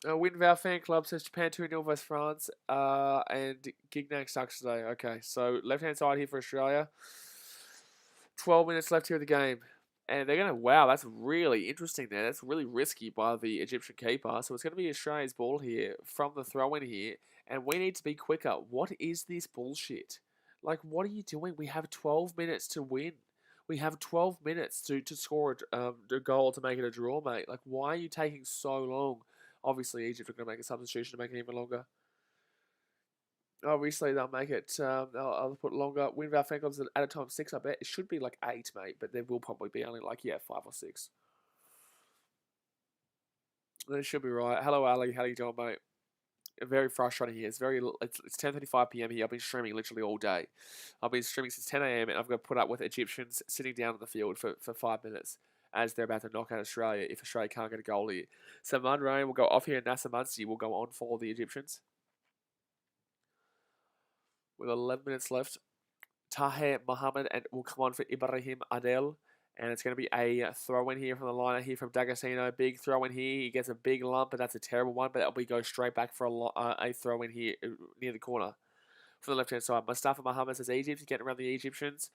Windvale Fan Club says Japan 2-0 vs France. And Gignac sucks today. Okay, so left-hand side here for Australia. 12 minutes left here of the game. And they're going to, wow, that's really interesting there. That's really risky by the Egyptian keeper. So it's going to be Australia's ball here from the throw-in here. And we need to be quicker. What is this bullshit? Like, what are you doing? We have 12 minutes to win. We have 12 minutes to score a goal to make it a draw, mate. Like, why are you taking so long? Obviously, Egypt are going to make a substitution to make it even longer. Obviously, they'll make it. I'll put longer. Windvale Fan Club's at a time 6, I bet. It should be like 8, mate, but there will probably be only like, 5 or 6. It should be right. Hello, Ali. How you doing, mate? Very frustrating here. It's 10:35 p.m. here. I've been streaming literally all day. I've been streaming since 10 a.m. and I've got to put up with Egyptians sitting down on the field for 5 minutes as they're about to knock out Australia if Australia can't get a goal here. So Munrain will go off here and Nasser Muncie will go on for the Egyptians. With 11 minutes left, Taher Mohammed and will come on for Ibrahim Adel. And it's going to be a throw-in here from the liner here from D'Agostino. Big throw-in here. He gets a big lump, but that's a terrible one. But that'll be go straight back for a throw-in here near the corner from the left-hand side. Mustafa Mohammed says Egypt. He's getting around the Egyptians.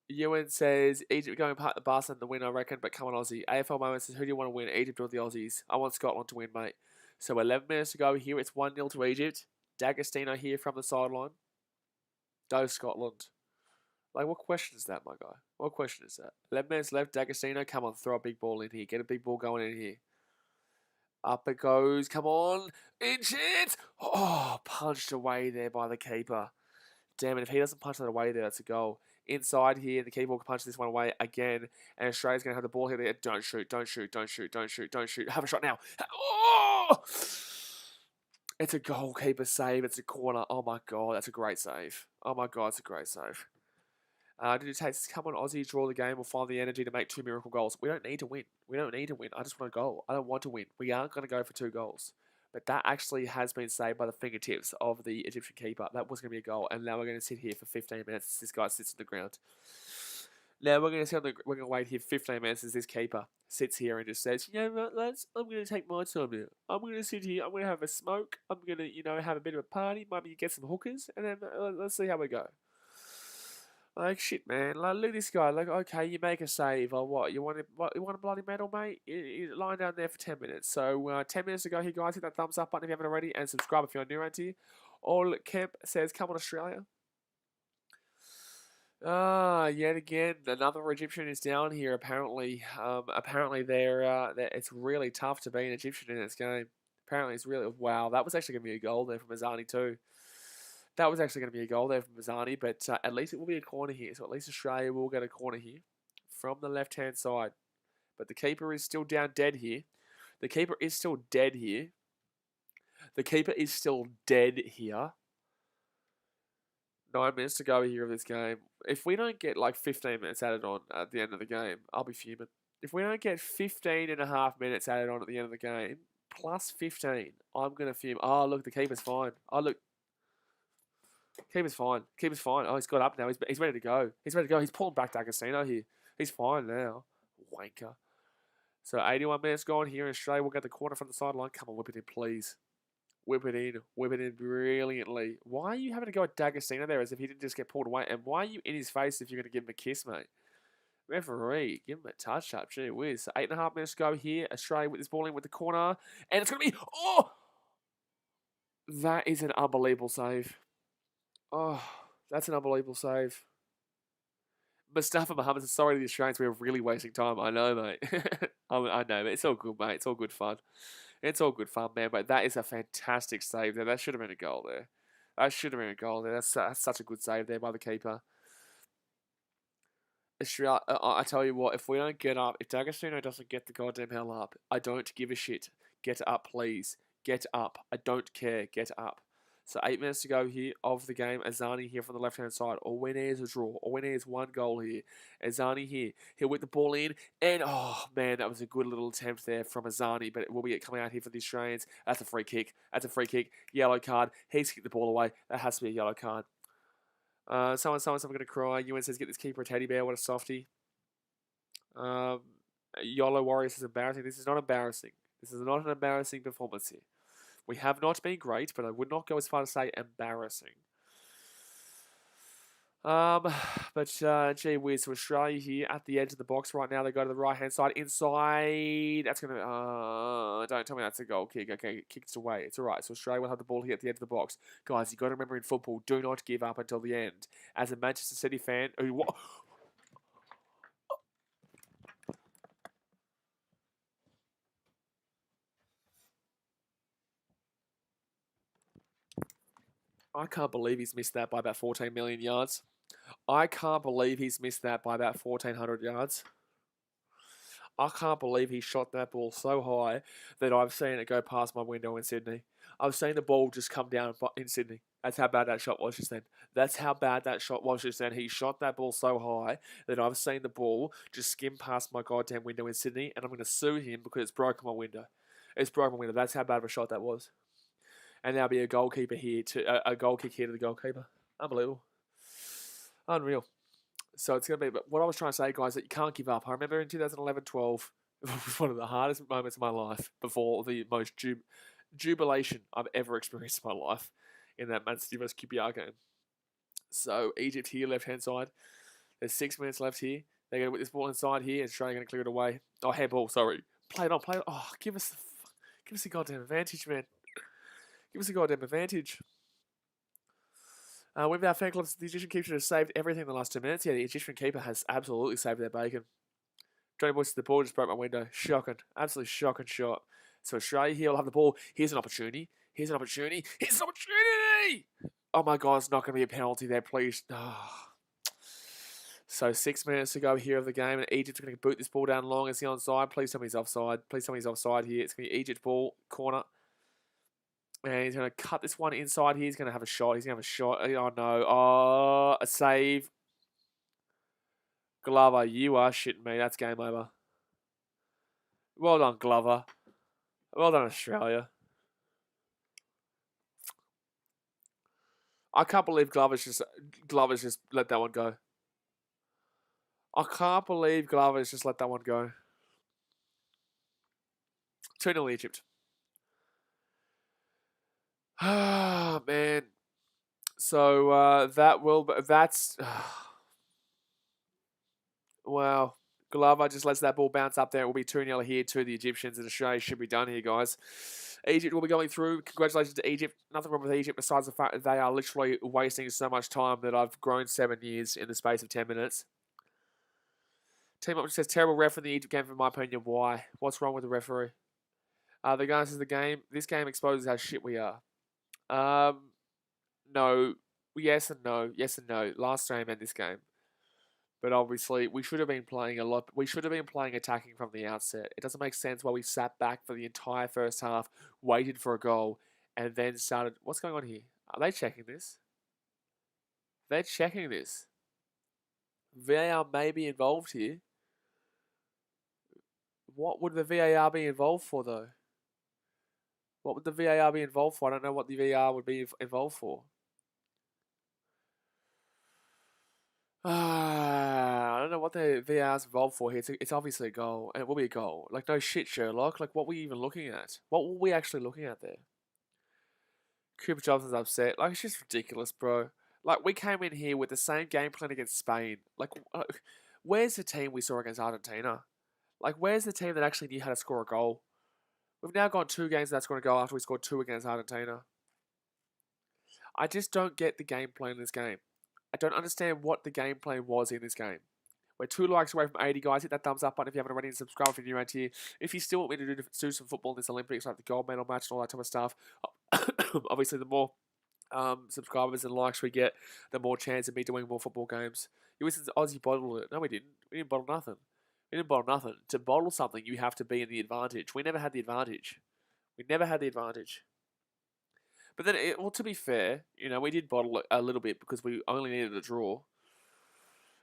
Ewan says Egypt going part the Barca and the win, I reckon. But come on, Aussie. AFL Moment says, who do you want to win, Egypt or the Aussies? I want Scotland to win, mate. So 11 minutes to go here. It's 1-0 to Egypt. D'Agostino here from the sideline. Go Scotland. Like, what question is that, my guy? What question is that? 11 minutes left. D'Agostino, come on, throw a big ball in here. Get a big ball going in here. Up it goes. Come on. Inch it. Oh, punched away there by the keeper. Damn it. If he doesn't punch that away there, that's a goal. Inside here, the keeper will punch this one away again. And Australia's going to have the ball here. Don't shoot. Don't shoot. Don't shoot. Don't shoot. Don't shoot. Have a shot now. Oh! It's a goalkeeper save. It's a corner. Oh, my God. That's a great save. Oh, my God. It's a great save. Did it take, come on, Aussie, draw the game. We'll find the energy to make 2 miracle goals. We don't need to win. We don't need to win. I just want a goal. I don't want to win. We aren't going to go for 2 goals. But that actually has been saved by the fingertips of the Egyptian keeper. That was going to be a goal. And now we're going to sit here for 15 minutes as this guy sits on the ground. Now we're going to wait here 15 minutes as this keeper sits here and just says, you know what, lads, I'm going to take my time now. I'm going to sit here. I'm going to have a smoke. I'm going to, have a bit of a party. Maybe get some hookers. And then let's see how we go. Like shit, man. Like look at this guy. Like okay, you make a save or what? You want a bloody medal, mate? You're lying down there for 10 minutes. So 10 minutes ago, here guys, hit that thumbs up button if you haven't already, and subscribe if you're new around here. All Kemp says, "Come on, Australia." Yet again, another Egyptian is down here. Apparently it's really tough to be an Egyptian in this game. Apparently, it's really wow. That was actually going to be a goal there from Azani too. That was actually going to be a goal there from Mazzani, but at least it will be a corner here. So at least Australia will get a corner here from the left-hand side. But the keeper is still down dead here. The keeper is still dead here. The keeper is still dead here. 9 minutes to go here of this game. If we don't get like 15 minutes added on at the end of the game, I'll be fuming. If we don't get 15 and a half minutes added on at the end of the game, plus 15, I'm going to fume. Oh, look, the keeper's fine. Oh, look. Keeper's fine. Keeper's fine. Oh, he's got up now. He's ready to go. He's ready to go. He's pulling back D'Agostino here. He's fine now. Wanker. So 81 minutes gone here in Australia. We'll get the corner from the sideline. Come on, whip it in, please. Whip it in. Whip it in brilliantly. Why are you having to go at D'Agostino there as if he didn't just get pulled away? And why are you in his face if you're going to give him a kiss, mate? Referee, give him a touch-up. Gee whiz. So 8.5 minutes to go here. Australia with this ball in with the corner. And it's going to be... Oh! That is an unbelievable save. Oh, that's an unbelievable save. Mustafa Mohammed says, sorry to the Australians, we're really wasting time. I know, mate. I know, but it's all good, mate. It's all good fun. It's all good fun, man. But that is a fantastic save there. That should have been a goal there. That should have been a goal there. That's such a good save there by the keeper. Australia, I tell you what, if we don't get up, if D'Agostino doesn't get the goddamn hell up, I don't give a shit. Get up, please. Get up. I don't care. Get up. So 8 minutes to go here of the game. Azani here from the left-hand side. All we need is a draw. All we need is one goal here. Azani here. He'll whip the ball in. And, oh, man, that was a good little attempt there from Azani. But it will be coming out here for the Australians. That's a free kick. That's a free kick. Yellow card. He's kicked the ball away. That has to be a yellow card. Someone's going to cry. UN says, get this keeper a teddy bear. What a softie. YOLO Warriors is embarrassing. This is not embarrassing. This is not an embarrassing performance here. We have not been great, but I would not go as far to say embarrassing. Gee whiz, so Australia here at the edge of the box right now. They go to the right-hand side, inside. That's going to, don't tell me that's a goal kick. Okay, it kicks away. It's all right. So Australia will have the ball here at the edge of the box. Guys, you've got to remember in football, do not give up until the end. As a Manchester City fan, I can't believe he's missed that by about 14 million yards. I can't believe he's missed that by about 1,400 yards. I can't believe he shot that ball so high that I've seen it go past my window in Sydney. I've seen the ball just come down in Sydney. That's how bad that shot was just then. That's how bad that shot was just then. He shot that ball so high that I've seen the ball just skim past my goddamn window in Sydney, and I'm going to sue him because it's broken my window. It's broken my window. That's how bad of a shot that was. And there'll be a goalkeeper here a goal kick here to the goalkeeper. Unbelievable. Unreal. So it's going to be, but what I was trying to say, guys, that you can't give up. I remember in 2011-12, it was one of the hardest moments of my life before the most jubilation I've ever experienced in my life in that Man City vs QPR game. So Egypt here, left-hand side. There's 6 minutes left here. They're going to put this ball inside here, and Australia going to clear it away. Oh, handball, sorry. Play it on, play it on. Oh, give us the goddamn advantage, man. Give us a goddamn advantage. With our fan clubs, the Egyptian keeper has saved everything in the last 2 minutes. Yeah, the Egyptian keeper has absolutely saved their bacon. Johnny Boyce to the ball, just broke my window. Shocking. Absolutely shocking shot. So Australia here will have the ball. Here's an opportunity. Here's an opportunity. Here's an opportunity! Oh my God, it's not going to be a penalty there, please. Oh. So 6 minutes to go here of the game, and Egypt's going to boot this ball down long. Is he onside? Please tell me he's offside. Please tell me he's offside here. It's going to be Egypt ball, corner. And he's going to cut this one inside here. He's going to have a shot. He's going to have a shot. Oh, no. Oh, a save. Glover, you are shitting me. That's game over. Well done, Glover. Well done, Australia. I can't believe Glover's just let that one go. I can't believe Glover's just let that one go. 2-0 Egypt. Ah, man. So that's Well, Glover just lets that ball bounce up there. It will be 2-0 here to the Egyptians, and Australia should be done here, guys. Egypt will be going through. Congratulations to Egypt. Nothing wrong with Egypt besides the fact that they are literally wasting so much time that I've grown 7 years in the space of 10 minutes. Team Up says, terrible ref in the Egypt game, in my opinion. Why? What's wrong with the referee? The guy says, this game exposes how shit we are. No. Yes and no. Yes and no. Last game and this game. But obviously, we should have been playing a lot. We should have been playing attacking from the outset. It doesn't make sense why we sat back for the entire first half, waited for a goal, and then started. What's going on here? Are they checking this? They're checking this. VAR may be involved here. What would the VAR be involved for, though? What would the VAR be involved for? I don't know what the VAR would be involved for. I don't know what the VAR's involved for here. It's obviously a goal, and it will be a goal. Like, no shit, Sherlock. Like, what were you even looking at? What were we actually looking at there? Cooper Johnson's upset. Like, it's just ridiculous, bro. Like, we came in here with the same game plan against Spain. Like, where's the team we saw against Argentina? Like, where's the team that actually knew how to score a goal? We've now gone 2 games without scoring a goal after we scored 2 against Argentina. I just don't get the game plan in this game. I don't understand what the game plan was in this game. We're 2 likes away from 80, guys. Hit that thumbs up button if you haven't already, and subscribe if you're new around here. If you still want me to do some football in this Olympics, like the gold medal match and all that type of stuff, obviously the more subscribers and likes we get, the more chance of me doing more football games. You listen to Aussie bottle it. No, we didn't. We didn't bottle nothing. We didn't bottle nothing. To bottle something, you have to be in the advantage. We never had the advantage. We never had the advantage. But then, well, to be fair, we did bottle it a little bit because we only needed a draw.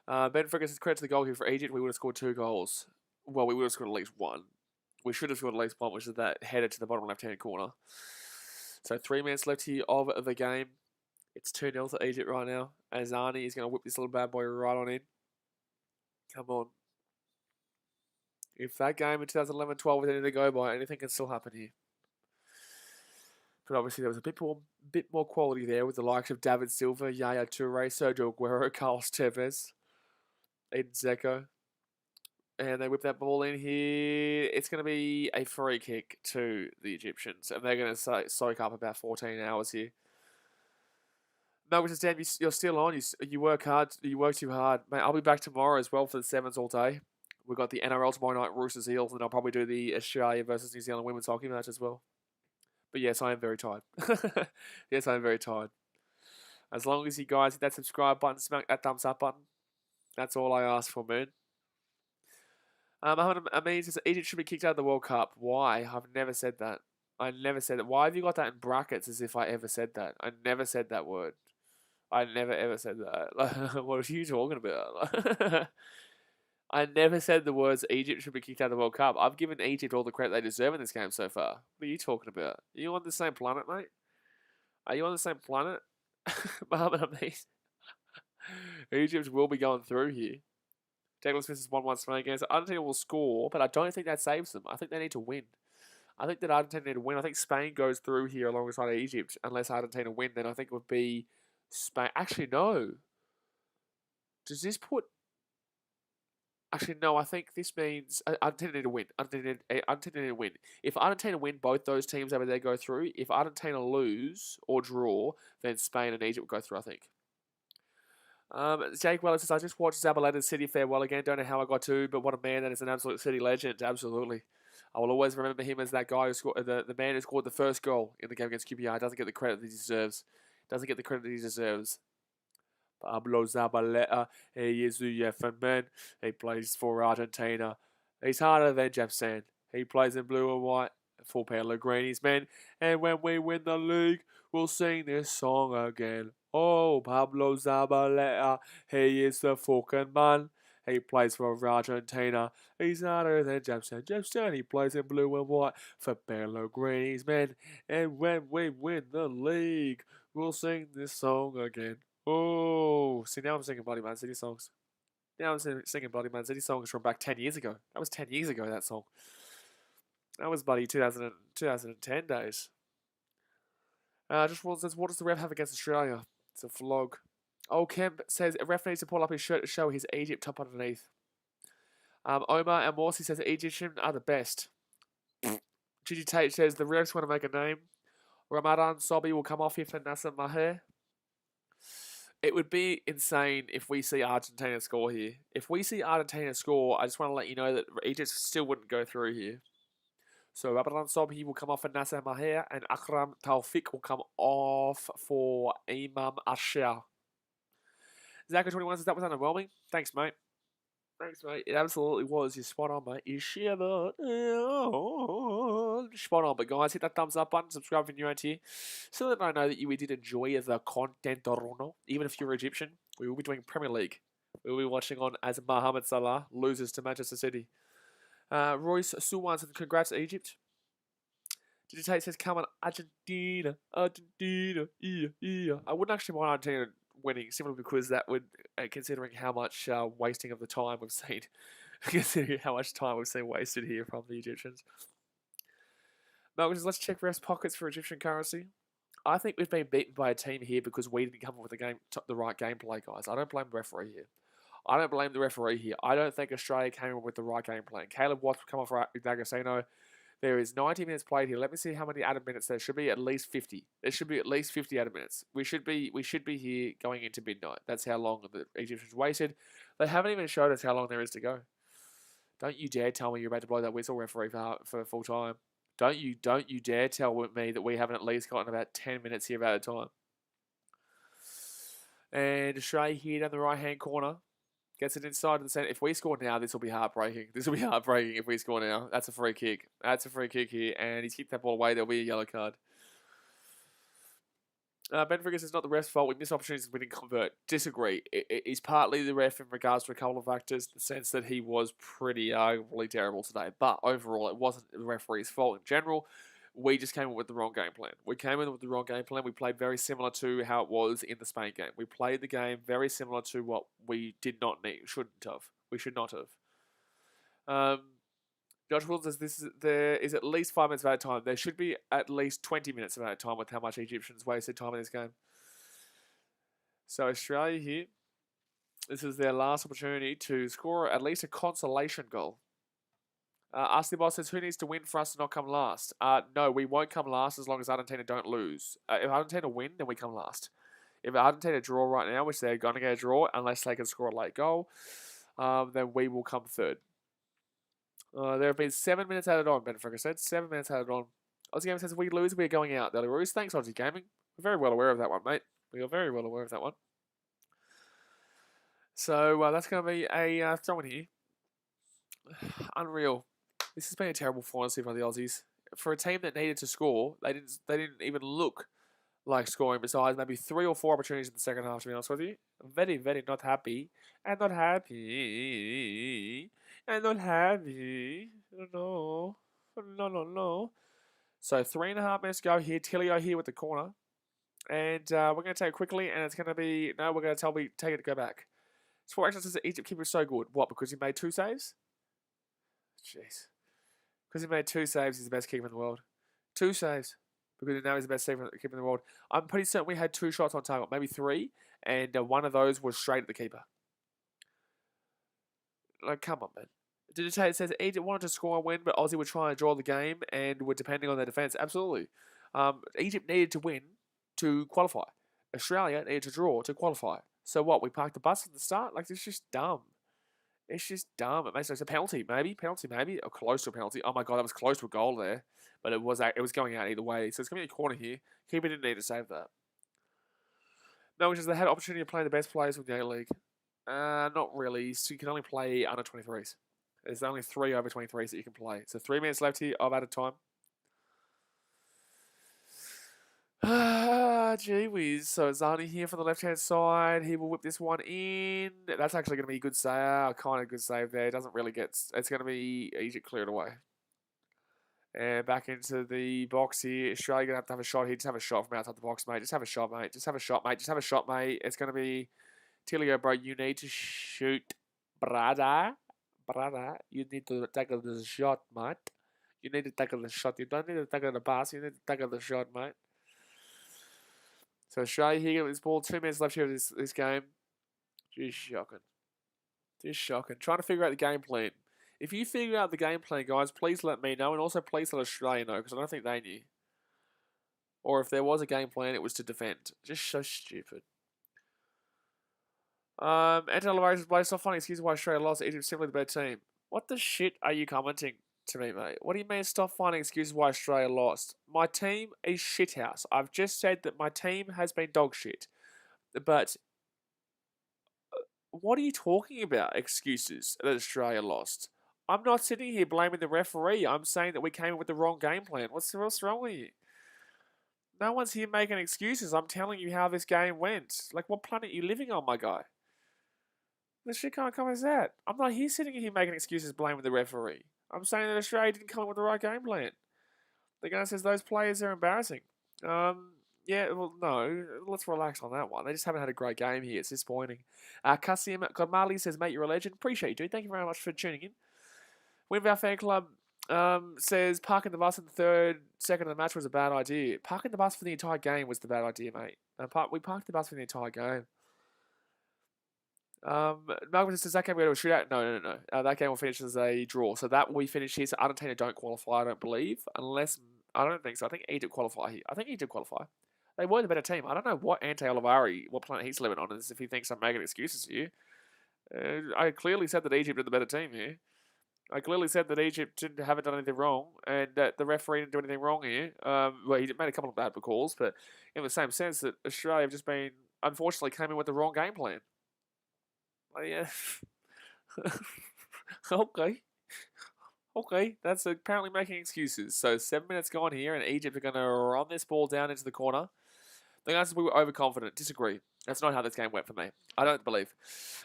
Ben Ferguson says, credit to the goalkeeper for Egypt. We would have scored 2 goals. Well, we would have scored at least 1. We should have scored at least 1, which is that header to the bottom left-hand corner. So 3 minutes left here of the game. It's 2-0 to Egypt right now. Azani is going to whip this little bad boy right on in. Come on. If that game in 2011-12 was anything to go by, anything can still happen here. But obviously there was a bit more quality there with the likes of David Silva, Yaya Toure, Sergio Aguero, Carlos Tevez, Eden Dzeko. And they whip that ball in here. It's going to be a free kick to the Egyptians. And they're going to soak up about 14 hours here. Melvin says, Dan, you're still on. You work hard. You work too hard. Mate, I'll be back tomorrow as well for the 7s all day. We've got the NRL tomorrow night, Roosters Eels, and I'll probably do the Australia versus New Zealand women's hockey match as well. But yes, I am very tired. Yes, I am very tired. As long as you guys hit that subscribe button, smack that thumbs up button. That's all I ask for, man. Mohammed Amin says Egypt should be kicked out of the World Cup. Why? I've never said that. I never said that. Why have you got that in brackets as if I ever said that? I never said that word. I never ever said that. What are you talking about? I never said the words Egypt should be kicked out of the World Cup. I've given Egypt all the credit they deserve in this game so far. What are you talking about? Are you on the same planet, mate? Are you on the same planet? Mohammed Amin. Egypt will be going through here. Douglas Smith is 1-1 Spain games. Argentina will score, but I don't think that saves them. I think they need to win. I think that Argentina need to win. I think Spain goes through here alongside Egypt. Unless Argentina win, then I think it would be Spain. Actually, no. Does this put... Actually, no, I think this means Argentina need to win. Argentina need to win. If Argentina win, both those teams over there go through. If Argentina lose or draw, then Spain and Egypt will go through, I think. Jake Weller says, I just watched Zabaleta's City farewell again. Don't know how I got to, but what a man. That is an absolute City legend. Absolutely. I will always remember him as that guy who scored, the man who scored the first goal in the game against QPR. Doesn't get the credit that he deserves. Pablo Zabaleta, he is the effing man. He plays for Argentina. He's harder than Jeff Sand. He plays in blue and white for Pellegrini's men. And when we win the league, we'll sing this song again. Oh, Pablo Zabaleta, he is the fucking man. He plays for Argentina. He's harder than Jeff Sand. Jeff Sand, he plays in blue and white for Pellegrini's men. And when we win the league, we'll sing this song again. Oh, see, now I'm singing Bloody Man City songs. Now I'm singing Bloody Man City songs from back 10 years ago. That was 10 years ago, that song. That was bloody 2010 days. Just says, what does the ref have against Australia? It's a flog. Oh, Kemp says, a ref needs to pull up his shirt to show his Egypt top underneath. Omar and Morsi says the Egyptian are the best. Gigi Tate says the refs want to make a name. Ramadan Sobhi will come off here for Nasser Maher. It would be insane if we see Argentina score here. If we see Argentina score, I just want to let you know that Egypt still wouldn't go through here. So Ramadan Sobhi will come off for Nasser Maher, and Akram Taufik will come off for Imam Asher. Zaka21 says that was underwhelming. Thanks, mate. Thanks, mate. It absolutely was. You're spot on, mate. You shiver. Spot on. But guys, hit that thumbs up button. Subscribe if you're new around here. So that I know that you did enjoy the content, even if you're Egyptian. We will be doing Premier League. We will be watching on as Mohamed Salah loses to Manchester City. Royce Suwan says, congrats, Egypt. Did Tate says, come on, Argentina. Yeah. I wouldn't actually mind Argentina winning, simply because that would, considering how much wasting of the time we've seen, considering how much time we've seen wasted here from the Egyptians. Malcolm says, let's check refs' pockets for Egyptian currency. I think we've been beaten by a team here because we didn't come up with the right gameplay, guys. I don't blame the referee here. I don't blame the referee here. I don't think Australia came up with the right game plan. Caleb Watts will come off for D'Agostino. There is 90 minutes played here. Let me see how many added minutes there should be. At least 50. There should be at least 50 added minutes. We should be here going into midnight. That's how long the Egyptians wasted. They haven't even showed us how long there is to go. Don't you dare tell me you're about to blow that whistle, referee, for full time. Don't you dare tell me that we haven't at least gotten about 10 minutes here at a time. And Australia here down the right-hand corner. Gets it inside of the centre. If we score now, this will be heartbreaking. This will be heartbreaking if we score now. That's a free kick. That's a free kick here. And he's kicked that ball away. There'll be a yellow card. Ben Friggers is not the ref's fault. We missed opportunities we didn't convert. Disagree. It's partly the ref in regards to a couple of factors. The sense that he was pretty arguably terrible today. But overall, it wasn't the referee's fault in general. We just came in with the wrong game plan. We played very similar to how it was in the Spain game. We played the game very similar to what we did not need, shouldn't have. We should not have. Josh Wilson says there is at least 5 minutes of added time. There should be at least 20 minutes of added time with how much Egyptians wasted time in this game. So Australia here, this is their last opportunity to score at least a consolation goal. Ashley Boss says, who needs to win for us to not come last? No, we won't come last as long as Argentina don't lose. If Argentina win, then we come last. If Argentina draw right now, which they're going to get a draw, unless they can score a late goal, then we will come third. There have been 7 minutes added on, Ben Fricker said. 7 minutes added on. Aussie Gaming says, if we lose, we're going out. Daily Roos, thanks, Aussie Gaming. We're very well aware of that one, mate. We are very well aware of that one. So that's going to be a throw-in here. Unreal. This has been a terrible performance by the Aussies. For a team that needed to score, they didn't even look like scoring, besides maybe 3 or 4 opportunities in the second half, to be honest with you. I'm very, very not happy. I'm not happy. I'm not happy. No. So 3.5 minutes to go here. Tilio here with the corner. And we're going to take it quickly, and it's going to be... No, we're going to take it to go back. Sport Action says the Egypt keeper is so good. What, because he made 2 saves? Jeez. Because he made 2 saves, he's the best keeper in the world. 2 saves. Because now he's the best keeper in the world. I'm pretty certain we had 2 shots on target. Maybe 3. And one of those was straight at the keeper. Like, come on, man. It says Egypt wanted to score and win, but Aussie were trying to draw the game and were depending on their defence. Absolutely. Egypt needed to win to qualify. Australia needed to draw to qualify. So what? We parked the bus at the start? Like, it's just dumb. It's just dumb. It makes sense. A penalty, maybe. Or close to a penalty. Oh my god, that was close to a goal there. But it was going out either way. So it's going to be a corner here. Keeper didn't need to save that. No, which is they had an opportunity to play the best players with the A-League. Not really. So you can only play under 23s. There's only 3 over 23s that you can play. So 3 minutes left here of added time. Gee whiz. So Zani here from the left-hand side. He will whip this one in. That's actually going to be a good save. Kind of good save there. It doesn't really get... It's going to be Egypt cleared away. And back into the box here. Australia going to have a shot here. Just have a shot from outside the box, mate. Just have a shot, mate. Just have a shot, mate. It's going to be... Tilio, bro, you need to shoot. Brother, you need to tackle the shot, mate. You need to tackle the shot. You don't need to tackle the pass. You need to tackle the shot, mate. So Australia here with this ball. 2 minutes left here of this game. Just shocking. Trying to figure out the game plan. If you figure out the game plan, guys, please let me know, and also please let Australia know, because I don't think they knew. Or if there was a game plan, it was to defend. Just so stupid. Anton Olivares is so funny. Excuse me why Australia lost. Egypt simply the better team. What the shit are you commenting to me, mate? What do you mean stop finding excuses why Australia lost? My team is shithouse. I've just said that my team has been dog shit. But what are you talking about, excuses that Australia lost? I'm not sitting here blaming the referee. I'm saying that we came in with the wrong game plan. What's wrong with you? No one's here making excuses. I'm telling you how this game went. Like, what planet are you living on, my guy? This shit can't come as that. I'm not here sitting here making excuses blaming the referee. I'm saying that Australia didn't come up with the right game plan. The guy says those players are embarrassing. Yeah, well, no. Let's relax on that one. They just haven't had a great game here. It's disappointing. Kasim Kodmali says, mate, you're a legend. Appreciate you, dude. Thank you very much for tuning in. Win of our fan club says, parking the bus in the third second of the match was a bad idea. Parking the bus for the entire game was the bad idea, mate. We parked the bus for the entire game. Malcolm says, that game will go to a shootout? No. That game will finish as a draw. So that we finish here. So Argentina don't qualify, I don't believe. I don't think so. I think Egypt qualify here. I think Egypt qualify. They were the better team. I don't know what Ante Olivari, what planet he's living on, is if he thinks I'm making excuses here. I clearly said that Egypt are the better team here. I clearly said that Egypt haven't done anything wrong, and that the referee didn't do anything wrong here. Well, he made a couple of bad calls, but in the same sense that Australia have just been, unfortunately, came in with the wrong game plan. Yeah. Okay, that's apparently making excuses. So 7 minutes gone here, and Egypt are going to run this ball down into the corner. The guys we were overconfident. Disagree. That's not how this game went for me. I don't believe.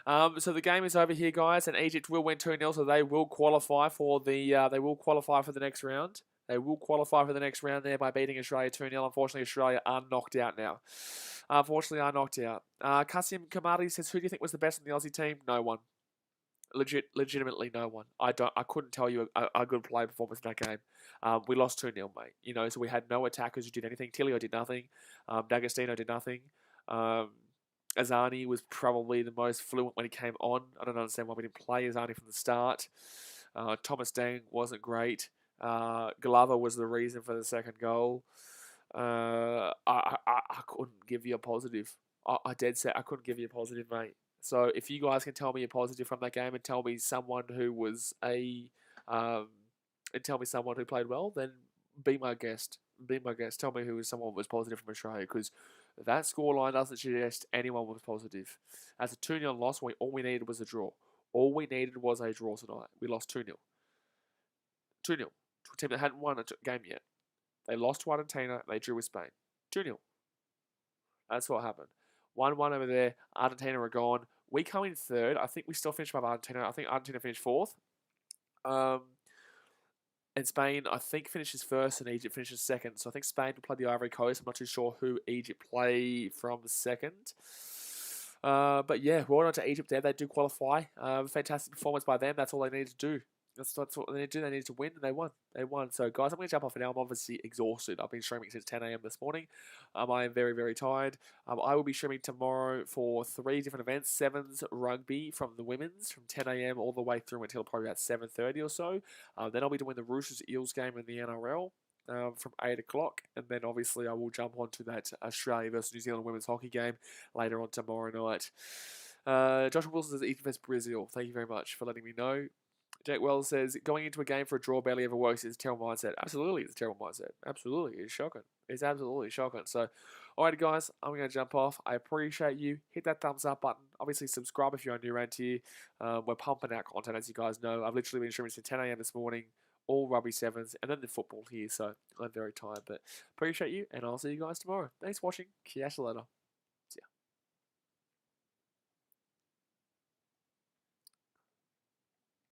So the game is over here, guys, and Egypt will win 2-0, so they will qualify for the next round. They will qualify for the next round there by beating Australia 2-0. Unfortunately, Australia are knocked out now. Kasim Kamadi says, who do you think was the best in the Aussie team? No one. Legitimately no one. I couldn't tell you a good play performance in that game. We lost 2-0, mate. So we had no attackers who did anything. Tilio did nothing. D'Agostino did nothing. Azani was probably the most fluent when he came on. I don't understand why we didn't play Azani from the start. Thomas Deng wasn't great. Glover was the reason for the second goal. I couldn't give you a positive. I dead set I couldn't give you a positive, mate. So if you guys can tell me a positive from that game and tell me someone who was and tell me someone who played well, then be my guest. Be my guest. Tell me who someone was positive from Australia, because that scoreline doesn't suggest anyone was positive. As a 2-0 loss, all we needed was a draw. All we needed was a draw tonight. We lost 2-0. 2-0 to a team that hadn't won a game yet. They lost to Argentina. They drew with Spain. 2-0. That's what happened. 1-1 over there. Argentina are gone. We come in third. I think we still finished above Argentina. I think Argentina finished fourth. And Spain, I think, finishes first and Egypt finishes second. So I think Spain will play the Ivory Coast. I'm not too sure who Egypt play from second. But yeah, well done to Egypt there. They do qualify. Fantastic performance by them. That's all they need to do. That's what they need to do. They need to win, and they won. They won. So, guys, I'm going to jump off now. I'm obviously exhausted. I've been streaming since 10 a.m. this morning. I am very, very tired. I will be streaming tomorrow for 3 different events. Sevens rugby from the women's from 10 a.m. all the way through until probably about 7:30 or so. Then I'll be doing the Roosters-Eels game in the NRL. From 8 o'clock, and then obviously I will jump onto that Australia versus New Zealand women's hockey game later on tomorrow night. Joshua Wilson says Egypt vs Brazil. Thank you very much for letting me know. Jake Wells says, going into a game for a draw barely ever works is a terrible mindset. Absolutely, it's a terrible mindset. Absolutely, it's shocking. It's absolutely shocking. So, alright guys, I'm going to jump off. I appreciate you. Hit that thumbs up button. Obviously, subscribe if you're new around here. We're pumping out content, as you guys know. I've literally been streaming since 10 a.m. this morning. All rugby sevens, and then the football here. So, I'm very tired. But appreciate you, and I'll see you guys tomorrow. Thanks for watching. Catch you later.